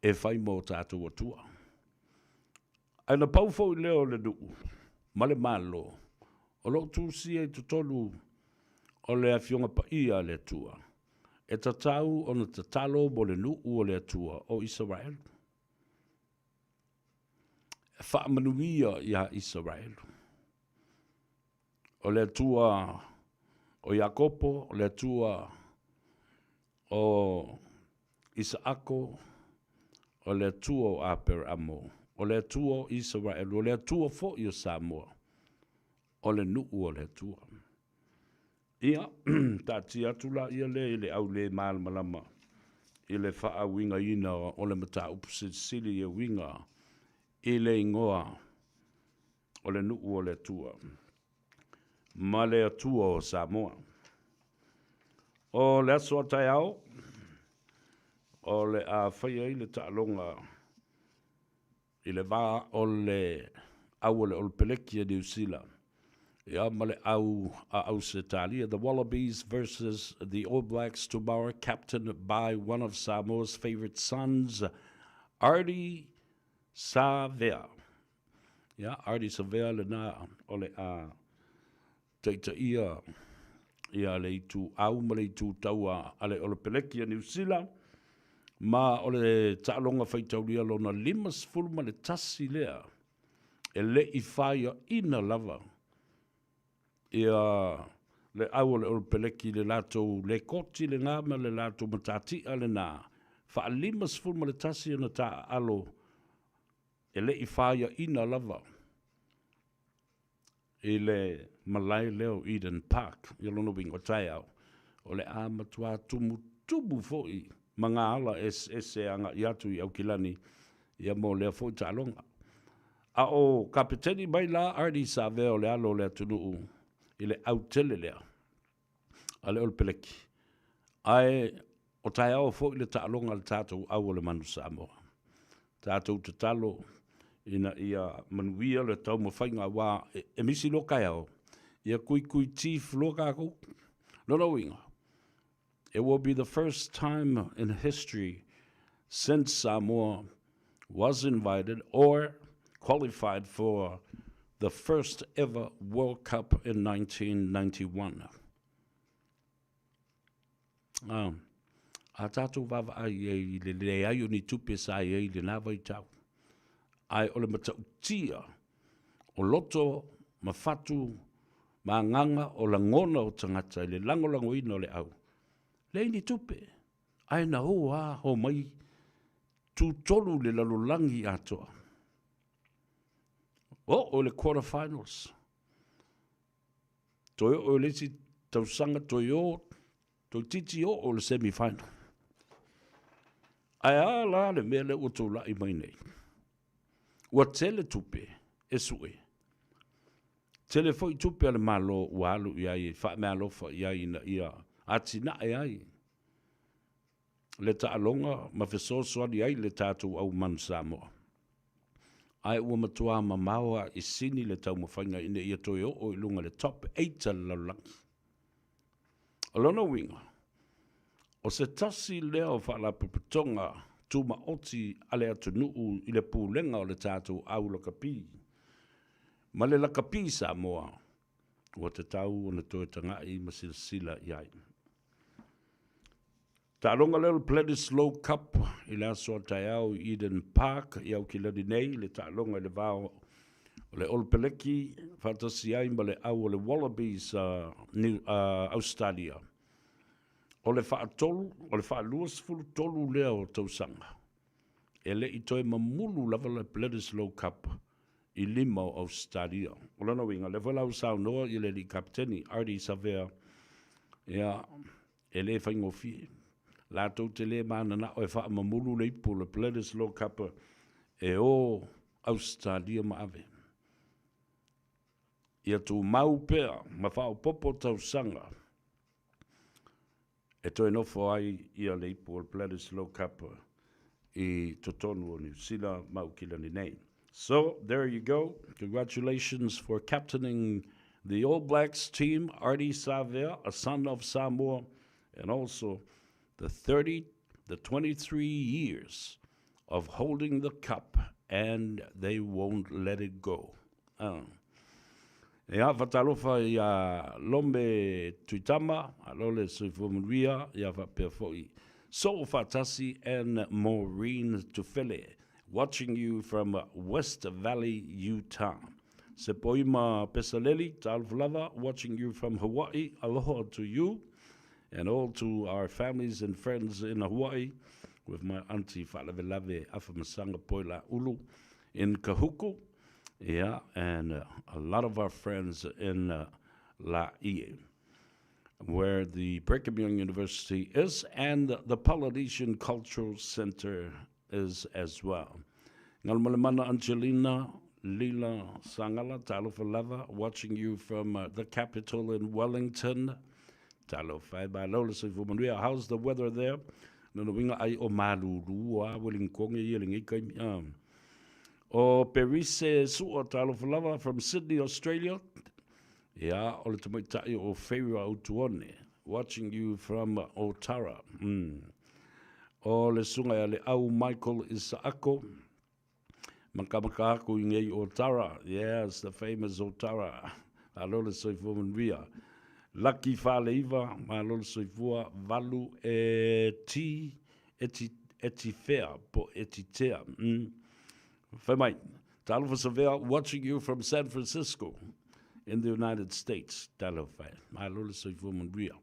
E whai mo tātou atua. Aina paufo i leo le nuu, ma le malo, o lo tūsi e tutolu o le awhionga pa ia le atua. E tatau o na tatalo mo le nuu o le atua o Israelu. E whaamanuia ia Israelu. O le atua o Iakopo, o le atua o Isaako, o le atua o Aperamo, o le atua o Israel, o le atua fo i o Samoa, o le nuu o le atua. Ia, tāti atula ia le au le malmalama, i le wha winga ina o le mata upusili e winga, i le ingoa, o le nuu o le atua. Ma le atua o Samoa. O le aso tai au, o le a whaia i le taalonga, i le wā o le au le olpelekia New Zealand. Ia ma le au se talia, the Wallabies versus the All Blacks tomorrow, captained by one of Samoa's favorite sons, Artie Savea. Ia, Artie Savea le na o le Teita ia le tu au ma le tu taua ale ole peleki a New Zealand ma ole ta'alonga faitaulia lona 5 ma le tasi lea e le I whaia ina lava ia le au ole ole peleki le lato le koti le ngama le lato matati ale na fa 5 ma le tasi ana ta alo e le I whaia ina lava I le malai leo Eden Park, I lono wingo tai au. O le a matua tumu foi, manga ala se anga I atu I au kilani, ia mo lea foi ta longa. A o kapiteni mai la ardi sa veo le alo le atunuu, I le au tele lea. A le ol peleki. Ai, o tai au foi le ta longa le tatou au le manu Samoa. Tatou te talo, ina ia manuia le tau mawhainga wā e misi loka au. Ia kui chief loka ako. No inga. It will be the first time in history since Samoa was invited or qualified for the first ever World Cup in 1991. A tātou vava ai le ai ni tupe sa ai le nava I tau. Ai ole matautia o loto mafatu ma nganga o la ngona o tangata le lango ino le au. Le ni tupe. Ai na hoa ho mai tu tolu le lalulangi atoa. O le quarterfinals. Toyo o le si tausanga toyo to titi o le semifinal. Ai ala le mele utola I mai nei. Ua tele tupe, e sue. Tele foi tupe ale malo walu iai, wha mea lofa iai na ia, atina e ai. Le ta alonga, ma fesoso ali ai le tātou au manu Samoa. Ai ua matua ma maua I sini le tau mawhainga ina ia toi o ilunga le top 8 laulangi. Alona winga, o se tasi leo wha puputonga, tuma oti ale atu nuu I le pūlenga o le tātou au lakapi. Ma le lakapi Samoa, ua te tau o na toe tangai ma sila iai. Ta longa leo le Bledisloe Cup I le aso tai au Eden Park I au ki lani nei le ta longa le vao o le Olpeleki fatasi ai ma le au o le Wallabies Australia. O le whaatolu, o le whaaluasfulu tolu lea o tausanga. E le I toi mamulu lava le Bledisloe Cup I 5 o Australia. O lana winga, le whalau sao noa I le li kapteni, Ardi Savea, ia, e le whaingofi. La tau te le mana na o e wha mamulu le ipo le Bledisloe Cup e o Australia ma ave. Ia tu mau pea, ma wha o popo tausanga. E toi nofo ai ia le ipo le Bledisloe Cup I totonu o New Zealand mau kilani nei. So, there you go. Congratulations for captaining the All Blacks team, Ardi Savea, a son of Samoa, and also the 23 years of holding the cup, and they won't let it go. Ia fatalofa ia lombe tuitama, alole suifumuria, ia vapefoi. So Fatasi and Maureen Tufele, watching you from West Valley, Utah. Sepoima Pesaleli, Talflava, watching you from Hawaii. Aloha to you and all to our families and friends in Hawaii, with my auntie Falavelave Afamasanga Poila Ulu in Kahuku. Yeah, and a lot of our friends in Laie, where the Brigham Young University is, and the Polynesian Cultural Center is as well. Ngalmalemana Angelina Lila Sangala, Talofalava, watching you from the capital in Wellington. Talo Faiva Lola Sifumanuia, how's the weather there? Nanawinga ai o malurua, Wellingkonga yeling ikai. O Perise Suo Talofalava from Sydney, Australia. Yeah, o le tamaitai o Faiva Utuone, watching you from Otara. O le sunga le au Michael Isaako. Makamaka aku ingei Otara. Yes, the famous Otara. alo le soifua manuia. Laki whaleiva, malo le soifua, valu ti fea, po ti tea. Whai mai, talo Savea, watching you from San Francisco in the United States. Talo whai, malo le soifua manuia.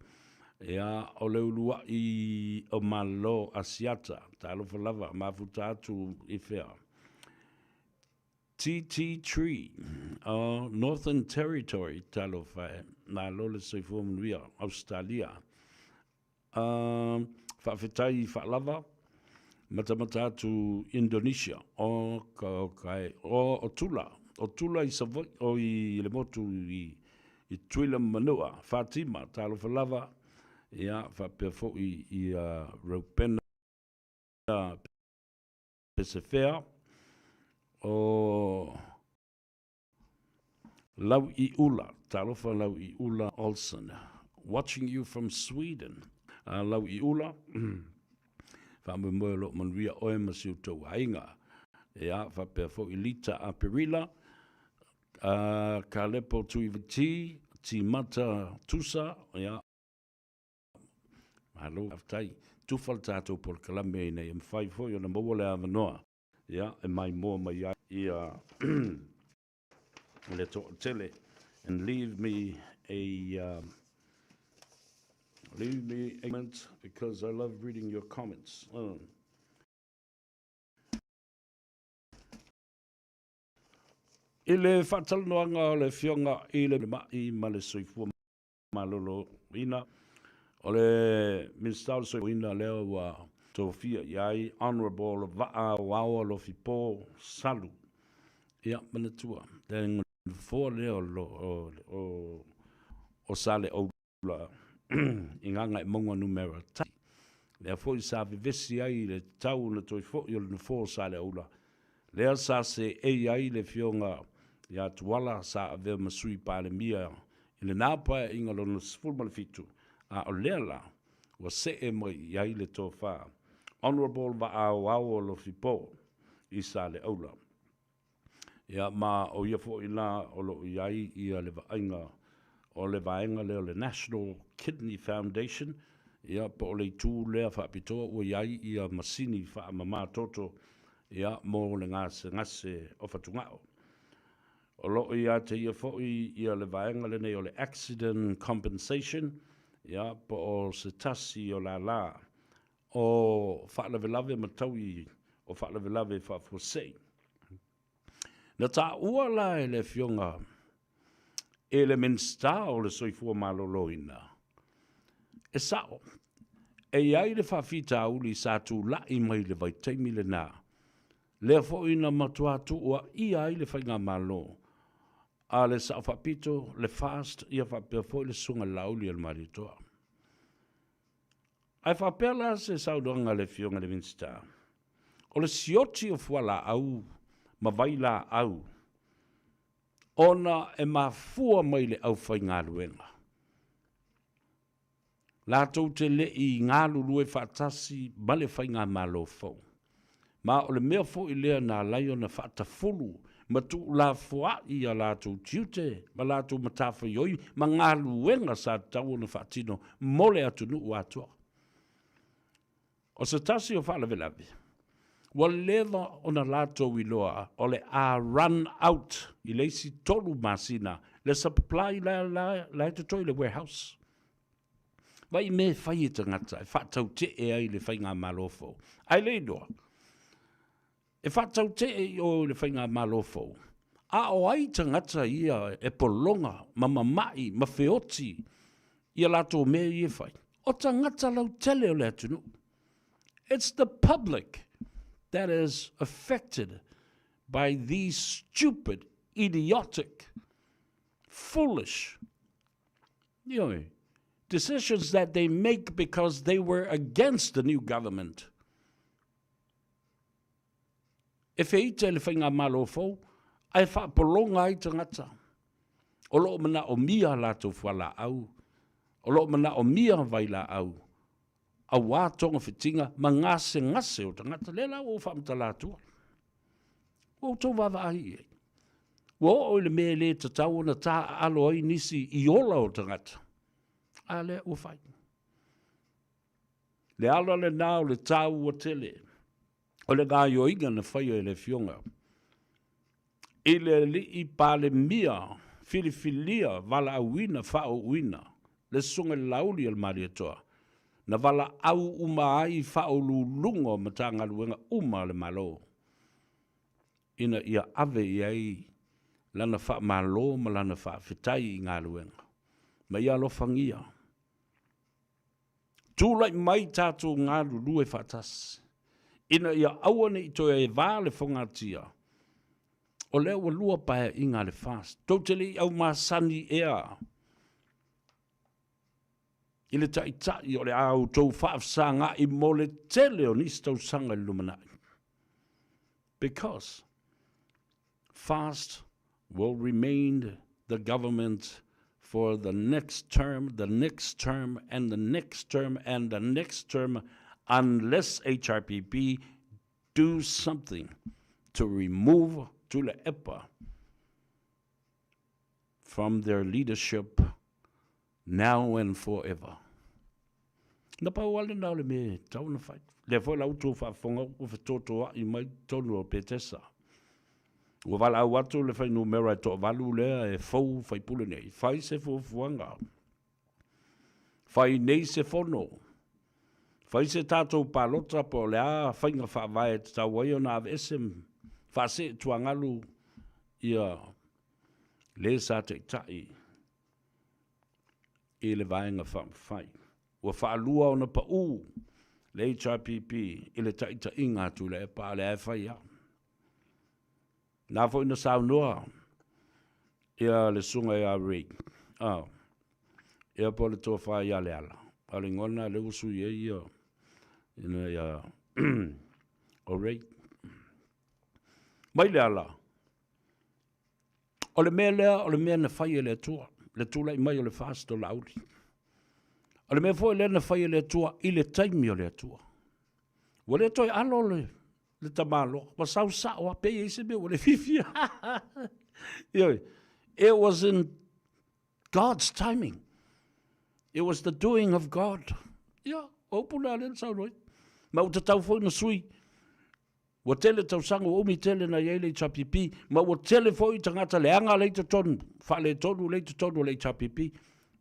Ia o le ulua I o malo asiata, talo whalava, mafuta atu I whea. TT Tree, Northern Territory, talo whae, na lole soifua manuia, Australia. Whawhetai whalava, matamata atu Indonesia, o Tula I Savoi, o I le motu I Tuila Manua, Fatima, talo whalava, ia whapea fo I Raupena Pesefea, o Lau I Ula, talofa Lau I Ula Olsen, watching you from Sweden. Lau I Ula, whamemoi lo manuia oe masiu tau hainga. Ia, whapea fo I Lita a Perila, ka lepo tui viti, ti mata tusa, ia, Halo, aftai, tufal tātou por kalame I nei, mwhai fo I ona maua le awanoa. Ia, e mai mua mai ia le to tele, and leave me a comment because I love reading your comments. I le whatalanoanga o le fionga I le mai ma le soifua malolo ina, o le minister soifua ina leo wa Tofia iai honorable va'a wawa lo fipo salu. Ia manatua. Then for leo o sale o la inganga monga numero tai. Lea foi sa vivesi ai le tau na toi fo yo le fo sale o la. Lea sa se ai le fionga ia tuala sa ave masui pa le mia. Ile napa inga lo no sfulma fitu. A o lea la wa se e mai iai le tofa. Honorable Va'awao lo fipo I sale aula. Ia ma o ia fo ina o lo iai ia le vainga o le vainga leo le National Kidney Foundation. Ia po le tū lea whapitoa o iai ia masini whaamama toto ia mo le ngase o whatungao. O lo ia te ia fo ia le vainga le nei o le Accident Compensation. Ia po o se tasi o la. O whaalawelawe mataui o whaalawelawe whafosei. Na tā ua la le fionga e le minsta o le soifua maloloina. E sao, e iai le whawhita uli sa tū lai mai le vaitaimi le nā. Le fo ina matua tu ua iai le whainga malo. A le sa whapito, le fast, ia whapea fo le sunga lauli al maritoa. Ai whapela se saudonga le fionga le minsta. O le sioti o fuala au, ma vaila au. Ona e mafua mai le au whai ngā luenga. Lātou te le I ngā lulue whatasi ma le whai ngā malo fau. Ma o le mea fo I lea nā laio na whatafulu, ma tu la fua I a lātou tiute, ma lātou matawha ioi, ma ngā luenga sa tau na whatino, mole atunu uatua. O se tasi o whalawelawe, wa lewa o na lātou I loa, o le a run out I leisi tolu masina, le supply la te toi le warehouse. Vai me whai e tangata, e whatau te e ai le whai ngā malofo. Ai le doa, e whatau te e o le whai ngā malofo. A o ai tangata ia e polonga, ma mamai, ma feoti, ia lātou me I e whai. O tangata lau tele o le atunu. It's the public that is affected by these stupid, idiotic, foolish, decisions that they make because they were against the new government. E feita le whainga malofo, ai whapolonga ai tangata. O loo mana o mia lātou whala au. O loo mana o mia vaila au. A wātonga whitinga, ma ngase o tangata lela o whamta lātua. O tō wawa ahi e. Wo o le me le te tau na tā alo ai nisi I ola o tangata. A le ua whai. Le ala le nā o le tāu o tele. O le ngā yo inga na whai o le fionga. I le li I pāle mia, filifilia, wala au wina, whao wina. Le sunga lauli al mari atoa. Na wala au uma ai whao lulungo ma tā ngā luenga uma le malo. Ina ia ave iai lana wha malo ma lana wha whitai I ngā luenga. Ma ia lo whangia. Tūlai mai tātou ngā lulu e whatas. Ina ia awane I toi e vāle whangatia. O leo wa lua pae I ngā le fast. Totally au mā sani ea. I le tai o le au tau whaafsanga I mo le tele o nis tau sanga I lumanai. Because fast will remain the government for the next term, and the next term, and the next term, unless HRPP do something to remove Tula Epa from their leadership now and forever. Na pa wale na le me tau na fai. Le foi la utu fa fonga o fa toto I mai tonu o petesa. O vala au atu le fai numera to valu le e fau fai pule nei. Fai se fu fuanga. Fai nei se fono. Fai se tatou palota po le a fai nga fa vai te tau wai o na ave esem. Fa se tuangalu ia le sa te tai. I le vai nga fa fai. Ua fa alua o na pa u. Le HRPP I le tai ta inga tu le e pa le e fai ya. Na fo ina sau noa. Ia le sunga ia rei. Ia po le toa fai ia le ala. Ale ngona le usu ia ia. Ina ia o rei. Mai le ala. O le mea na fai le tua. Le tula I mai o le fast o lauri. O le mea fo le na fai le tua I le taimi o le tua. Wa le toi alo le tamalo. Ma sau sa o pe I se me o le fifia. It was in God's timing. It was the doing of God. Ia, opuna le sau roi. Ma o te tau fo na sui. Wa tele tau sanga o mi tele na yele chapipi. Ma wa tele fo I tangata le anga le te tonu. Fa le tonu le te tonu le chapipi.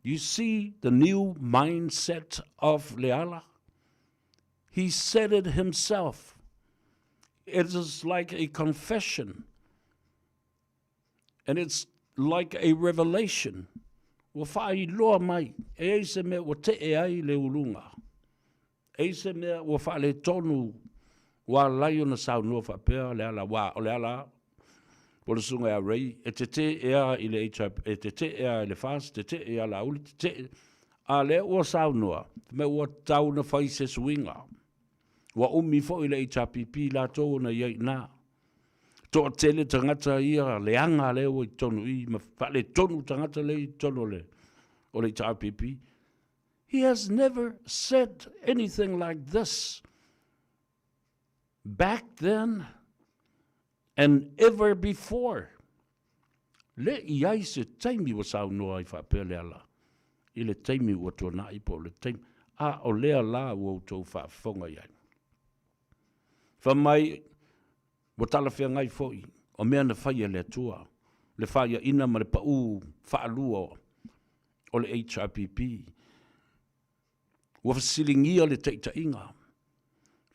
You see the new mindset of Leala? He said it himself. It is like a confession. And it's like a revelation. Wa fai loa mai. E se me wa te e ai le ulunga. E se me wa fa le tonu. Wa lai ona sau noa fa pea Leala. Wa o Leala. Polo sunga ya rei, e te ea I le HIP, e te ea I le fast, te ea la uli, te a le ua sau noa, me ua tau na fai se suinga. Wa umi fo I le HRPP la tō na iei nā. Tō tele tangata ia, le anga le ua I tonu I, ma fa le tonu tangata le I tonu le, o le HRPP. He has never said anything like this. Back then, and ever before. Le iai se taimi wa sau noa I whapele ala. I le taimi wa tōna I po le taimi. A o lea la ua tō whafonga iai. Whamai, wa tala whea ngai foi. O mea na whaia le tua. Le whaia ina ma le pau whaalua o le HRPP. Wa whasilingia le teita inga.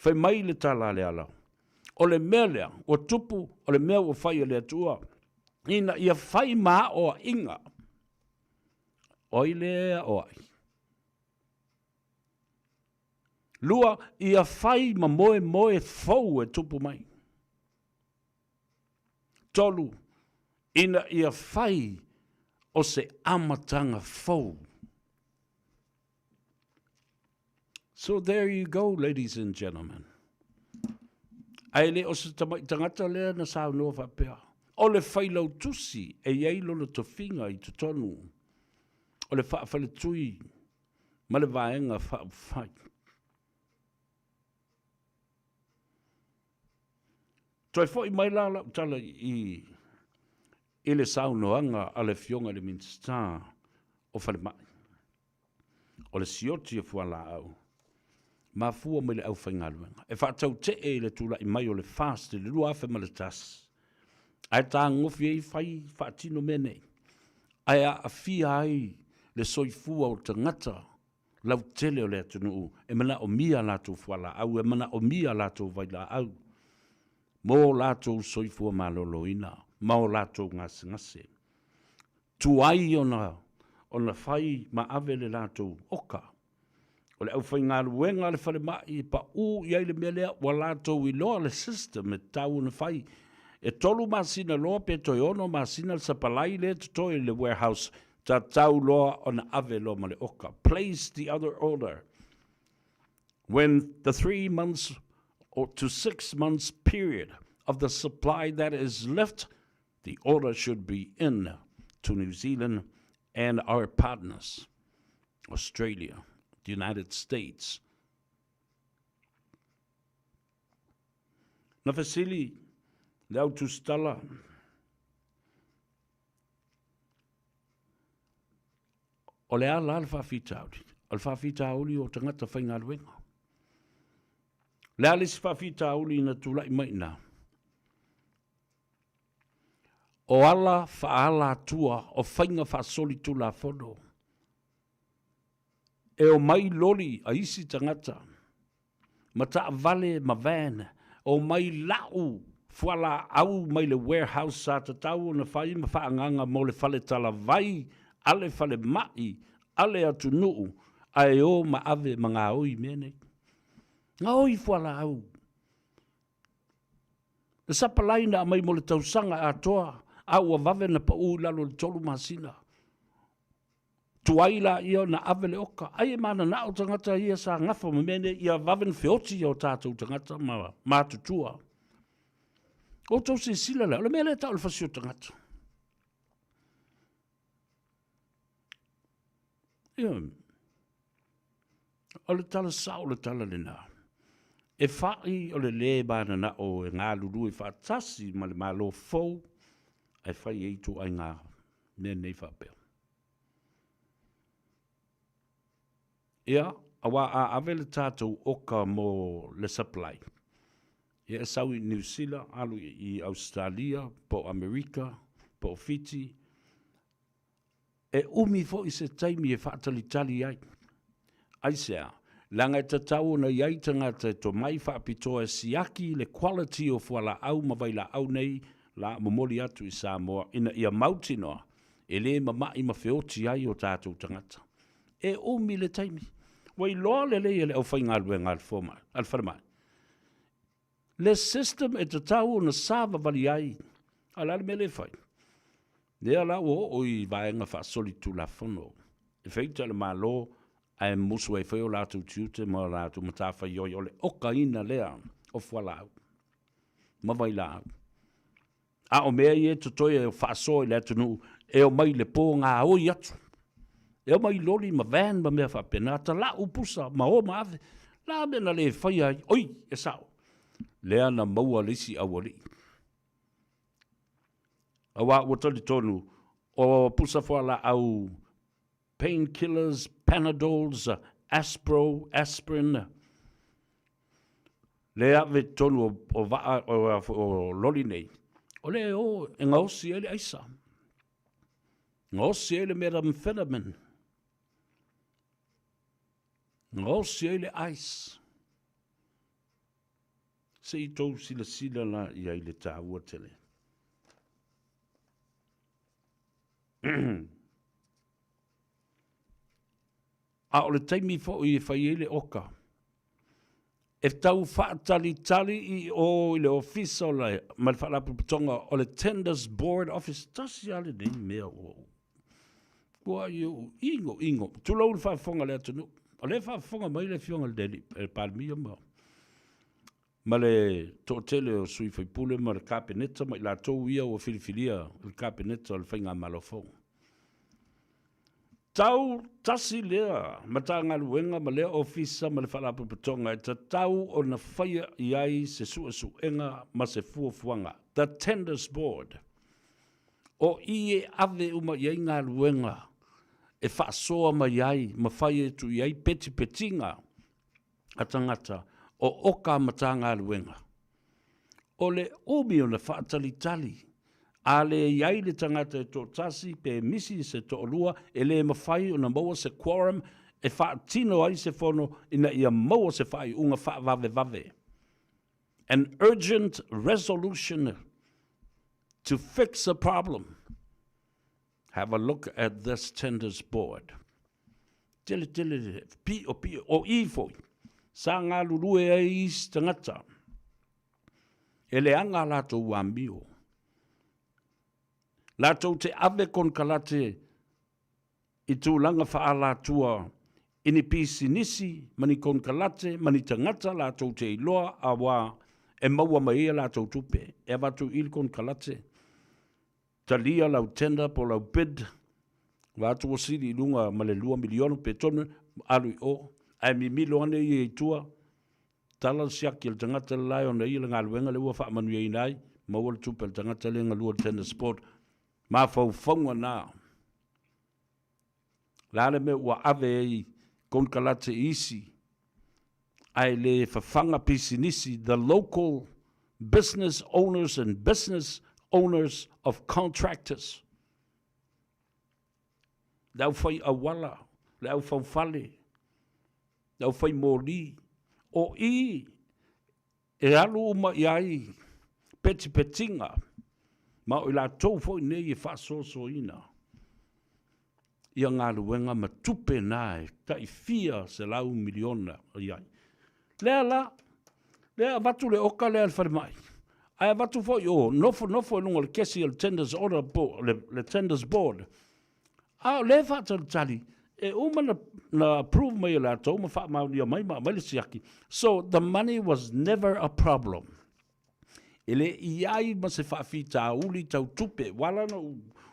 Whamai le tala le ala. O le mea lea, o tupu, o le mea o whai le atua. Ina ia whai maa o inga. Oi lea oi. Lua, ia whai ma moe fau e tupu mai. Tolu, ina ia whai o se amatanga fau. So there you go, ladies and gentlemen. Ai le o se tangata lea na sao noa whapea. O le whailau tusi e iei lolo to whinga I to tonu. O le whaafale tui. Ma le vaenga whaafai. Toi fo I mai la tala I I le saunoanga a le fionga le minsta o whare mai. O le sioti e fuala au. Ma fua me le au whaingaluenga. E whaatau te e le tula i mai o le fast le lua awhi ma le tas. Ai tā ngofi e whai whaatino mene. Ai a fia ai le soifua o tangata. Lau tele o le atunu. E mana o mia lato fuala au. E mana o mia lato vaila au. Mo lato soifua maloloina. Mao lato ngase. Tuai ona whai ma ave le lato oka. O le au whai ngā ruenga le whare mai pa u iai le mea lea wa lato i loa le system e tau na whai. E tolu masina loa pe toi ono masina le sapalai le toi le warehouse ta tau loa o na ave loa ma le oka. Place the other order. When the 3 months or to 6 months period of the supply that is left, the order should be in to New Zealand and our partners, Australia, the United States. Na fasili, le au tustala, o le ala al whawhitauri. Al whawhitauri o tangata whaingaruenga. Le alis whawhitauri na tulai mai nā. O ala whaala tua o whainga whaasoli tula whono. E o mai lori a isi tangata. Ma taa vale ma van. O mai lau whala au mai le warehouse sa tatau na whai ma whaanganga mo le whale tala vai. Ale whale mai. Ale atu nuu. Ai o ma ave ma ngā oi mene. Ngā oi whala au. Na sapalaina a mai mo le tausanga a toa. Au a vave na pa ui lalo le tolu masina. Tuaila ia na avele oka. Ai e mana na o tangata ia sa ngafa ma mene ia vave na whioti o tātou tangata ma tutua. O tau se sila le. O le mele tau le fasio tangata. Ia. O le tala sa o le tala le nā. E whai o le le bana na o e ngā lulu e whaatasi ma le malo fau. Ai whai e tu ai ngā nei whapea. Ia, awa a avele tātou oka mo le supply. Ia sau i New Zealand, alu i Australia, po Amerika, po Fiji. E umi fo i se taimi e whaatalitali ai. Ai sea, langa e tatau na iai tangata to mai whaapitoa siaki le quality o fuala au mawaila au nei, la momoli atu i Samoa, ina ia mautinoa, e le mamai ma whioti ai o tātou tangata. E umi le taimi. Wai loa le le au whaingalue ngā alwharemai. Le system e tatau na sāva vali ai, alale me le whai. Lea la o i vaenga whaasoli tu la whono. E whaita le mā lo, ai musu e wheo lātou tiute, ma lātou matawha ioi o le oka ina lea o whalau. Mawaila au. A o mea i e tutoi e whaasoi le atunu, e o mai le pō ngā oi atu. E o mai lori ma van ma mea whapena, ta la upusa, ma o ma ave, la mena le whai ai, oi, e sao. Lea na maua lisi awari. Awa watali tonu, o pusa whala au painkillers, panadols, aspirin. Lea ve tonu o lori nei. O le o, e ngausi ele aisa. Ngausi ele methamphetamine. Ngausi ele ice. Se i tau sila la ia i le tāua tele. A o le taimi fo i whai ele oka. E tau whaatali i o le ofisa o le malwhalapu putonga o le Tenders Board Office. Tasi ale nei mea o. Kua iu, ingo. Tulau le whaafonga le atunu. O le whaafonga mai le fionga le deli, e palmia ma. Ma le tōtele o sui whaipule ma le kāpeneta, ma i la tau ia o filifilia le kāpeneta o le whainga malafonga. Tau tasi lea, ma tā ngā luenga ma lea ofisa ma le whalapu putonga, e ta tau o na whaia iai se suenga ma se fuafuanga. The Tenders Board. O i e ave uma iai ngā luenga. E whaasoa mai ai, ma whai e tu iai peti petinga. A tangata, o oka mata ngā luenga. O le umi o na whaatalitali. A le iai le tangata e tō tasi pe misi se tō lua, e le mawhai o na maua se quorum, e whaatino ai se whono ina ia maua se whai unga whaavave vave. An urgent resolution to fix a problem. Have a look at this tenders board. Tele, pi o i foi. Sa ngā lurue e is tangata. E le anga lato wambio. Lato te ave kon kalate i tū langa whaalatua ini pisi nisi, mani kon kalate, mani tangata lato te iloa a wā e maua mai e lato tupe. E watu il kon kalate. Talia lau tender po lau bid. Watu o siri lunga ma le 2 miliona pe tonu alui o. Ai mi milo ane i e tua. Tala siaki il tangata lai o na i ngā luenga le ua wha manu i nai. Maua le tupe il tangata le ngā lua tender sport. Ma fau whaunga nā. Lale me ua ave i kon kalate isi. Ai le whawhanga pisi nisi. The local business owners and business owners of contractors. Lau whai awala, lau whau whale, lau whai mōri. O i, e alu uma iai, peti petinga, ma o la tau whai nei e whasoso ina. Ia ngā luenga ma tupe nai, tai fia se lau miliona iai. Lea la, lea watu le oka lea le whare mai. Ai watu foi o nofo e lunga le kesi le tenders order board, le tenders board. Le whata tali, e uma na approve mai la tau, ma wha mauni a mai le siaki. So the money was never a problem. Ele iai ma se whaafi tā uli tau tupe, wala na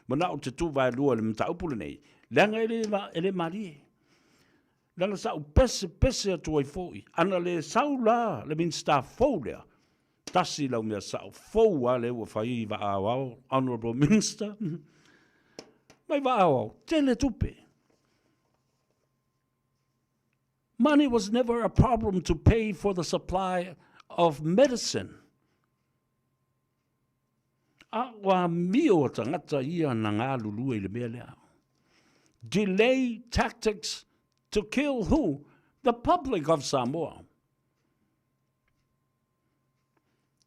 mana o te tu vai lua le mta upule nei. Langa ele marie. Langa sau pese atu ai foi. Ana le sau la, le min staff fau lea. Tasi lau mea sao fau a le ua whai wa awao, Honourable Minister. Mai wa awao, tele tupe. Money was never a problem to pay for the supply of medicine. A wa mio tangata ia na ngā lulu i le mea lea. Delay tactics to kill who? The public of Samoa.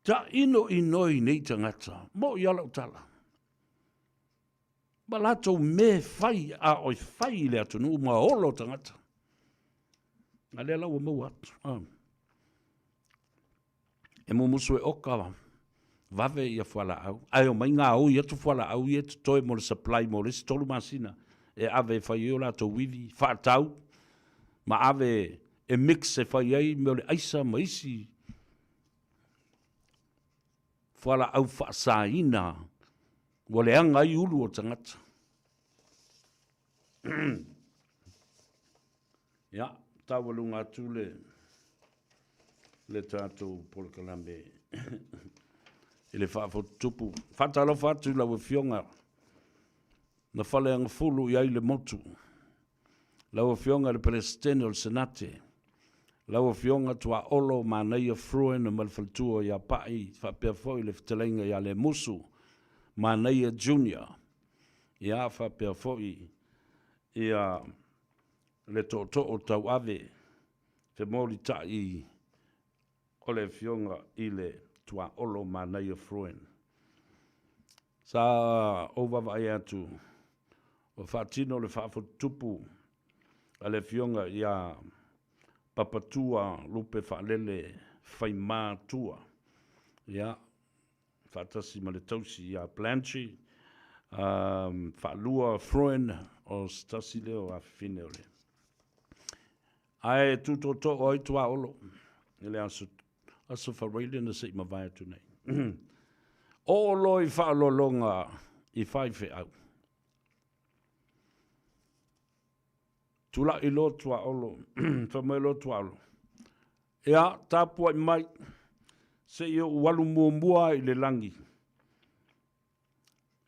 Ta ino inoi nei tangata, mo i alau tala. Ma lato me fai a oi fai le atunu ma olo tangata. Nga le lau mau atu. E mo musu e oka vave ia whala au. Ai o mai ngā au i atu whala au i atu toi mo le supply mo le tolu masina. E ave fai o lato wivi, whaatau. Ma ave e mix e fai ai me o le aisa ma isi. Whala au whaasaina, wale anga i ulu o tangata. Ia, tawalunga atu le tātou polkalambe. I le whaafotupu. Whatalofa atu la wafionga. Na whale anga fulu i ai le motu. La wafionga le presidente o le senate. Lau fionga tua olo ma nei a fruen o malfaltua ia pai whapea foi le fitelenga ia le musu ma nei a junior ia whapea foi ia le to o tau ave te mori tai o le fionga i le tua olo ma nei a fruen sa ova vai atu o whatino le whaafotupu a le fionga ia papatua lupe whaalele whai mātua. Ia, whaatasi ma le tausi ia Blanchi, whaalua Freuen o stasi leo a whine ole. Ai tuto to oi tua olo, ele asu whareile na se ima vai atu nei. O loi whaalolonga i whaiwhe au. Tula i lo tua olo, whamai lo tua olo. Ea, tāpua i mai, se i o walu mua i le langi.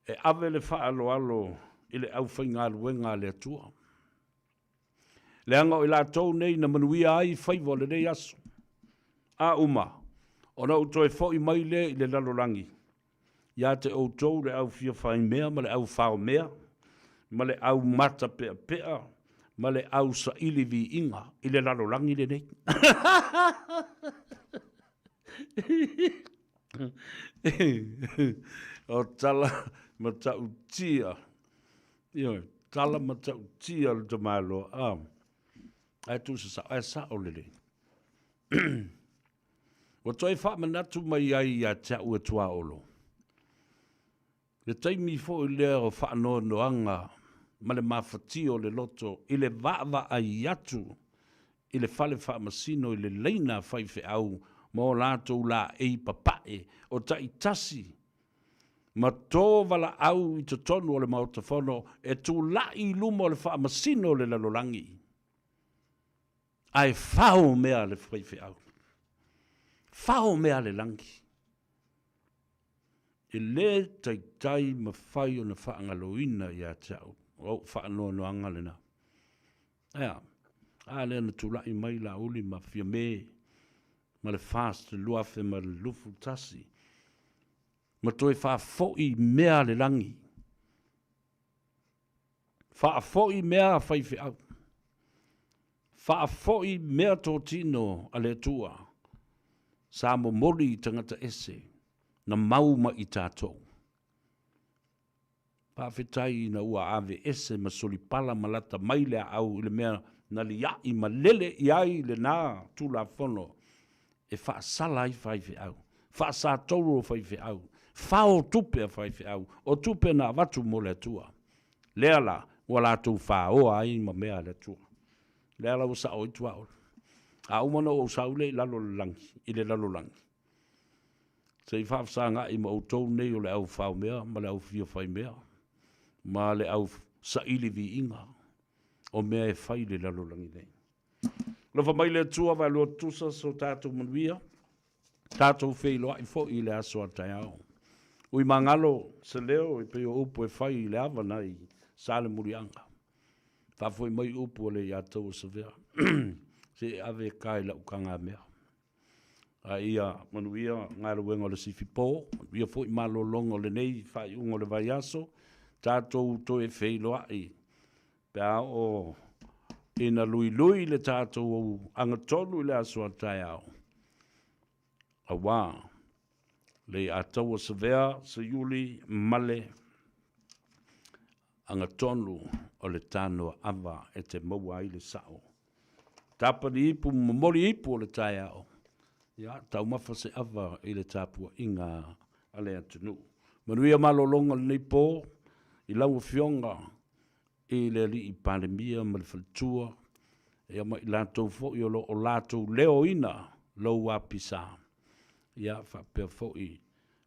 E ave le whaaloalo i le au whainga luenga le atua. Le anga o i la tau nei na manuia ai Faiva le nei aso. A uma, o na uto e fo i mai le i le lalolangi. Ia te o tau le au fia whai mea, ma le au whao mea, ma le au mata pea pea, ma le au sa ili vi inga i le lalolangi le nei. O tala ma tau tia. Tala ma tau tia le tamalo. Ai tu sa o lele. Wa toi wha manatu mai ai a tia ua tua olo. Le taimi fo i lea o wha no anga ma le mawhatio le loto i le vava ai atu i le fale wha masino i le leina whaife au mo lātou la ei papae o tai tasi. Ma tō wala au i te tonu o le mautafono e tū lai luma o le wha masino le lalolangi. Ai whao mea le whaife au. Whao mea le langi. I le tai ma whai o na whaangaloina i a tau. O whaanoa no anga le na. Ea, a le na tūlai mai la uli ma fia me, ma le fast, le luafe, ma le lufu tasi. Ma toi wha foi mea le langi. Wha foi mea whaife au. Wha foi mea tō tino a le tua. Sa mo mori tangata ese, na mauma i tātou. Pawhetai na ua ave ese ma solipala malata maile au ile mea na li ai ma lele i ai le nā tūla whono. E wha sala i whaife au. Wha sa tauro whaife au. Whao tupe a whaife au. O tupe na watu mo le tua. Lea la, ua la tū wha oa ai ma mea le tua. Lea la usa o i tua o. A umana o saule i lalo langi, i le lalo langi. Se i whaafsanga i ma o tau nei o le au whao mea, ma le au fia whai mea. Ma le au sa ili vi inga. O mea e whai le lalo langi nei. Lofa mai le tua vai loa tusa so tātou manuia. Tātou whei loa i fo i le aso a tai au. Ui mangalo se leo i peo upo e whai i le awa nei sale murianga. Whafoi mai upo le i atou sa vea. Se ave kai la ukanga mea. A ia manuia ngā ruenga le sifi pō. Ia fo i malo longo le nei whai ungo le vai aso. Tātou to e whei loa i. Pea o ina lui le tātou au angatonu le aso a tai au. A wā. Le atau a savea sa yuli male angatonu o le tānoa awa e te maua i le sao. Tāpani ipu mamori ipu o le tai au. Ia, tau mafa se awa i le tāpua inga ale atunu. Manuia malolonga le nei pō, i lau fionga, i le li i pandemia ma le whaltua, ia ma i lātou fo i o lātou leo ina, lau apisa. Ia, whapea fo i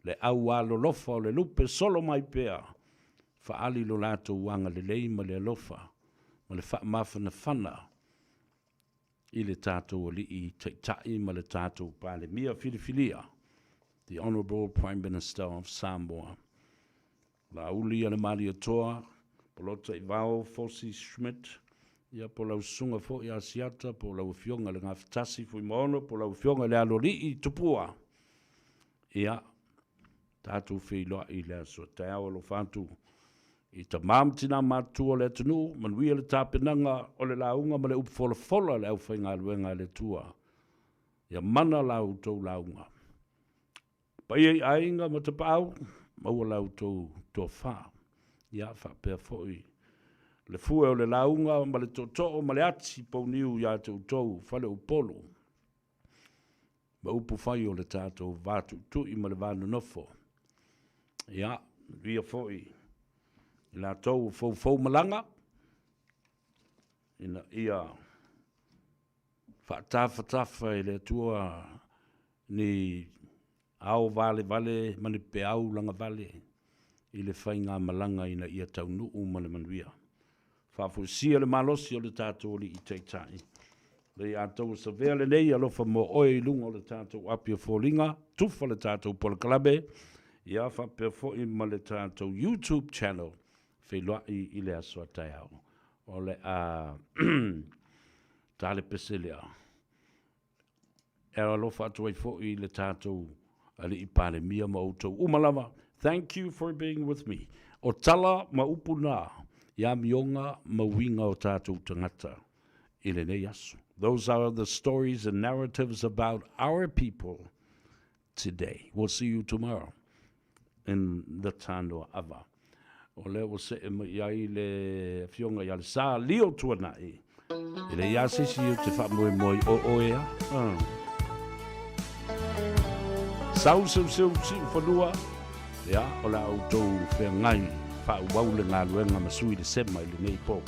le au alo lofa o le lupe solo mai pea, whaali lo lātou wanga le lei ma le alofa, ma le wha mawhana whana, i le tātou li i teitai ma le tātou pandemia whiriwhiria, the Honourable Prime Minister of Samoa. La uli ana mari atoa, polota i vao Fosi Schmidt, ia po lau sunga fo i asiata, po lau fionga le ngawhitasi fui maono, po lau fionga le alori i tupua. Ia, tātou whiloa i le aso, te awa lo whantu. I ta mamtina matua le tunu, manuia le tāpenanga o le launga ma le upofola le au whainga luenga le tua. Ia mana lau tau launga. Pai ei ainga ma te pau, maua lau tau tō wha. Ia whapea foi. Le fue o le launga ma le tōtō ma le ati pau niu ia te utau whale upolo. Ma upu whai o le tātou vātu tui ma le vānu nofo. Ia, via foi. La tau fau malanga. Ina ia whaatafa i le tua ni au vale mani pe au langa vale i le whainga malanga ina ia tau nuu ma le manuia. Whaafusia le malosi o le tātou li i teitai. Le a tau sa vea le nei alofa mo oe i lunga o le tātou apia fōlinga, tufa le tātou polakalabe, Ia whapea fo I ma le tātou YouTube channel. Whelua I le asua tai au. O le a tale peselea. Era lo whātua I fo I le tātou ali I pāle mia ma outou. Umalawa, thank you for being with me. O tala ma upuna. Ia mionga ma winga o tātou tangata. I le nei asu. Those are the stories and narratives about our people today. We'll see you tomorrow in the Tanoa Ava. O leo se e mai le fionga ia le sa leo tuana I. I le ia se si te wha moe moe o ea. Sau seu si whanua. Ia, o la au tau whea ngai. Wha uau le ngā luenga masui le sema I le nei po.